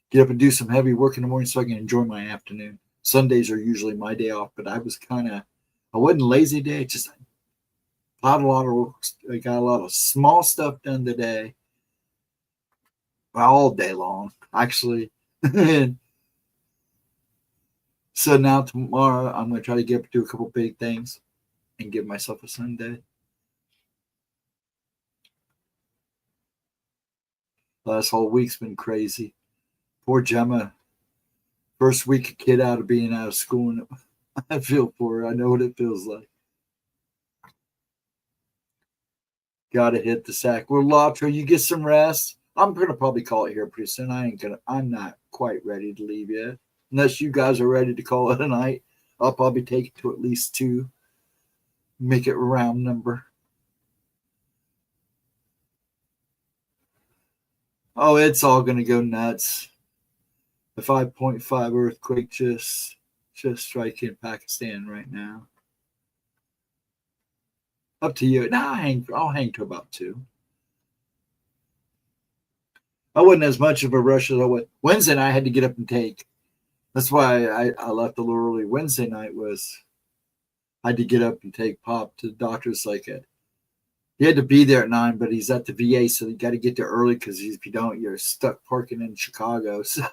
Get up and do some heavy work in the morning so I can enjoy my afternoon. Sundays are usually my day off, but I wasn't lazy today. Just I got a lot of small stuff done today. All day long, actually. So now tomorrow I'm going to try to get up to do a couple big things and give myself a Sunday. Last whole week's been crazy. Poor Gemma. First week a kid out of being out of school, and I feel for her. I know what it feels like. Gotta hit the sack. Well, Latra, you get some rest. I'm gonna probably call it here pretty soon. I'm not quite ready to leave yet. Unless you guys are ready to call it a night. I'll probably take it to at least 2. Make it a round number. Oh, it's all gonna go nuts. The 5.5 earthquake just striking Pakistan right now. Up to you. No, I'll hang to about 2. I wasn't as much of a rush as I was. Wednesday night I had to get up and take. That's why I left a little early. Wednesday night I had to get up and take Pop to the doctor's. He had to be there at 9, but he's at the VA, so you got to get there early because if you don't, you're stuck parking in Chicago. So.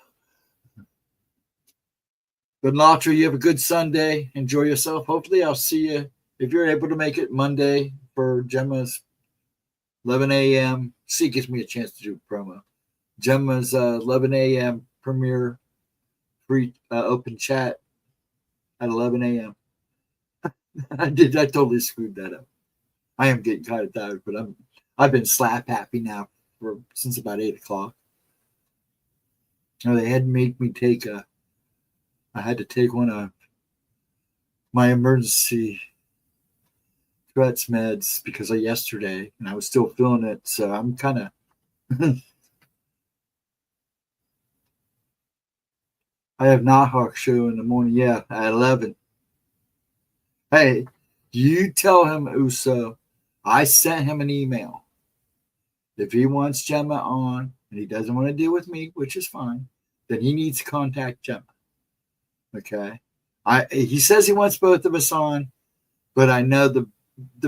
But Latra, you have a good Sunday. Enjoy yourself. Hopefully I'll see you if you're able to make it Monday for Gemma's 11 a.m. See, it gives me a chance to do a promo. Gemma's 11 a.m. premiere free open chat at 11 a.m. I totally screwed that up. I am getting kind of tired, but I've been slap happy now since about 8 o'clock. They had made me I had to take one of my emergency threats meds because of yesterday, and I was still feeling it. So I'm kind of. I have Nighthawk show in the morning. Yeah, at 11. Hey, you tell him, Uso, I sent him an email. If he wants Gemma on and he doesn't want to deal with me, which is fine, then he needs to contact Gemma. Okay. He says he wants both of us on, but I know the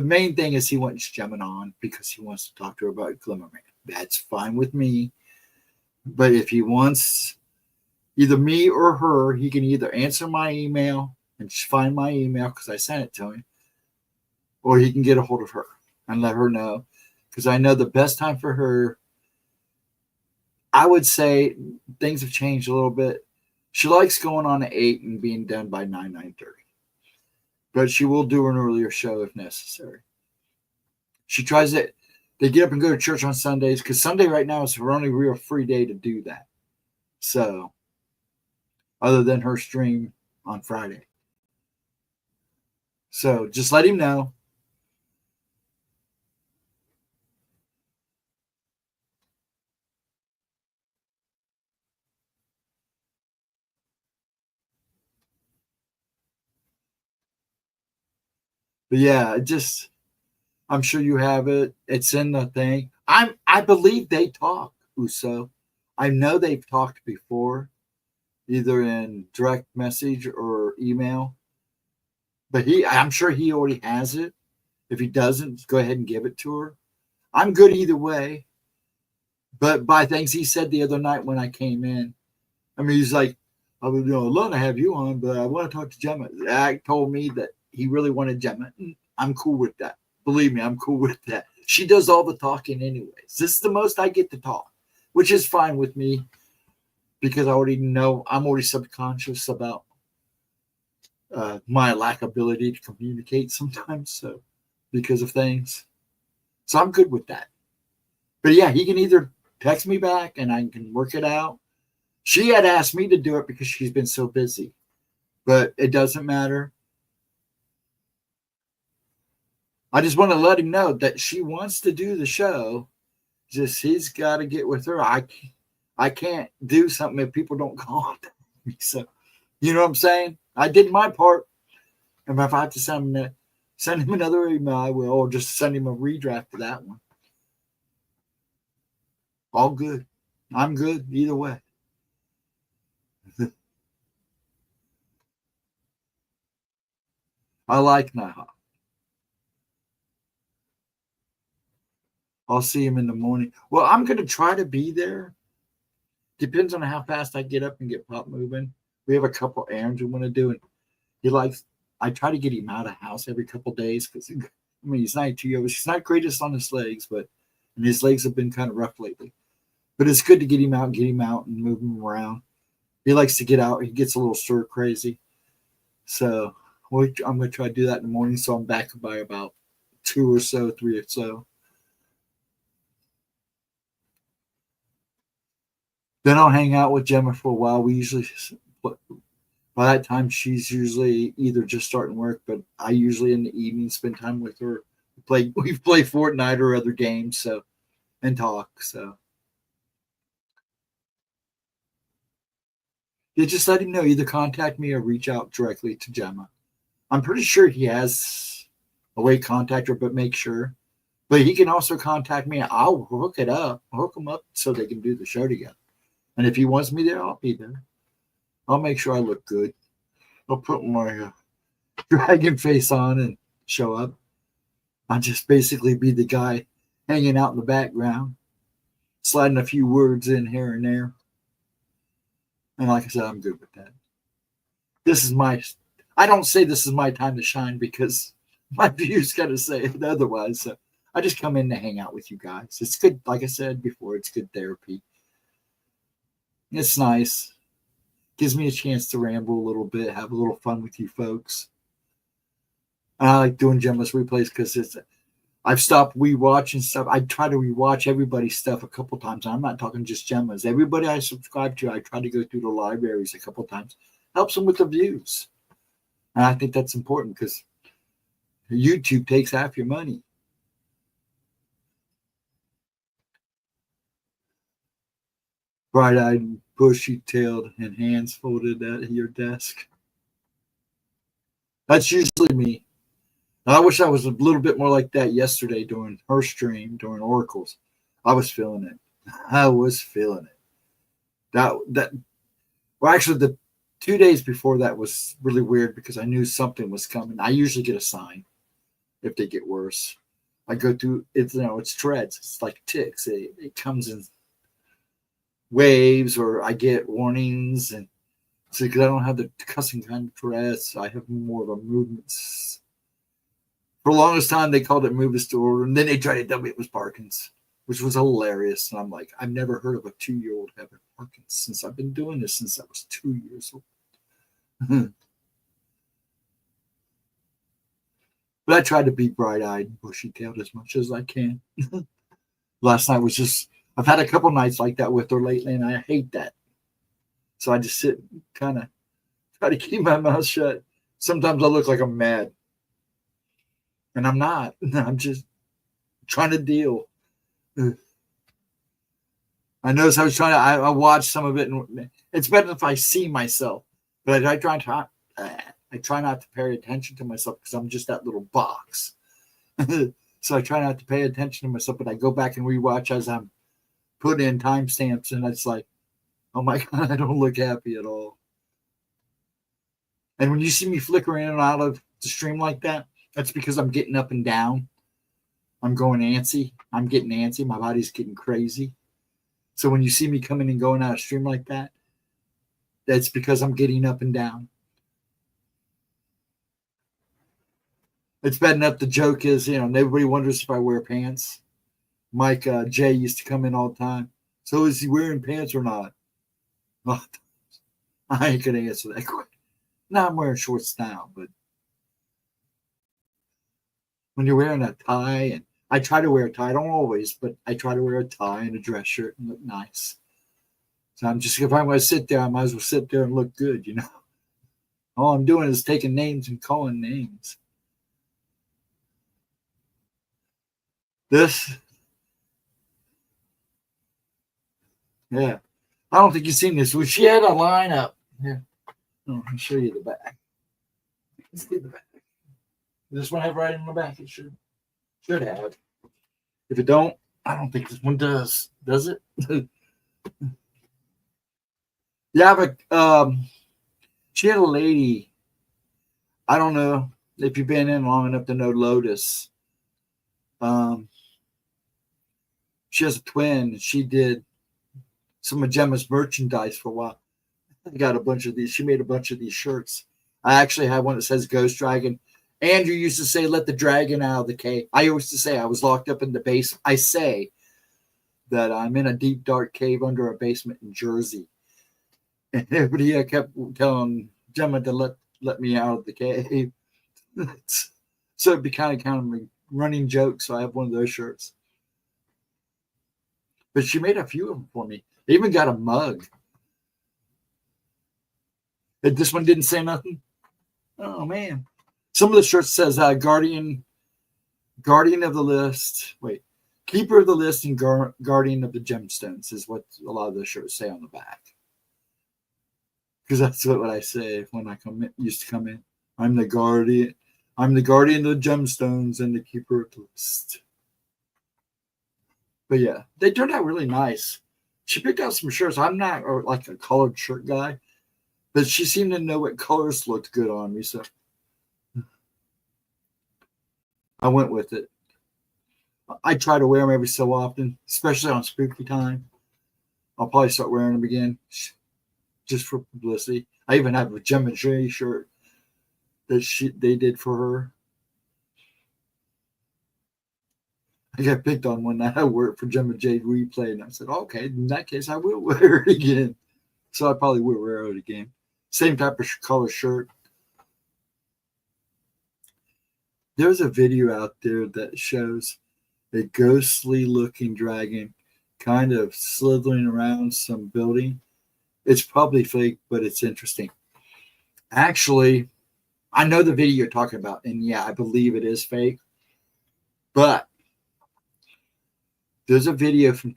main thing is he wants Gemma on because he wants to talk to her about Glimmerman. That's fine with me. But if he wants either me or her. He can either answer my email and find my email because I sent it to him, or he can get a hold of her and let her know. Because I know the best time for her, I would say things have changed a little bit. She likes going on at 8 and being done by 9:30. But she will do an earlier show if necessary. She tries it. They get up and go to church on Sundays because Sunday right now is her only real free day to do that. So, other than her stream on Friday. So, just let him know. But yeah, I'm sure you have it. It's in the thing. I believe they talk, Uso. I know they've talked before, either in direct message or email. But I'm sure he already has it. If he doesn't, go ahead and give it to her. I'm good either way. But by things he said the other night when I came in, I mean, he's like, I would love to have you on, but I want to talk to Gemma. Zach told me that he really wanted Gemma. I'm cool with that. Believe me, I'm cool with that. She does all the talking anyways. This is the most I get to talk, which is fine with me because I already know I'm already subconscious about my lack of ability to communicate sometimes. So because of things. So I'm good with that. But yeah, he can either text me back and I can work it out. She had asked me to do it because she's been so busy. But it doesn't matter. I just want to let him know that she wants to do the show. Just he's got to get with her. I can't do something if people don't contact me. So, you know what I'm saying? I did my part. And if I have to send him another email, I will, or just send him a redraft of that one. All good. I'm good either way. I like Nighthawk. I'll see him in the morning. Well, I'm going to try to be there. Depends on how fast I get up and get Pop moving. We have a couple errands we want to do, and I try to get him out of the house every couple of days because, he's 92 years old. He's not greatest on his legs, and his legs have been kind of rough lately. But it's good to get him out and move him around. He likes to get out. He gets a little stir crazy. So I'm going to try to do that in the morning so I'm back by about 2 or so, 3 or so. Then I'll hang out with Gemma for a while. By that time, she's usually either just starting work, but I usually in the evening spend time with her. We play Fortnite or other games, and talk. So yeah, just let him know. Either contact me or reach out directly to Gemma. I'm pretty sure he has a way to contact her, but make sure. But he can also contact me. I'll hook him up so they can do the show together. And if he wants me there, I'll be there. I'll make sure I look good. I'll put my dragon face on and show up. I'll just basically be the guy hanging out in the background, sliding a few words in here and there. And like I said, I'm good with that. I don't say this is my time to shine because my view's got to say it otherwise. So I just come in to hang out with you guys. It's good. Like I said before, it's good therapy. It's nice. Gives me a chance to ramble a little bit, have a little fun with you folks. I like doing Gemma's replays because I've stopped rewatching stuff. I try to rewatch everybody's stuff a couple times. I'm not talking just Gemma's. Everybody I subscribe to, I try to go through the libraries a couple times. Helps them with the views. And I think that's important because YouTube takes half your money. Bright-eyed, bushy-tailed, and hands folded at your desk. That's usually me. I wish I was a little bit more like that yesterday during her stream, during Oracles. I was feeling it. Well, actually, the 2 days before that was really weird because I knew something was coming. I usually get a sign if they get worse. I go through it, it's treads. It's like ticks. It comes in. waves or I get warnings, and it's because I don't have the cussing kind of Tourette's. I have more of a movements. For the longest time, they called it movement disorder, and then they tried to tell me it was Parkinson's, which was hilarious. And I'm like, I've never heard of a 2-year-old having Parkinson's. I've been doing this since I was 2 years old. But I try to be bright-eyed and bushy-tailed as much as I can. Last night was just, I've had a couple nights like that with her lately, and I hate that. So I just sit and kind of try to keep my mouth shut. Sometimes I look like I'm mad. And I'm not. I'm just trying to deal. I noticed I was trying to, I watched some of it, and it's better if I see myself. But I try not to pay attention to myself because I'm just that little box. So I try not to pay attention to myself, but I go back and rewatch as I'm putting in timestamps, and it's like, oh my God, I don't look happy at all. And when you see me flickering in and out of the stream like that, that's because I'm getting up and down. I'm going antsy. I'm getting antsy. My body's getting crazy. So when you see me coming and going out of stream like that, that's because I'm getting up and down. It's bad enough the joke is, everybody wonders if I wear pants. Mike J used to come in all the time. So is he wearing pants or not? Well, I ain't going to answer that quick. No, I'm wearing shorts now, but when you're wearing a tie, and I try to wear a tie, I don't always, but I try to wear a tie and a dress shirt and look nice. So if I'm going to sit there, I might as well sit there and look good, All I'm doing is taking names and calling names. Yeah. I don't think you've seen this. She had a lineup. Here. Oh, I'll show you the back. Let's see the back. Does this one have writing on the back? It should have. If it don't, I don't think this one does. Does it? Yeah, but she had a lady. I don't know if you've been in long enough to know Lotus. She has a twin. She did some of Gemma's merchandise for a while. I got a bunch of these. She made a bunch of these shirts. I actually have one that says Ghost Dragon. Andrew used to say, let the dragon out of the cave. I used to say I was locked up in the basement. I say that I'm in a deep, dark cave under a basement in Jersey. And everybody kept telling Gemma to let me out of the cave. So it'd be kind of a running joke. So I have one of those shirts. But she made a few of them for me. They even got a mug. And this one didn't say nothing. Oh, man. Some of the shirts says Guardian of the List. Wait. Keeper of the List and Guardian of the Gemstones is what a lot of the shirts say on the back. Because that's what I say when I used to come in. I'm the guardian of the gemstones and the keeper of the list. But yeah, they turned out really nice. She picked out some shirts. I'm not like a colored shirt guy, but she seemed to know what colors looked good on me. So I went with it. I try to wear them every so often, especially on spooky time. I'll probably start wearing them again just for publicity. I even have a GemmaJadeYT shirt that they did for her. I got picked on one night. I worked for GemmaJade Replay, and I said, okay, in that case, I will wear it again. So I probably will wear it again. Same type of color shirt. There's a video out there that shows a ghostly looking dragon kind of slithering around some building. It's probably fake, but it's interesting. Actually, I know the video you're talking about, and yeah, I believe it is fake. But there's a video from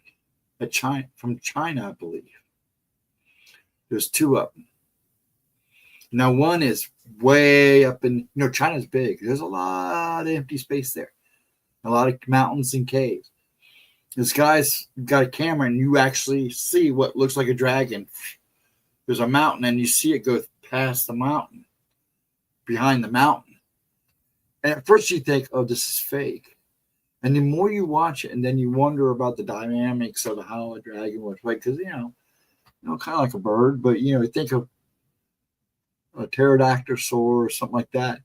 China, I believe. There's two of them. Now, one is way up in, China's big. There's a lot of empty space there. A lot of mountains and caves. This guy's got a camera, and you actually see what looks like a dragon. There's a mountain, and you see it go past the mountain, behind the mountain. And at first you think, oh, this is fake. And the more you watch it, and then you wonder about the dynamics of how a dragon would fight, because kind of like a bird, but think of a pterodactyl or something like that.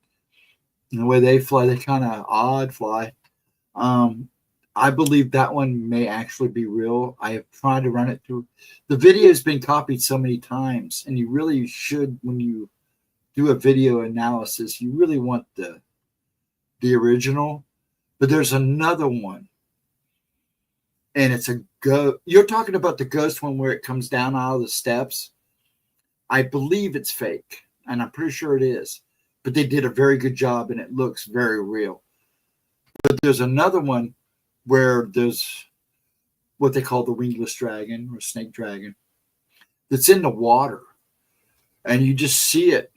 And the way they fly, they kind of odd fly. I believe that one may actually be real. I have tried to run it through. The video has been copied so many times, and you really should, when you do a video analysis, you really want the original. But there's another one, and it's a ghost. You're talking about the ghost one where it comes down out of the steps. I believe it's fake, and I'm pretty sure it is. But they did a very good job, and it looks very real. But there's another one where there's what they call the wingless dragon or snake dragon that's in the water, and you just see it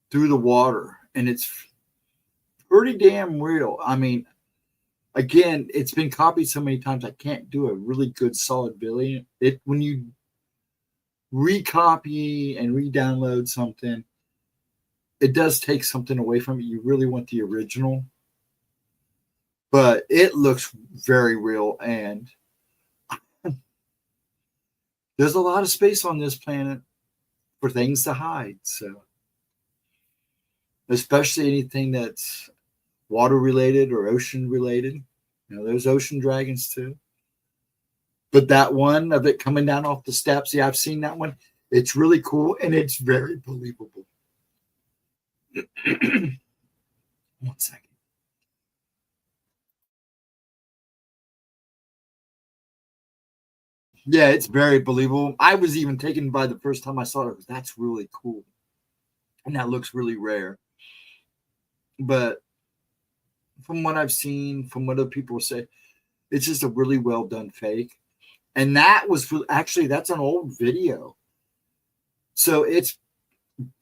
through the water, and it's pretty damn real. I mean, again, it's been copied so many times I can't do a really good solid video. When you recopy and re-download something, it does take something away from it. You really want the original. But it looks very real, and there's a lot of space on this planet for things to hide. So, especially anything that's water related or ocean related. There's ocean dragons too. But that one of it coming down off the steps, yeah, I've seen that one. It's really cool, and it's very believable. 1 second. Yeah, it's very believable. I was even taken by the first time I saw it. That's really cool. And that looks really rare. But from what I've seen, from what other people say, it's just a really well done fake. And that was actually, that's an old video. So it's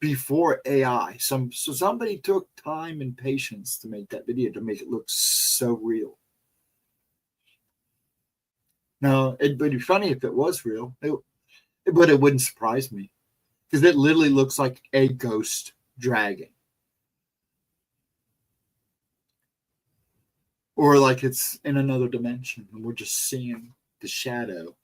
before AI. So somebody took time and patience to make that video to make it look so real. Now, it would be funny if it was real, but it wouldn't surprise me because it literally looks like a ghost dragon. Or like it's in another dimension and we're just seeing the shadow.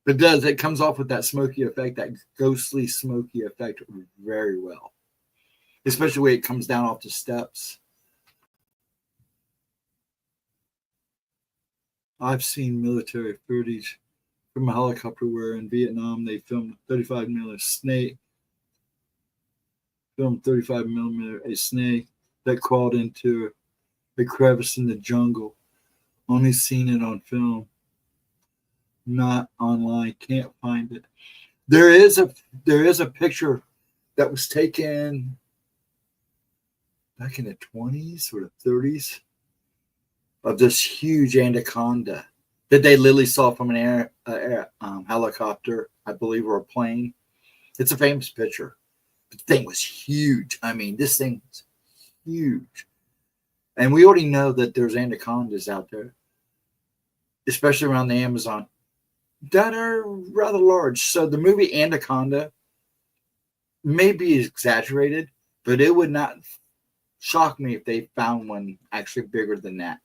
But it comes off with that smoky effect, that ghostly smoky effect very well. Especially when it comes down off the steps. I've seen military footage from a helicopter where in Vietnam they filmed 35 millimeter snake. Filmed 35 millimeter a snake that crawled into a crevice in the jungle. Only seen it on film. Not online. Can't find it. There is a picture that was taken back in the 20s or the 30s of this huge anaconda that they literally saw from an helicopter, I believe, or a plane. It's a famous picture. The thing was huge. I mean, this thing was huge. And we already know that there's anacondas out there, especially around the Amazon, that are rather large. So the movie Anaconda may be exaggerated, but it would not shock me if they found one actually bigger than that.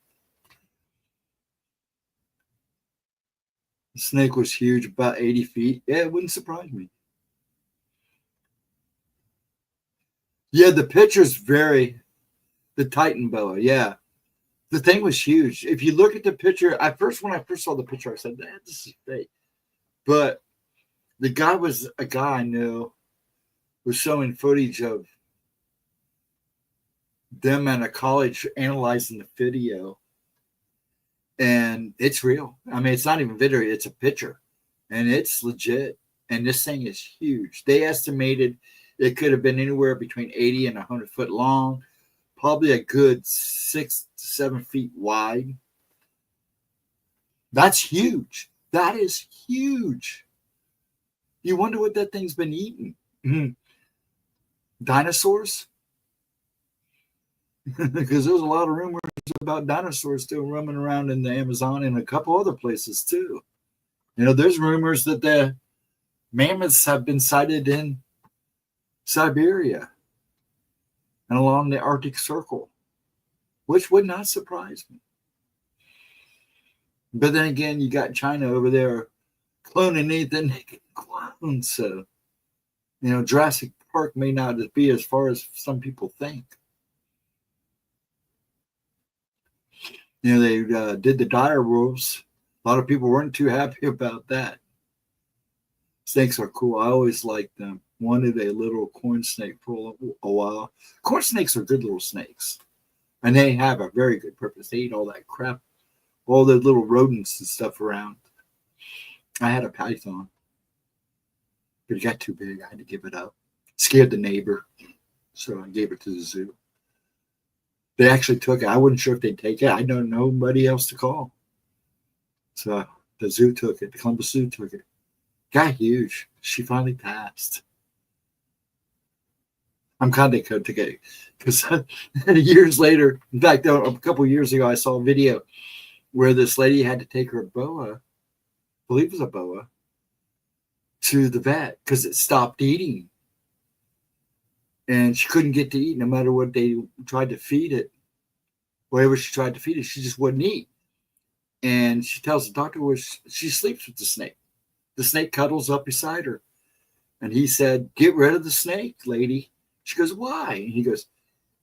The snake was huge, about 80 feet. Yeah, it wouldn't surprise me. Yeah, the picture's the Titan boa, yeah. The thing was huge. If you look at the picture, when I first saw the picture, I said, this is fake. But the guy was a guy I knew, was showing footage of them at a college analyzing the video. And it's real. I mean, it's not even video, it's a picture. And it's legit. And this thing is huge. They estimated it could have been anywhere between 80 and 100 foot long, probably a good 6 to 7 feet wide. That's huge. That is huge. You wonder what that thing's been eating. Dinosaurs? Because there's a lot of rumors about dinosaurs still roaming around in the Amazon and a couple other places too. There's rumors that the mammoths have been sighted in Siberia and along the Arctic Circle, which would not surprise me. But then again, you got China over there cloning anything they can clone. So, Jurassic Park may not be as far as some people think. They did the dire wolves. A lot of people weren't too happy about that. Snakes are cool. I always liked them. Wanted a little corn snake for a while. Corn snakes are good little snakes. And they have a very good purpose. They eat all that crap, all the little rodents and stuff around. I had a python, but it got too big. I had to give it up. Scared the neighbor, so I gave it to the zoo. They actually took it. I wasn't sure if they'd take it. I know nobody else to call. So the zoo took it. The Columbus Zoo took it. Got huge. She finally passed. I'm kind of good to get because years later, in fact, a couple of years ago, I saw a video where this lady had to take her boa, I believe it was a boa, to the vet because it stopped eating. And she couldn't get to eat no matter what they tried to feed it. Whatever she tried to feed it, she just wouldn't eat. And she tells the doctor she sleeps with the snake. The snake cuddles up beside her. And he said, "Get rid of the snake, lady." She goes, "Why?" And he goes,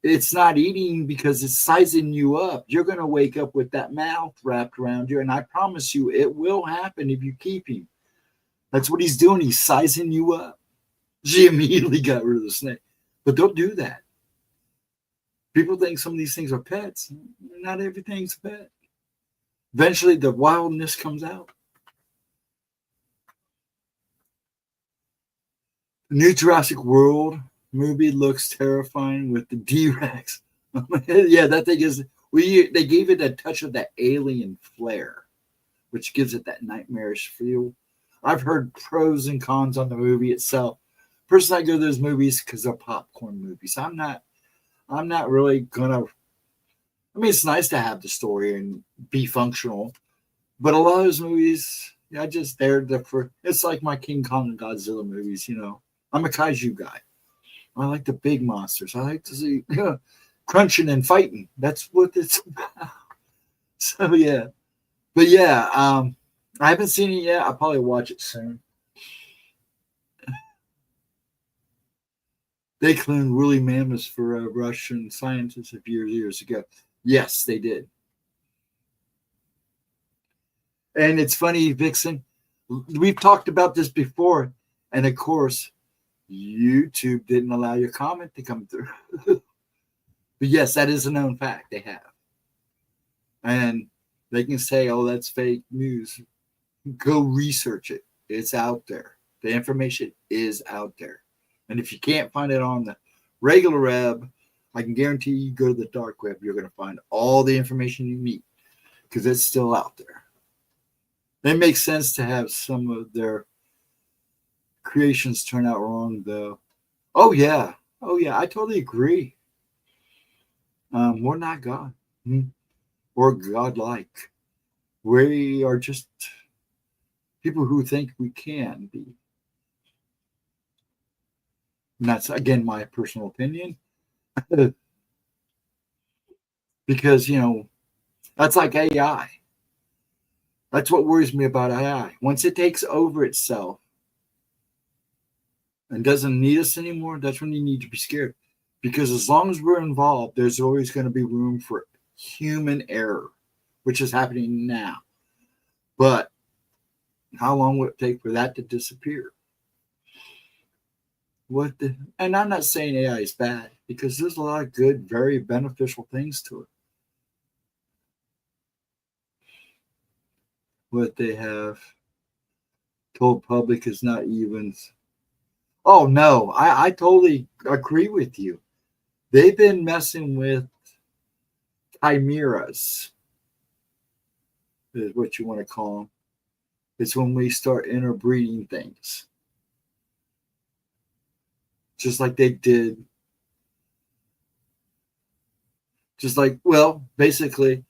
"It's not eating because it's sizing you up. You're going to wake up with that mouth wrapped around you. And I promise you, it will happen if you keep him." That's what he's doing. He's sizing you up. She immediately got rid of the snake. But don't do that. People think some of these things are pets. Not everything's a pet. Eventually, the wildness comes out. The new Jurassic World movie looks terrifying with the D-Rex. Yeah, that thing is. They gave it a touch of that alien flair, which gives it that nightmarish feel. I've heard pros and cons on the movie itself. Personally, I go to those movies because they're popcorn movies. I'm not really gonna. I mean, it's nice to have the story and be functional, but a lot of those movies, it's like my King Kong and Godzilla movies. I'm a kaiju guy. I like the big monsters. I like to see crunching and fighting. That's what it's about. So yeah, but yeah, I haven't seen it yet. I'll probably watch it soon. They cloned woolly mammoths for Russian scientists a few years ago. Yes, they did. And it's funny, Vixen, we've talked about this before. And of course, YouTube didn't allow your comment to come through. But yes, that is a known fact. They have. And they can say, "Oh, that's fake news." Go research it. It's out there. The information is out there. And if you can't find it on the regular web, I can guarantee you go to the dark web, you're going to find all the information you need because it's still out there. It makes sense to have some of their creations turn out wrong, though. Oh, yeah. I totally agree. We're not God or godlike. We are just people who think we can be. And that's, again, my personal opinion. Because, that's like AI. That's what worries me about AI. Once it takes over itself and doesn't need us anymore, that's when you need to be scared. Because as long as we're involved, there's always going to be room for human error, which is happening now. But how long will it take for that to disappear? And I'm not saying AI is bad, because there's a lot of good, very beneficial things to it. What they have told public is not even. Oh, no, I totally agree with you. They've been messing with chimeras, is what you want to call them. It's when we start interbreeding things. Just like they did. Basically,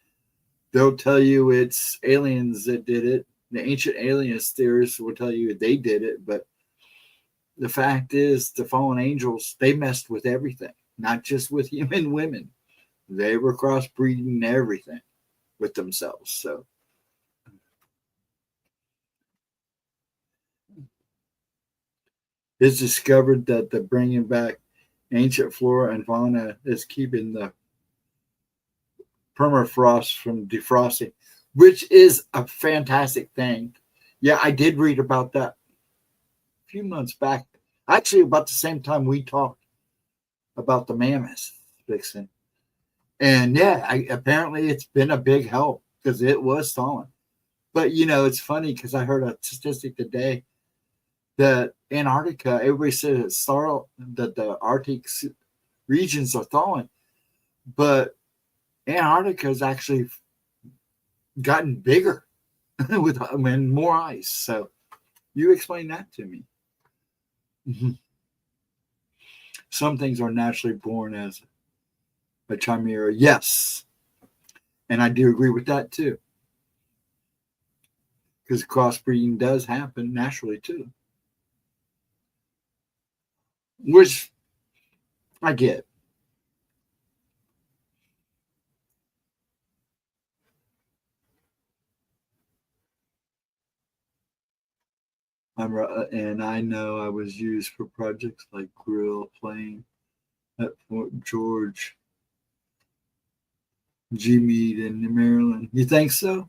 they'll tell you it's aliens that did it. The ancient aliens theorists will tell you they did it, but the fact is the fallen angels, they messed with everything, not just with human women. They were crossbreeding everything with themselves. So it's discovered that the bringing back ancient flora and fauna is keeping the permafrost from defrosting, which is a fantastic thing. Yeah, I did read about that a few months back. Actually, about the same time we talked about the mammoth fixing. And yeah, apparently it's been a big help because it was thawing. But, it's funny because I heard a statistic today that Antarctica, everybody says that the Arctic regions are thawing, but Antarctica has actually gotten bigger with and more ice. So you explain that to me. Some things are naturally born as a chimera. Yes. And I do agree with that too. Because crossbreeding does happen naturally too. Which I get. And I know I was used for projects like Grill Plane at Fort George, G Mead in Maryland. You think so?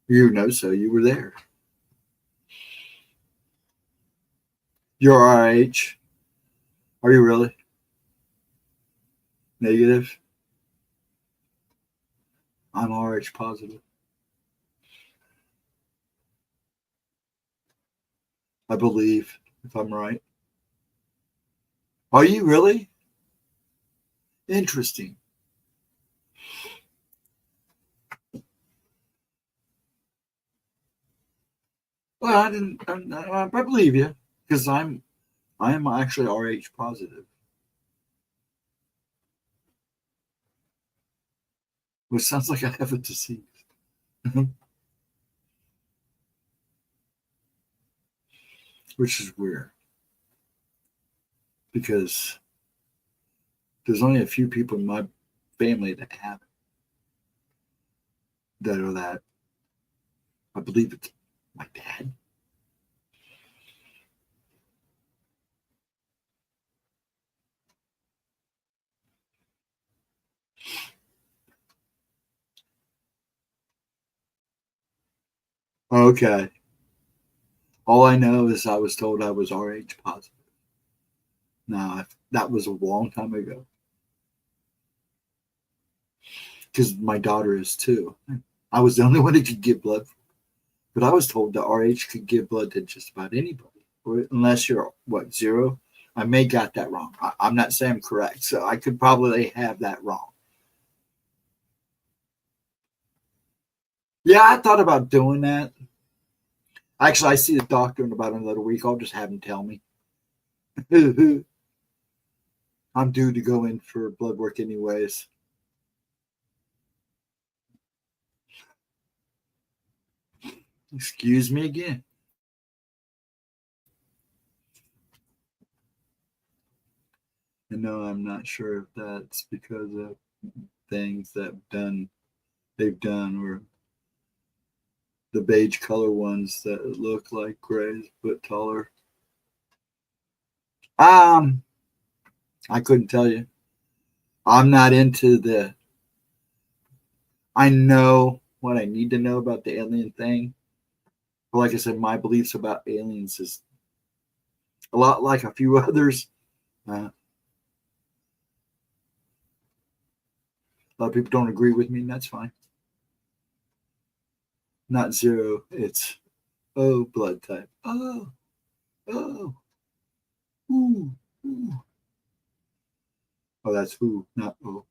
You know so. You were there. You're RH. Are you really? Negative? I'm RH positive. I believe, if I'm right. Are you really? Interesting. Well, I believe you because I am actually RH positive, which sounds like I have a disease. Which is weird because there's only a few people in my family that have it, that are that. I believe it's my dad. Okay. All I know is I was told I was RH positive. Now, that was a long time ago because my daughter is too. I was the only one who could give blood, but I was told that RH could give blood to just about anybody, unless you're what, zero. I may got that wrong. I'm not saying I'm correct, so I could probably have that wrong. Yeah, I thought about doing that. Actually, I see the doctor in about another week. I'll just have him tell me. I'm due to go in for blood work anyways. Excuse me again. And no, I'm not sure if that's because of things they've done, or the beige color ones that look like grays but taller. I couldn't tell you. I'm not into the. I know what I need to know about the alien thing, but like I said, my beliefs about aliens is a lot like a few others. A lot of people don't agree with me, and that's fine. Not zero. It's blood type. Oh, ooh, ooh. Oh, that's who, not oh.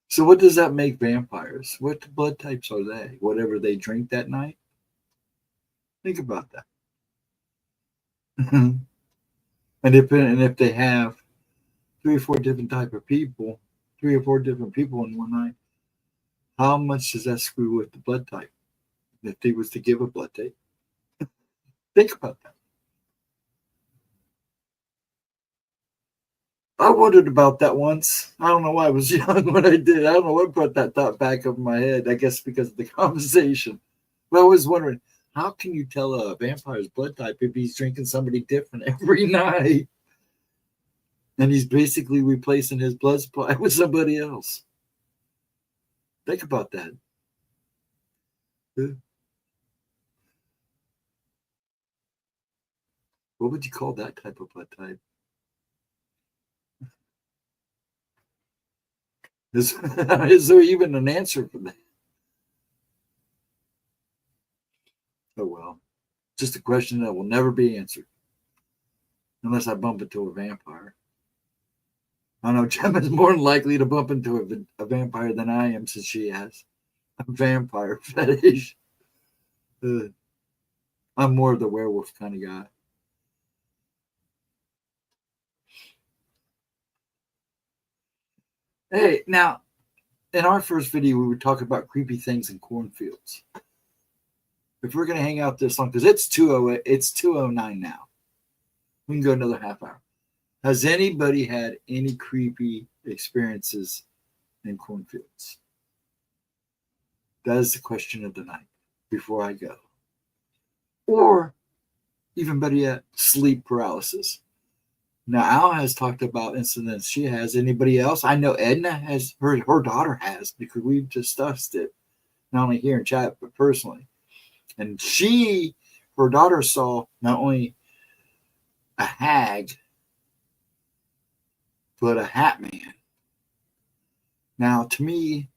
So what does that make vampires? What blood types are they? Whatever they drink that night? Think about that. and if they have three or four different type of people, 3 or 4 different people in one night, how much does that screw with the blood type? If they was to give a blood type, think about that. I wondered about that once. I don't know why I was young when I did. I don't know what brought that thought back up in my head. I guess because of the conversation. But I was wondering, how can you tell a vampire's blood type if he's drinking somebody different every night? And he's basically replacing his blood supply with somebody else. Think about that. What would you call that type of blood type? Is there even an answer for that? Oh, well. Just a question that will never be answered. Unless I bump into a vampire. I know Gemma's more than likely to bump into a vampire than I am, since she has a vampire fetish. I'm more of the werewolf kind of guy. Hey, now, in our first video, we were talking about creepy things in cornfields. If we're going to hang out this long, because it's 2:09 now. We can go another half hour. Has anybody had any creepy experiences in cornfields? That is the question of the night before I go. Or, even better yet, sleep paralysis. Now, Al has talked about incidents she has. Anybody else? I know Edna has, her daughter has, because we've discussed it, not only here in chat, but personally. And her daughter saw not only a hag, but a hat man. Now, to me,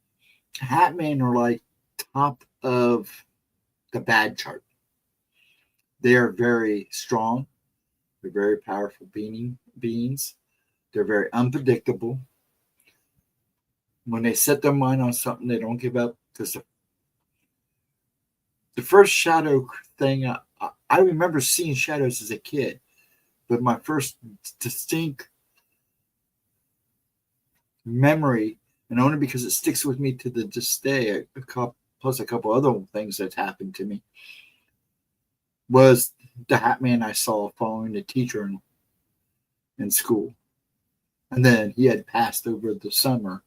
hat men are like top of the bad chart. They are very strong. They're very powerful beings. They're very unpredictable. When they set their mind on something, they don't give up. Because the first shadow thing, I remember seeing shadows as a kid, but my first distinct memory, and only because it sticks with me to this day, plus a couple other things that's happened to me, was the hat man I saw following the teacher in school. And then he had passed over the summer.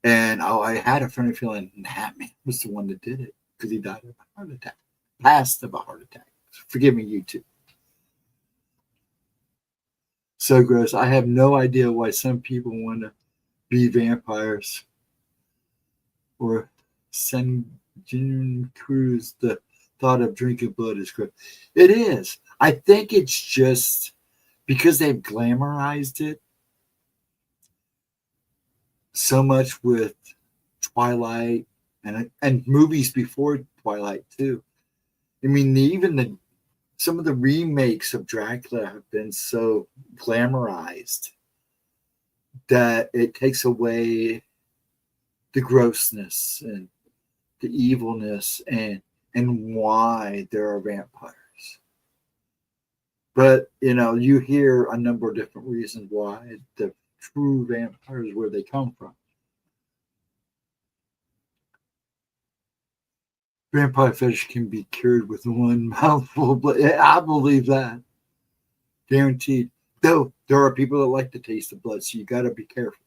And I had a funny feeling the hat man was the one that did it, because he died of a heart attack. Passed of a heart attack. Forgive me, you two. So gross. I have no idea why some people want to be vampires or send Cruz. The thought of drinking blood is gross. It is. I think it's just because they've glamorized it so much with Twilight and movies before Twilight too. I mean, some of the remakes of Dracula have been so glamorized that it takes away the grossness and the evilness and why there are vampires. But, you hear a number of different reasons why the true vampires, where they come from. Vampire fetish can be cured with one mouthful of blood. I believe that. Guaranteed. Though there are people that like the taste of blood, so you got to be careful.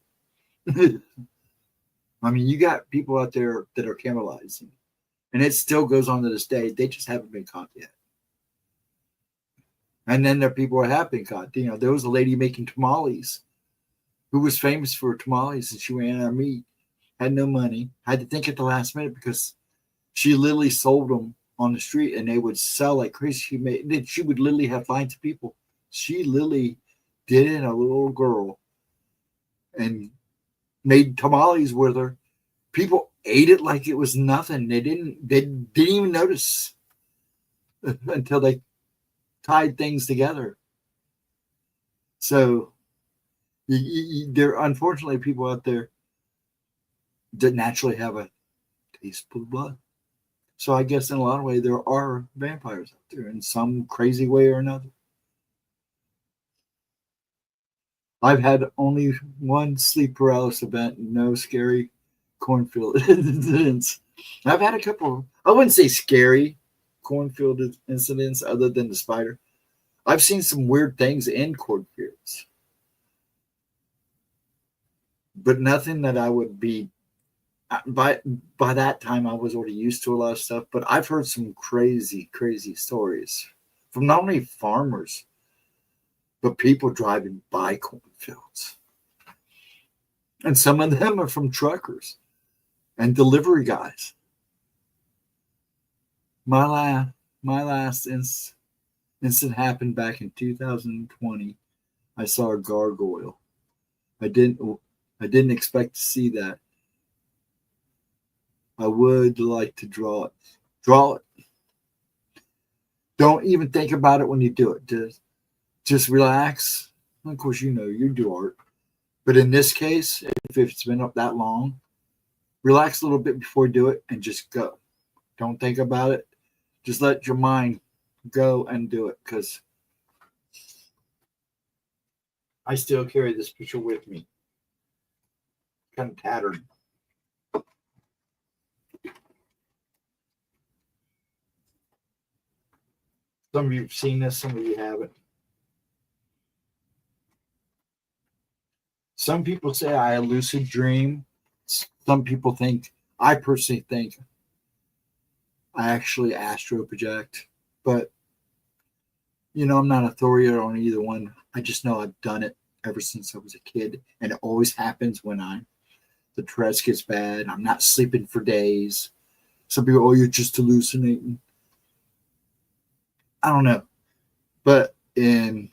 I mean, you got people out there that are cannibalizing, and it still goes on to this day. They just haven't been caught yet. And then there are people who have been caught. There was a lady making tamales who was famous for tamales, and she ran out of meat, had no money, had to think at the last minute because she literally sold them on the street, and they would sell like crazy. She would literally have lines of people. She literally did it, a little girl, and made tamales with her. People ate it like it was nothing. They didn't even notice until they tied things together. So there are unfortunately people out there that naturally have a taste for blood. So I guess in a lot of ways there are vampires out there in some crazy way or another. I've had only one sleep paralysis event, no scary cornfield incidents. I've had a couple, I wouldn't say scary cornfield incidents other than the spider. I've seen some weird things in cornfields. but nothing that I would be. By that time, I was already used to a lot of stuff. But I've heard some crazy, crazy stories from not only farmers, but people driving by cornfields. And some of them are from truckers and delivery guys. My last incident happened back in 2020. I saw a gargoyle. I didn't expect to see that. I would like to draw it. Draw it. Don't even think about it when you do it. Just relax. Of course, you do art. But in this case, if it's been up that long, relax a little bit before you do it and just go. Don't think about it. Just let your mind go and do it, because I still carry this picture with me. Kind of tattered. Some of you have seen this, some of you haven't. Some people say I lucid dream. Some people think, I personally think, I actually astro project. But, I'm not an authority on either one. I just know I've done it ever since I was a kid. And it always happens when the stress gets bad. I'm not sleeping for days. Some people, you're just hallucinating. I don't know. But I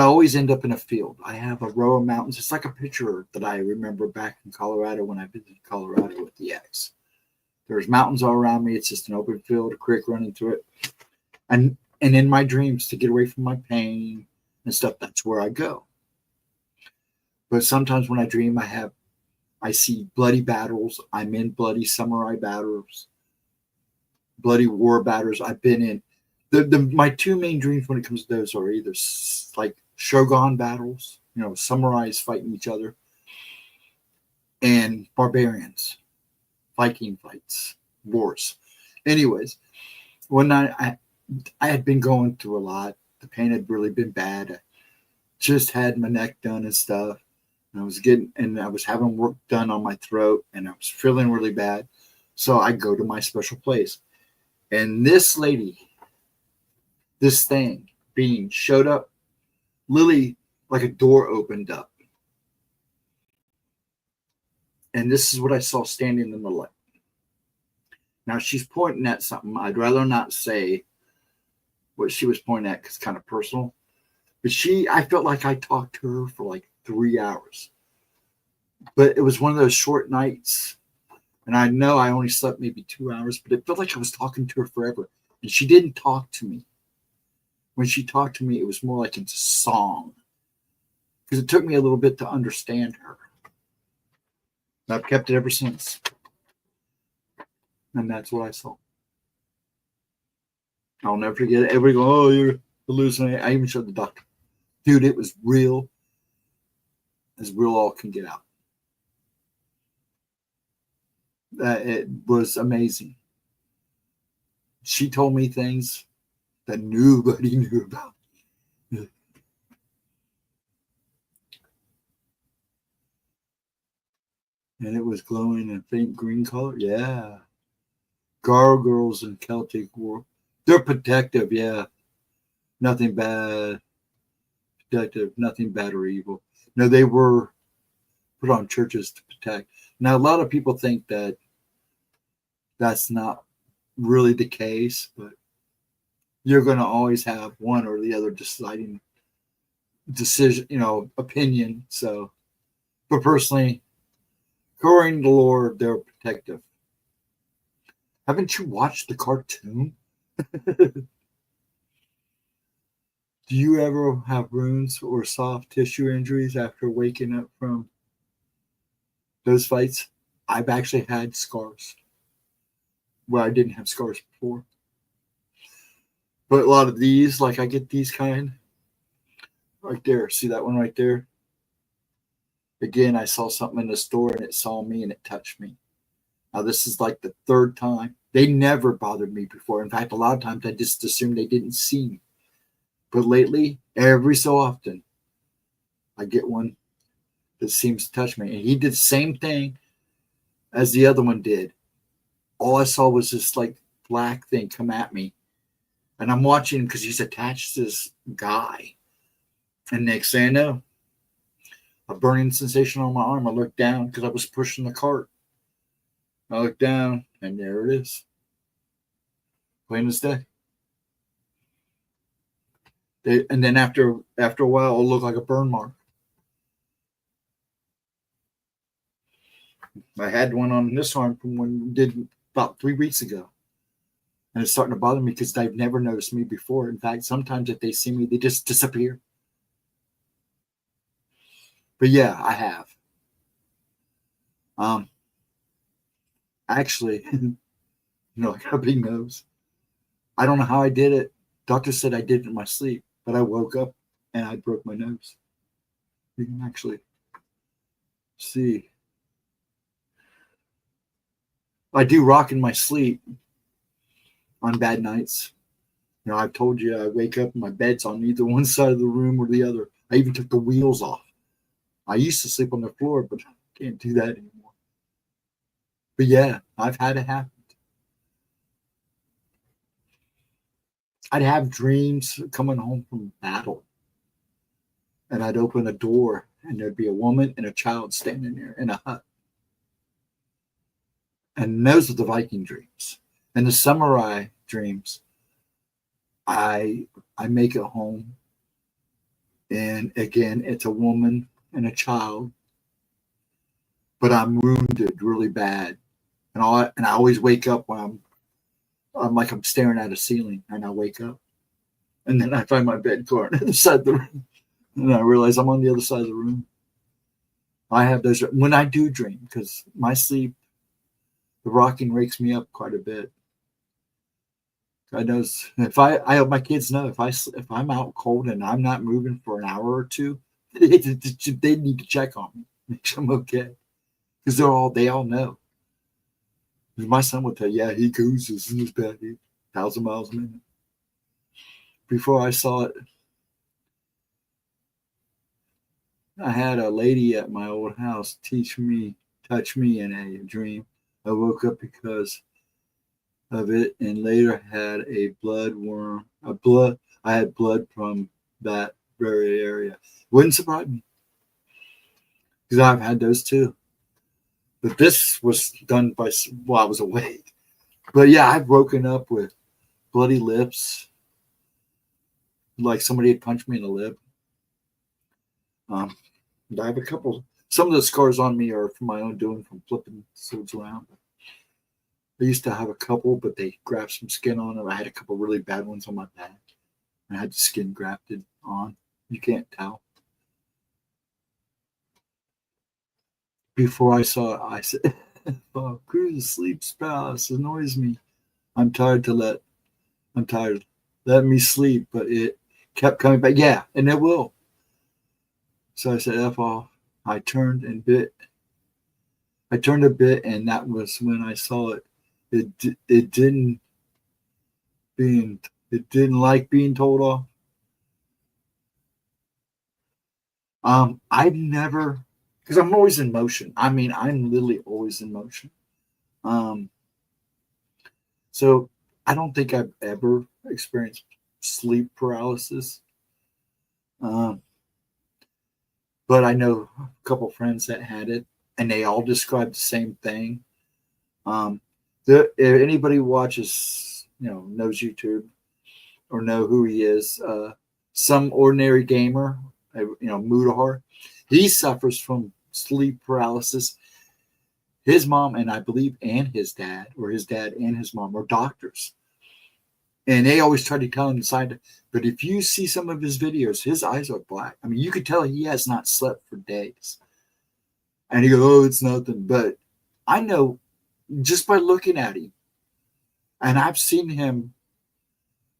always end up in a field. I have a row of mountains. It's like a picture that I remember back in Colorado when I visited Colorado with the ex. There's mountains all around me. It's just an open field, a creek running through it. And in my dreams, to get away from my pain and stuff, that's where I go. But sometimes when I dream, I see bloody battles. I'm in bloody samurai battles, bloody war battles. I've been in. My two main dreams when it comes to those are either like shogun battles, samurais fighting each other, and barbarians, Viking fights, wars. Anyways, one night I had been going through a lot. The pain had really been bad. I just had my neck done and stuff. And I was having work done on my throat, and I was feeling really bad. So I go to my special place, and this lady, this being showed up, literally like a door opened up. And this is what I saw standing in the light. Now she's pointing at something. I'd rather not say what she was pointing at because it's kind of personal. But I felt like I talked to her for like 3 hours. But it was one of those short nights. And I know I only slept maybe 2 hours, but it felt like I was talking to her forever. And she didn't talk to me. When she talked to me, it was more like it's a song. Because it took me a little bit to understand her. And I've kept it ever since. And that's what I saw. I'll never forget it. Everybody go, you're hallucinating. I even showed the doctor. Dude, it was real. As real all can get out. It was amazing. She told me things that nobody knew about. And it was glowing in a faint green color. Yeah. Gargoyles in Celtic war. They're protective, yeah. Nothing bad. Protective, nothing bad or evil. No, they were put on churches to protect. Now, a lot of people think that that's not really the case, but you're going to always have one or the other deciding decision, opinion. So, but personally, according to the Lord, they're protective. Haven't you watched the cartoon? Do you ever have wounds or soft tissue injuries after waking up from those fights? I've actually had scars where I didn't have scars before. But a lot of these, like I get these kind right there. See that one right there? Again, I saw something in the store and it saw me and it touched me. Now, this is like the third time. They never bothered me before. In fact, a lot of times I just assumed they didn't see me. But lately, every so often, I get one that seems to touch me. And he did the same thing as the other one did. All I saw was this like black thing come at me. And I'm watching him because he's attached to this guy. And next thing I know, a burning sensation on my arm. I looked down because I was pushing the cart. I looked down, and there it is. Plain as day. And then after a while, it'll look like a burn mark. I had one on this arm from when we did about 3 weeks ago. And it's starting to bother me because they've never noticed me before. In fact, sometimes if they see me, they just disappear. But yeah, I have. Actually, I got a big nose. I don't know how I did it. Doctor said I did it in my sleep, but I woke up and I broke my nose. You can actually see. I do rock in my sleep on bad nights. I've told you I wake up and my bed's on either one side of the room or the other. I even took the wheels off. I used to sleep on the floor, but I can't do that anymore. But yeah, I've had it happen. I'd have dreams coming home from battle. And I'd open a door and there'd be a woman and a child standing there in a hut. And those are the Viking dreams. And the samurai dreams, I make it home. And again, it's a woman and a child. But I'm wounded really bad. And I always wake up when I'm like I'm staring at a ceiling, and I wake up. And then I find my bed card on the other side of the room. And I realize I'm on the other side of the room. I have those when I do dream, because my sleep, the rocking wakes me up quite a bit. God knows if I hope my kids know if I'm out cold and I'm not moving for an hour or two, they need to check on me, make sure I'm okay, because they all know. My son would tell you, yeah, he gooses in his bed, 1,000 miles a minute. Before I saw it, I had a lady at my old house touch me in a dream. I woke up because of it, and later had a bloodworm. I had blood from that very area. Wouldn't surprise me, because I've had those too. But this was done while I was awake. But yeah, I've woken up with bloody lips, like somebody had punched me in the lip. I have a couple. Some of the scars on me are from my own doing, from flipping swords around. I used to have a couple, but they graft some skin on them. I had a couple really bad ones on my back. I had the skin grafted on. You can't tell. Before I saw it, I said, oh, Cruz's sleep paralysis annoys me. I'm tired. Let me sleep. But it kept coming back. Yeah, and it will. So I said, F off. I turned a bit, and that was when I saw it. It didn't like being told off. I've never, because I'm always in motion. I mean, I'm literally always in motion. So I don't think I've ever experienced sleep paralysis. But I know a couple friends that had it, and they all described the same thing. If anybody watches, knows YouTube or know who he is, Some Ordinary Gamer, Mudahar, he suffers from sleep paralysis. His mom and I believe, and his dad, or his dad and his mom, are doctors. And they always try to tell him inside. But if you see some of his videos, his eyes are black. I mean, you could tell he has not slept for days. And he goes, oh, it's nothing. But I know just by looking at him, and I've seen him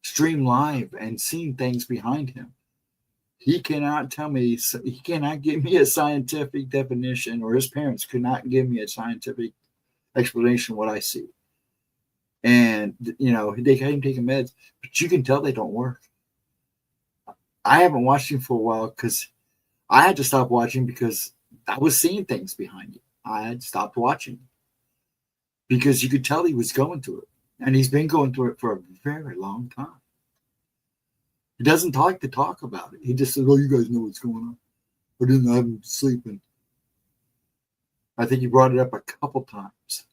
stream live and seen things behind him. He cannot give me a scientific definition, or his parents could not give me a scientific explanation of what I see. And, they can take meds, but you can tell they don't work. I haven't watched him for a while because I had to stop watching because I was seeing things behind you. I had stopped watching because you could tell he was going through it. And he's been going through it for a very long time. He doesn't like to talk about it. He just says, "Oh, you guys know what's going on. I didn't have him sleeping." I think he brought it up a couple times.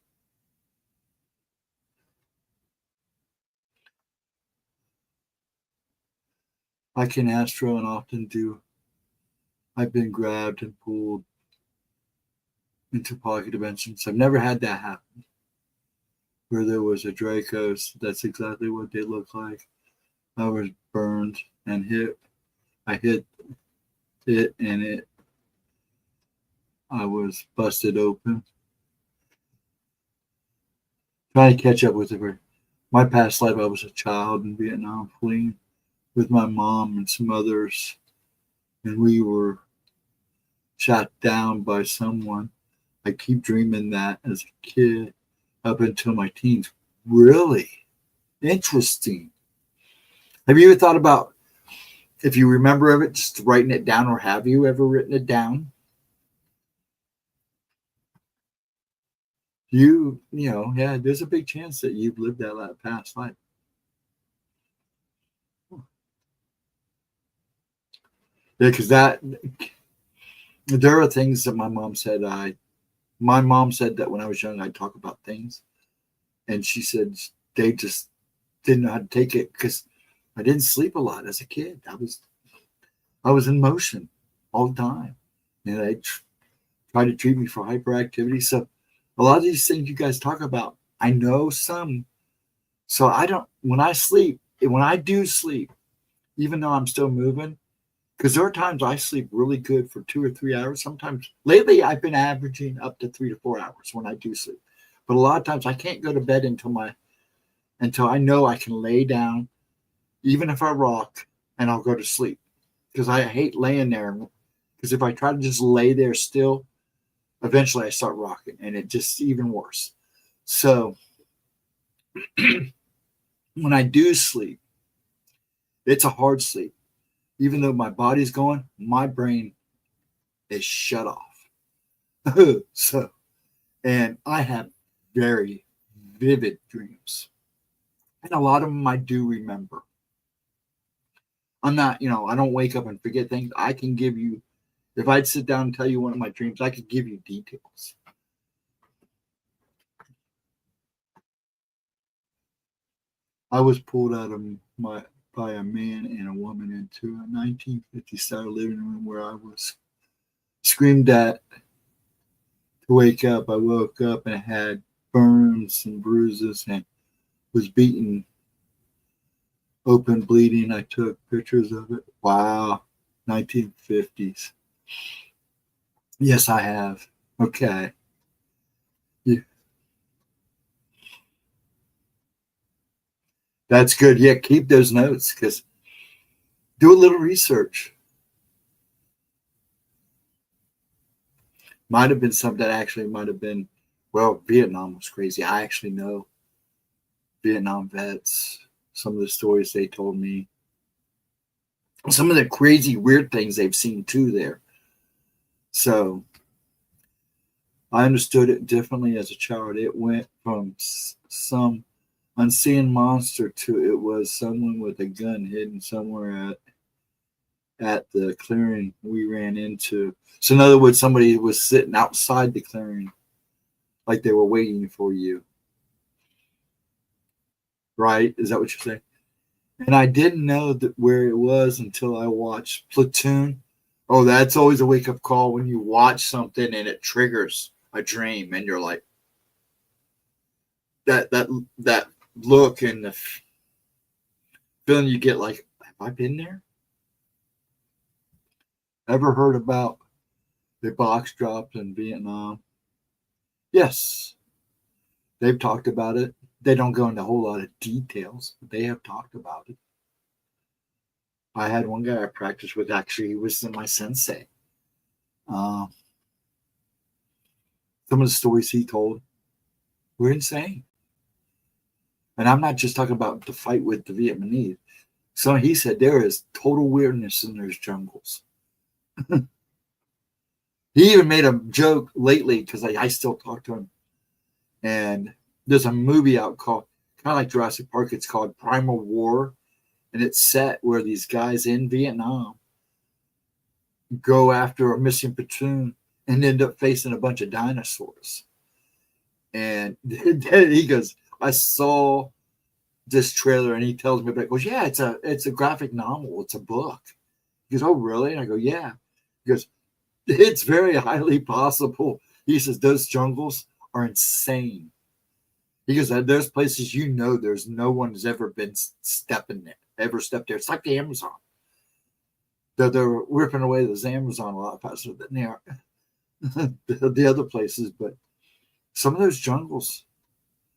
I can astro and often do. I've been grabbed and pulled into pocket dimensions. I've never had that happen. Where there was a Dracos, that's exactly what they look like. I was burned and hit. I hit it and I was busted open. Trying to catch up with it. My past life, I was a child in Vietnam fleeing with my mom and some others. And we were shot down by someone. I keep dreaming that as a kid up until my teens. Really interesting. Have you ever thought about, if you remember of it, just writing it down, or have you ever written it down? You know, yeah, there's a big chance that you've lived that past life. Yeah, because there are things that my mom said that when I was young, I'd talk about things. And she said they just didn't know how to take it because I didn't sleep a lot as a kid. I was in motion all the time. And they tried to treat me for hyperactivity. So a lot of these things you guys talk about, I know some. So when I do sleep, even though I'm still moving, because there are times I sleep really good for 2 or 3 hours. Sometimes lately I've been averaging up to 3 to 4 hours when I do sleep. But a lot of times I can't go to bed until I know I can lay down, even if I rock, and I'll go to sleep. Because I hate laying there. Because if I try to just lay there still, eventually I start rocking, and it just even worse. So when I do sleep, it's a hard sleep. Even though my body's going, my brain is shut off. And I have very vivid dreams. And a lot of them I do remember. I'm not, I don't wake up and forget things. I can give you, if I'd sit down and tell you one of my dreams, I could give you details. I was pulled out of by a man and a woman into a 1950 style living room where I was screamed at to wake up. I woke up and had burns and bruises and was beaten open, bleeding. I took pictures of it. Wow. 1950s. Yes, I have. Okay. Yeah. That's good. Yeah, keep those notes because do a little research. Might have been something that actually might have been, well, Vietnam was crazy. I actually know Vietnam vets, some of the stories they told me, some of the crazy, weird things they've seen too there. So I understood it differently as a child. It went from some unseen monster to it was someone with a gun hidden somewhere at the clearing we ran into. So in other words, somebody was sitting outside the clearing like they were waiting for you. Right? Is that what you're saying? And I didn't know where it was until I watched Platoon. Oh, that's always a wake-up call when you watch something and it triggers a dream and you're like, that look and the feeling you get like, have I been there? Ever heard about the box drops in Vietnam? Yes. They've talked about it. They don't go into a whole lot of details, but they have talked about it. I had one guy I practiced with, actually, he was my sensei. Some of the stories he told were insane. And I'm not just talking about the fight with the Vietnamese. So he said there is total weirdness in those jungles. He even made a joke lately because I still talk to him. And there's a movie out called, kind of like Jurassic Park, it's called Primal War. And it's set where these guys in Vietnam go after a missing platoon and end up facing a bunch of dinosaurs. And he goes, I saw this trailer, and he tells me, but goes, yeah, it's a graphic novel, it's a book. He goes, oh, really? And I go, yeah. He goes, it's very highly possible. He says those jungles are insane. He goes, there's places there's no one has ever been stepping there, ever stepped there. It's like the Amazon. They're ripping away this Amazon a lot faster than they are the other places. But some of those jungles,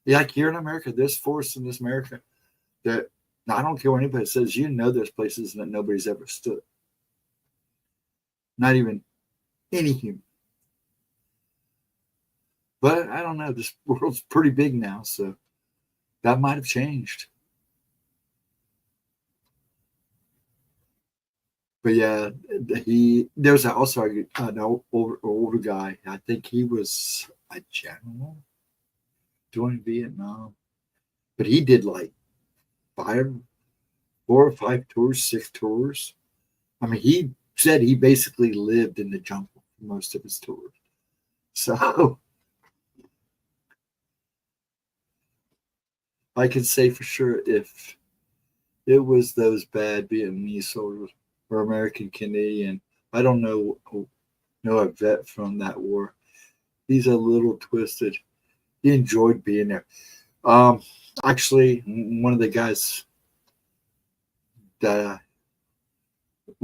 like here in America, there's forests in this America that I don't care what anybody says, there's places that nobody's ever stood. Not even any human. But I don't know, this world's pretty big now, so that might have changed. But yeah, there's also an older guy. I think he was a general during Vietnam. But he did like 4 or 5 tours, 6 tours. I mean, he said he basically lived in the jungle for most of his tours. So I can say for sure if it was those bad Vietnamese soldiers or American Canadian, I don't know a vet from that war. He's a little twisted. He enjoyed being there. Actually, one of the guys, one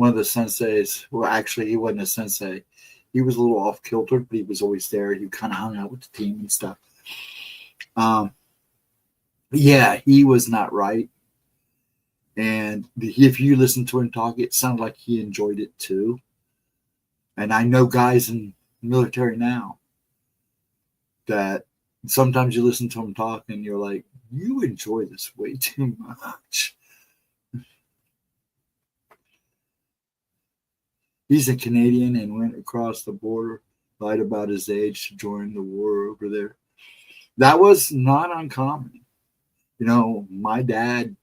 of the senseis, well, actually, he wasn't a sensei. He was a little off kilter, but he was always there. He kind of hung out with the team and stuff. Yeah, he was not right. And if you listen to him talk, it sounded like he enjoyed it too. And I know guys in the military now that sometimes you listen to him talk and you're like, you enjoy this way too much. He's a Canadian and went across the border, lied about his age to join the war over there. That was not uncommon. My dad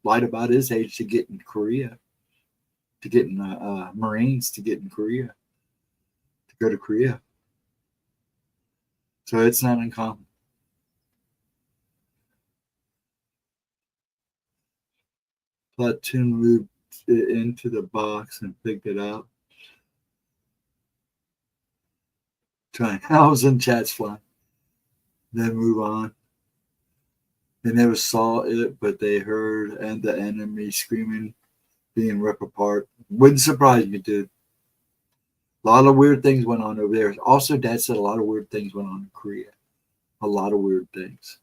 lied about his age to get in Korea, to get in Marines, to get in Korea, to go to Korea. So it's not uncommon. Platoon moved into the box and picked it up. 1,000 chats flying. Then move on. They never saw it, but they heard and the enemy screaming, being ripped apart. Wouldn't surprise me, dude. A lot of weird things went on over there. Also, Dad said a lot of weird things went on in Korea. A lot of weird things.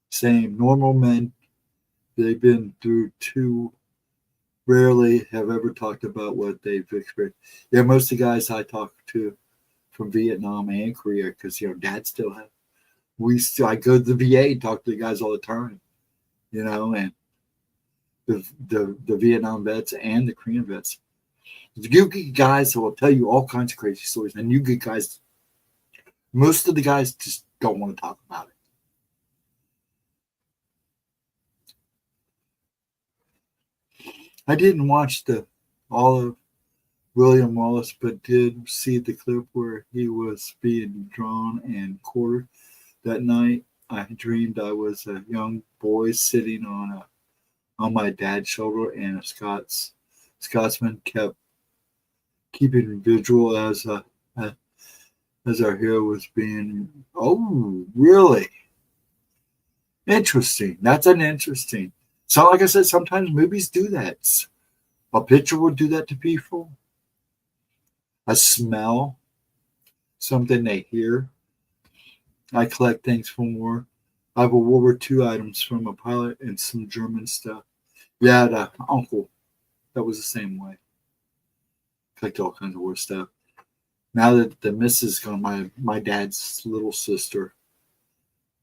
Same. Normal men, they've been through too, rarely have ever talked about what they've experienced. Yeah, most of the guys I talk to from Vietnam and Korea, because, Dad still has. I go to the VA and talk to the guys all the time, and the Vietnam vets and the Korean vets. You get guys who will tell you all kinds of crazy stories, and you get guys, most of the guys just don't want to talk about it. I didn't watch all of William Wallace, but did see the clip where he was being drawn and quartered. That night, I dreamed I was a young boy sitting on my dad's shoulder, and a Scotsman kept keeping vigil as our hero was being. Oh, really? Interesting. That's an interesting. So, like I said, sometimes movies do that. A picture will do that to people. A smell, something they hear. I collect things from war. I have a World War II items from a pilot and some German stuff. Yeah, the uncle, that was the same way. Collect all kinds of war stuff. Now that the missus gone, my dad's little sister,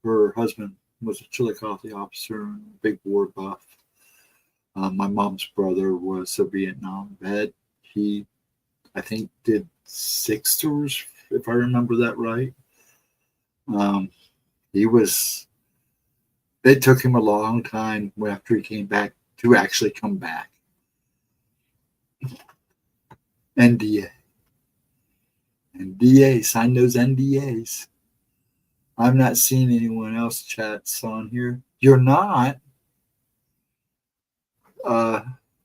her husband was a Chillicothe officer and a big war buff. My mom's brother was a Vietnam vet. He I think did 6 tours, if I remember that right. It took him a long time after he came back to actually come back. NDA. Sign those NDAs. I'm not seeing anyone else chats on here. You're not?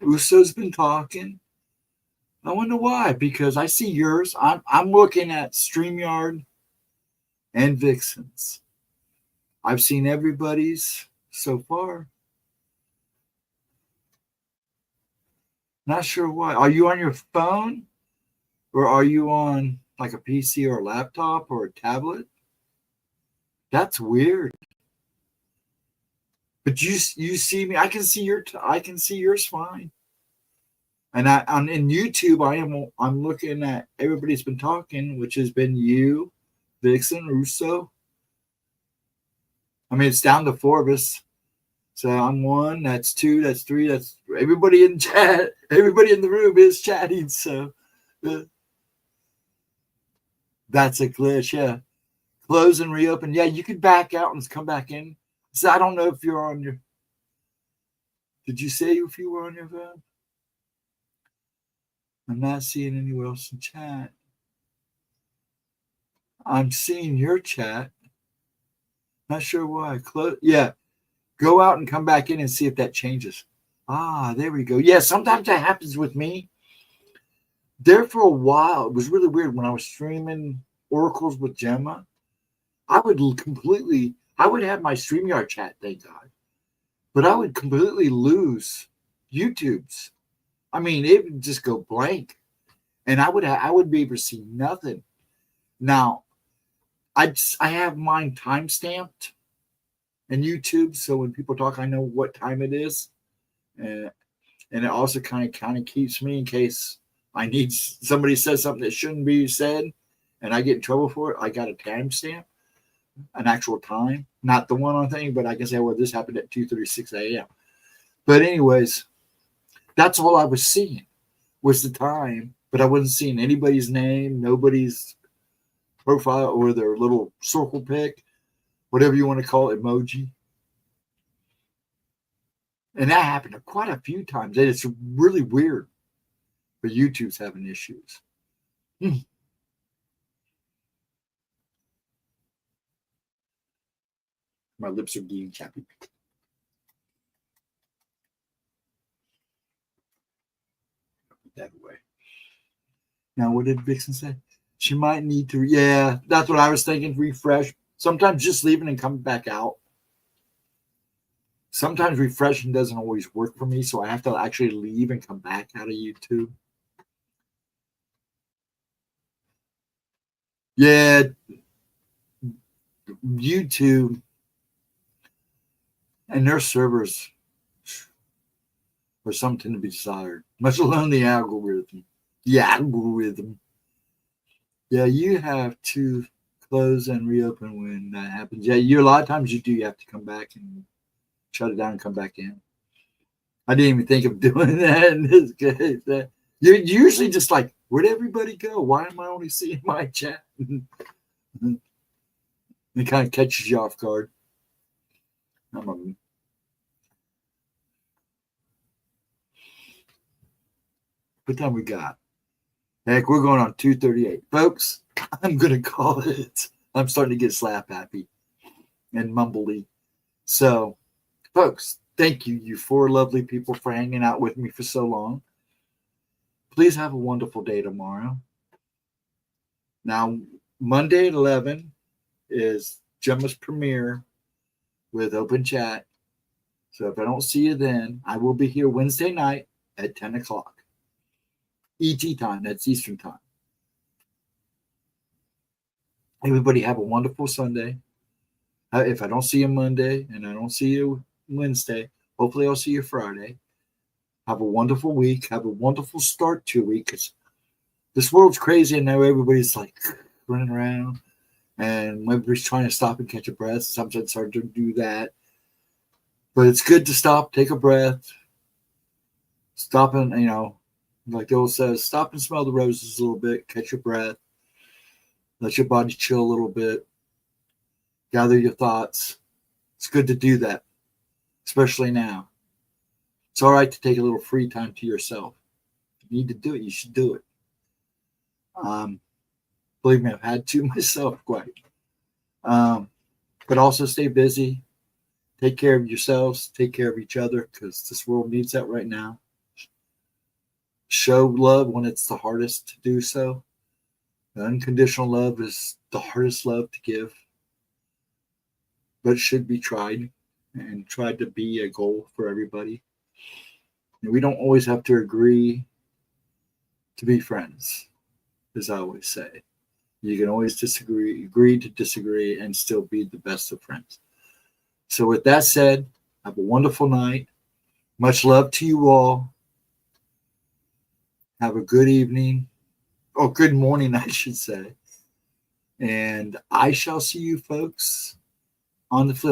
Uso's been talking. I wonder why, because I see yours. I'm looking at StreamYard and Vixen's. I've seen everybody's so far. Not sure why. Are you on your phone? Or are you on like a PC or a laptop or a tablet? That's weird. But you see me. I can see yours fine. And in YouTube, I'm looking at everybody's been talking, which has been you, Vixen, Russo. I mean, it's down to 4 of us. So I'm 1, that's 2, that's 3, that's everybody in chat. Everybody in the room is chatting. So that's a glitch. Yeah. Close and reopen. Yeah, you could back out and come back in. So I don't know if you're on your. Did you say if you were on your phone? I'm not seeing anyone else in chat. I'm seeing your chat. Not sure why. Yeah. Go out and come back in and see if that changes. There we go. Yeah, sometimes that happens with me. There for a while, it was really weird when I was streaming Oracles with Gemma. I would have my StreamYard chat, thank God. But I would completely lose YouTube's. I mean, it would just go blank. And I would be able to see nothing. Now, I have mine time-stamped in YouTube, so when people talk, I know what time it is. And it also kind of keeps me in case somebody says something that shouldn't be said and I get in trouble for it. I got a timestamp, an actual time, not the one on thing, but I can say, well, this happened at 2:36 a.m. But anyways, that's all I was seeing was the time, but I wasn't seeing anybody's name, nobody's profile or their little circle pic, whatever you want to call it, emoji. And that happened quite a few times. And it's really weird. But YouTube's having issues. My lips are getting chappy. Put that away. Now, what did Vixen say? She might need to. Yeah, that's what I was thinking. Refresh. Sometimes just leaving and coming back out. Sometimes refreshing doesn't always work for me, so I have to actually leave and come back out of YouTube. Yeah, YouTube and their servers are something to be desired, much alone the algorithm. Yeah, you have to close and reopen when that happens. Yeah, a lot of times you have to come back and shut it down and come back in. I didn't even think of doing that in this case. You're usually just like, where'd everybody go? Why am I only seeing my chat? It kind of catches you off guard. What time we got? Heck, we're going on 2:38. Folks, I'm going to call it. I'm starting to get slap happy and mumbly. So, folks, thank you, you 4 lovely people, for hanging out with me for so long. Please have a wonderful day tomorrow. Now, Monday at 11 is Gemma's premiere with open chat. So if I don't see you then, I will be here Wednesday night at 10 o'clock. ET time, that's Eastern time. Everybody have a wonderful Sunday. If I don't see you Monday and I don't see you Wednesday, hopefully I'll see you Friday. Have a wonderful week. Have a wonderful start to your week. Because this world's crazy and now everybody's like running around and everybody's trying to stop and catch a breath. Sometimes it's hard to do that. But it's good to stop, take a breath, stop and, Like the old says, stop and smell the roses a little bit, catch your breath, let your body chill a little bit, gather your thoughts. It's good to do that, especially now. It's all right to take a little free time to yourself. If you need to do it, you should do it. Believe me, I've had to myself quite. But also stay busy. Take care of yourselves. Take care of each other, because this world needs that right now. Show love when it's the hardest to do so. The unconditional love is the hardest love to give, but it should be tried and tried to be a goal for everybody. And we don't always have to agree to be friends, as I always say. You can always agree to disagree, and still be the best of friends. So with that said, have a wonderful night. Much love to you all. Have a good evening. Oh, good morning, I should say. And I shall see you folks on the flip.